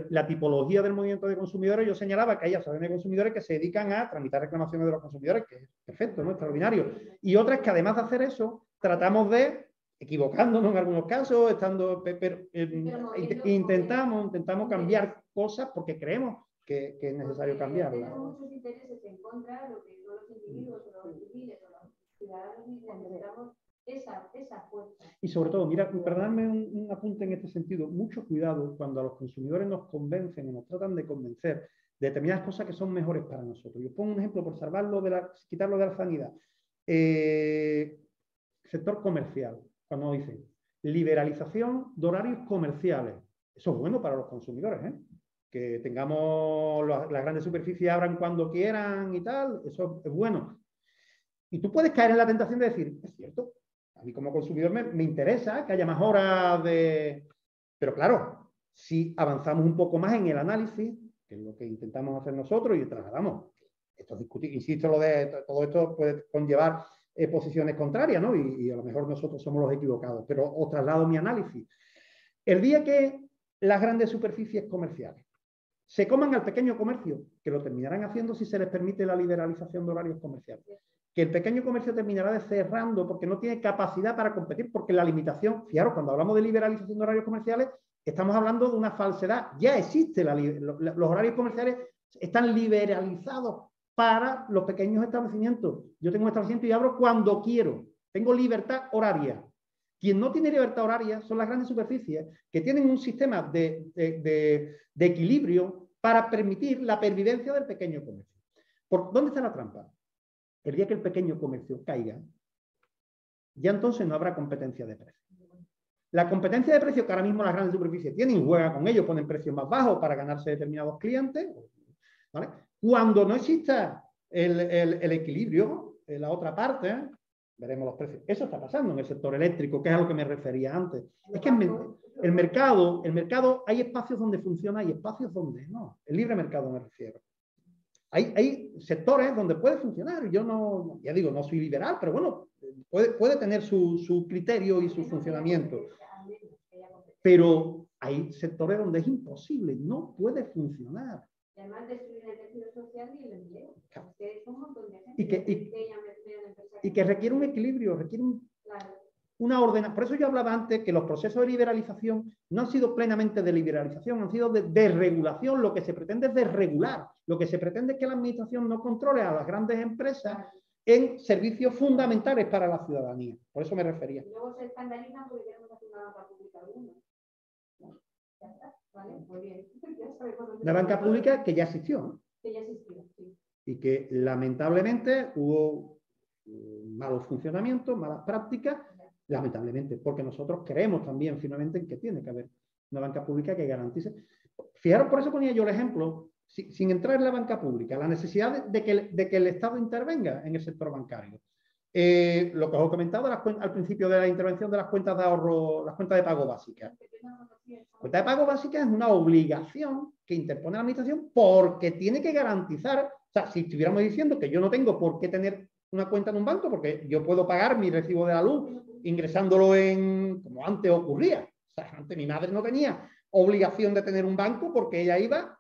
la tipología del movimiento de consumidores, yo señalaba que hay asociaciones de consumidores que se dedican a tramitar reclamaciones de los consumidores, que es perfecto, ¿no? Extraordinario. Y otras que además de hacer eso, tratamos de, equivocándonos en algunos casos, intentamos cambiar cosas porque creemos que es necesario cambiarlas. Tenemos muchos intereses en contra de lo que son los individuos o los civiles o los ciudadanos, y necesitamos esa fuerza. Y sobre todo, mira, perdonadme un apunte en este sentido, mucho cuidado cuando a los consumidores nos convencen y nos tratan de convencer de determinadas cosas que son mejores para nosotros. Yo pongo un ejemplo por quitarlo de la sanidad. Sector comercial, cuando dicen liberalización de horarios comerciales. Eso es bueno para los consumidores, ¿eh? Que tengamos las grandes superficies abran cuando quieran y tal, eso es bueno. Y tú puedes caer en la tentación de decir, es cierto, a mí como consumidor me interesa que haya más horas de... Pero claro, si avanzamos un poco más en el análisis, que es lo que intentamos hacer nosotros y trasladamos, esto es discutir, insisto, todo esto puede conllevar posiciones contrarias, ¿no? Y a lo mejor nosotros somos los equivocados, pero os traslado mi análisis. El día que las grandes superficies comerciales se coman al pequeño comercio, que lo terminarán haciendo si se les permite la liberalización de horarios comerciales, que el pequeño comercio terminará cerrando porque no tiene capacidad para competir, porque la limitación, fijaros, cuando hablamos de liberalización de horarios comerciales, estamos hablando de una falsedad. Ya existe, los horarios comerciales están liberalizados para los pequeños establecimientos. Yo tengo un establecimiento y abro cuando quiero. Tengo libertad horaria. Quien no tiene libertad horaria son las grandes superficies que tienen un sistema de equilibrio para permitir la pervivencia del pequeño comercio. ¿Dónde está la trampa? El día que el pequeño comercio caiga, ya entonces no habrá competencia de precio. La competencia de precios que ahora mismo las grandes superficies tienen, juegan con ellos, ponen precios más bajos para ganarse determinados clientes, ¿vale? Cuando no exista el equilibrio, en la otra parte, veremos los precios. Eso está pasando en el sector eléctrico, que es a lo que me refería antes. Es que el mercado, hay espacios donde funciona y espacios donde no. El libre mercado me refiero. Hay sectores donde puede funcionar. Yo no, ya digo, no soy liberal, pero bueno, puede tener su criterio y su funcionamiento. Pero hay sectores donde es imposible, no puede funcionar. Y además destruir el tejido social y el empleo. Claro. Es que es un montón de gente. Y que requiere un equilibrio, requiere claro. una ordenación. Por eso yo hablaba antes que los procesos de liberalización no han sido plenamente de liberalización, han sido de desregulación. Lo que se pretende es desregular. Lo que se pretende es que la administración no controle a las grandes empresas en servicios fundamentales para la ciudadanía. Por eso me refería. Y luego se escandalizan porque queremos hacer una banca pública alguna. Ya está, ¿vale? Muy bien. Una banca pública que ya existió, ¿no? Que ya existió, sí. Y que lamentablemente hubo malos funcionamientos, malas prácticas, lamentablemente, porque nosotros creemos también firmemente en que tiene que haber una banca pública que garantice. Fijaros, por eso ponía yo el ejemplo, sin entrar en la banca pública, la necesidad de que el Estado intervenga en el sector bancario. Lo que os he comentado al principio de la intervención de las cuentas de ahorro, las cuentas de pago básicas. Cuenta de pago básica es una obligación que interpone la administración porque tiene que garantizar, o sea, si estuviéramos diciendo que yo no tengo por qué tener una cuenta en un banco porque yo puedo pagar mi recibo de la luz ingresándolo como antes ocurría. O sea, antes mi madre no tenía obligación de tener un banco porque ella iba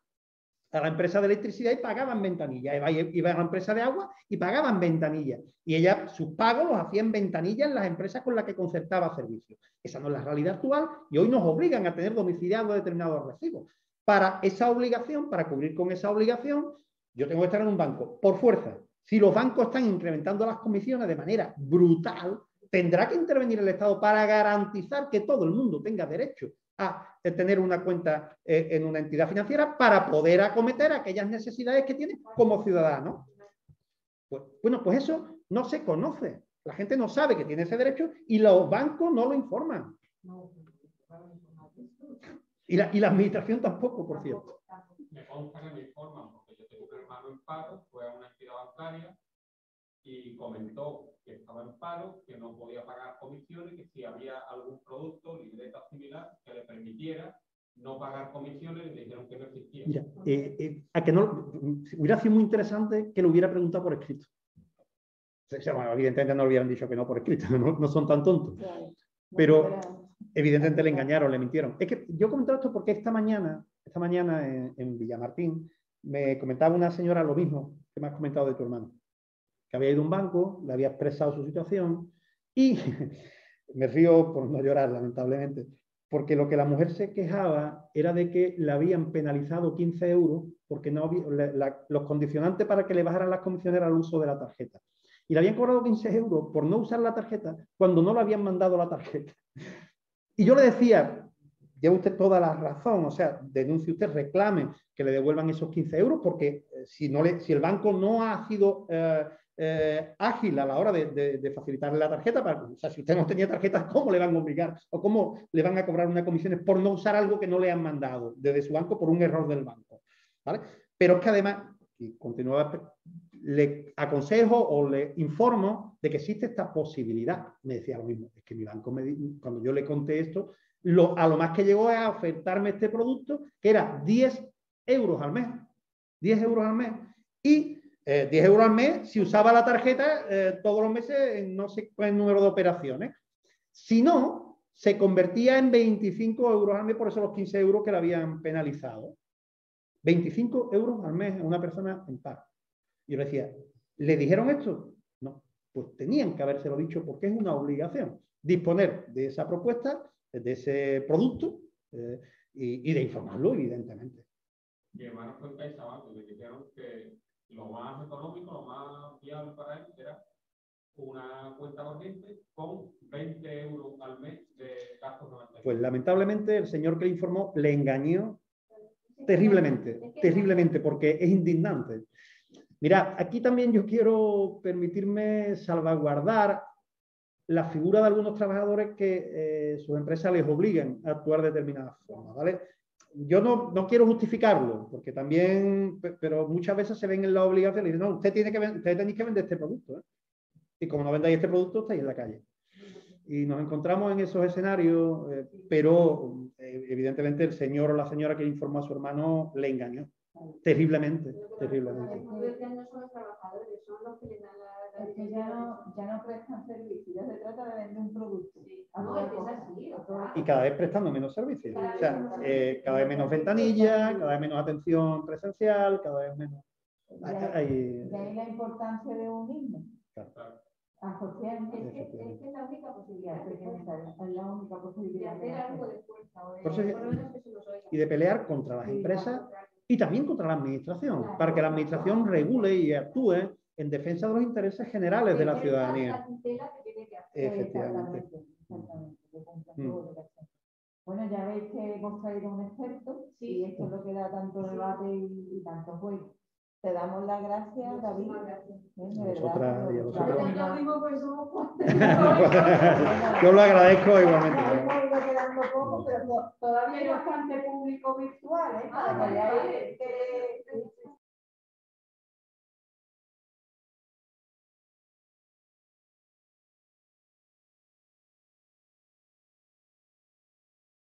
a la empresa de electricidad y pagaban ventanilla. Iba a la empresa de agua y pagaban ventanilla. Y ella sus pagos los hacía en ventanilla en las empresas con las que concertaba servicios. Esa no es la realidad actual y hoy nos obligan a tener domiciliados determinados recibos. Para esa obligación, para cubrir con esa obligación, yo tengo que estar en un banco por fuerza. Si los bancos están incrementando las comisiones de manera brutal, tendrá que intervenir el Estado para garantizar que todo el mundo tenga derecho a tener una cuenta en una entidad financiera para poder acometer aquellas necesidades que tiene como ciudadano. Pues eso no se conoce. La gente no sabe que tiene ese derecho y los bancos no lo informan. Y la administración tampoco, por cierto. Me consta que me informan, porque yo tengo un hermano en paro, fue a una entidad bancaria y comentó que estaba en paro, que no podía pagar comisiones, que si había algún producto, libreta similar, que le permitiera no pagar comisiones, le dijeron que no existía. Mira, a que no, hubiera sido muy interesante que lo hubiera preguntado por escrito. Bueno, evidentemente no le hubieran dicho que no por escrito, no son tan tontos. Pero evidentemente le engañaron, le mintieron. Es que yo comentaba esto porque esta mañana en Villamartín me comentaba una señora lo mismo que me has comentado de tu hermano, que había ido a un banco, le había expresado su situación y me río por no llorar, lamentablemente, porque lo que la mujer se quejaba era de que le habían penalizado 15 euros porque no había, los condicionantes para que le bajaran las comisiones era el uso de la tarjeta. Y le habían cobrado 15 euros por no usar la tarjeta cuando no le habían mandado la tarjeta. Y yo le decía, lleva usted toda la razón, o sea, denuncie usted, reclame que le devuelvan esos 15 euros porque si el banco no ha sido ágil a la hora de facilitarle la tarjeta, o sea, si usted no tenía tarjeta, ¿cómo le van a obligar? ¿O cómo le van a cobrar unas comisiones por no usar algo que no le han mandado desde su banco por un error del banco? ¿Vale? Pero es que además, y continuaba, le aconsejo o le informo de que existe esta posibilidad. Me decía lo mismo, es que mi banco, cuando yo le conté esto, a lo más que llegó a ofertarme este producto, que era 10 euros al mes. 10 euros al mes. Y 10 euros al mes si usaba la tarjeta todos los meses en no sé cuál número de operaciones. Si no, se convertía en 25 euros al mes, por eso los 15 euros que le habían penalizado. 25 euros al mes a una persona en paro. Yo le decía, ¿le dijeron esto? No, pues tenían que habérselo dicho porque es una obligación disponer de esa propuesta, de ese producto y de informarlo, evidentemente. Mi hermano fue en CaixaBank y le dijeron que lo más económico, lo más viable para él era una cuenta corriente con 20 euros al mes de gastos de mantenimiento. Pues lamentablemente el señor que le informó le engañó terriblemente, porque es indignante. Mira, aquí también yo quiero permitirme salvaguardar la figura de algunos trabajadores que sus empresas les obliguen a actuar de determinada forma, ¿vale? Yo no quiero justificarlo, porque también, pero muchas veces se ven en la obligación y dicen, no, ustedes tenéis que vender este producto, ¿eh? Y como no vendáis este producto, estáis en la calle. Y nos encontramos en esos escenarios, pero evidentemente el señor o la señora que informó a su hermano le engañó. Terriblemente. No son los trabajadores, son los que le dan la es que ya no prestan servicio, ya se trata de vender un producto. Sí. No, es que es así. y cada vez prestando menos servicios. O sea, cada vez menos ventanilla, cada vez menos atención presencial, cada vez menos... De ahí la importancia de un himno. Claro. Asociar, Es la única posibilidad. es la única De posibilidad. hacer algo de fuerza. O de, Por eso es- por lo menos que se nos oiga. Y de pelear contra las empresas y también contra la administración, para que la administración regule y actúe en defensa de los intereses generales de la ciudadanía. La tutela que tiene que hacer. Efectivamente. Exactamente. Bueno, ya veis que hemos traído un experto y esto es lo que da tanto debate y tanto juego. Te damos las gracias, David. Vosotras y a vosotros. Lo mismo, pues somos cuatro. Yo lo agradezco igualmente. Hemos ido quedando poco, pero todavía hay bastante público virtual, ¿eh? Para que veáis que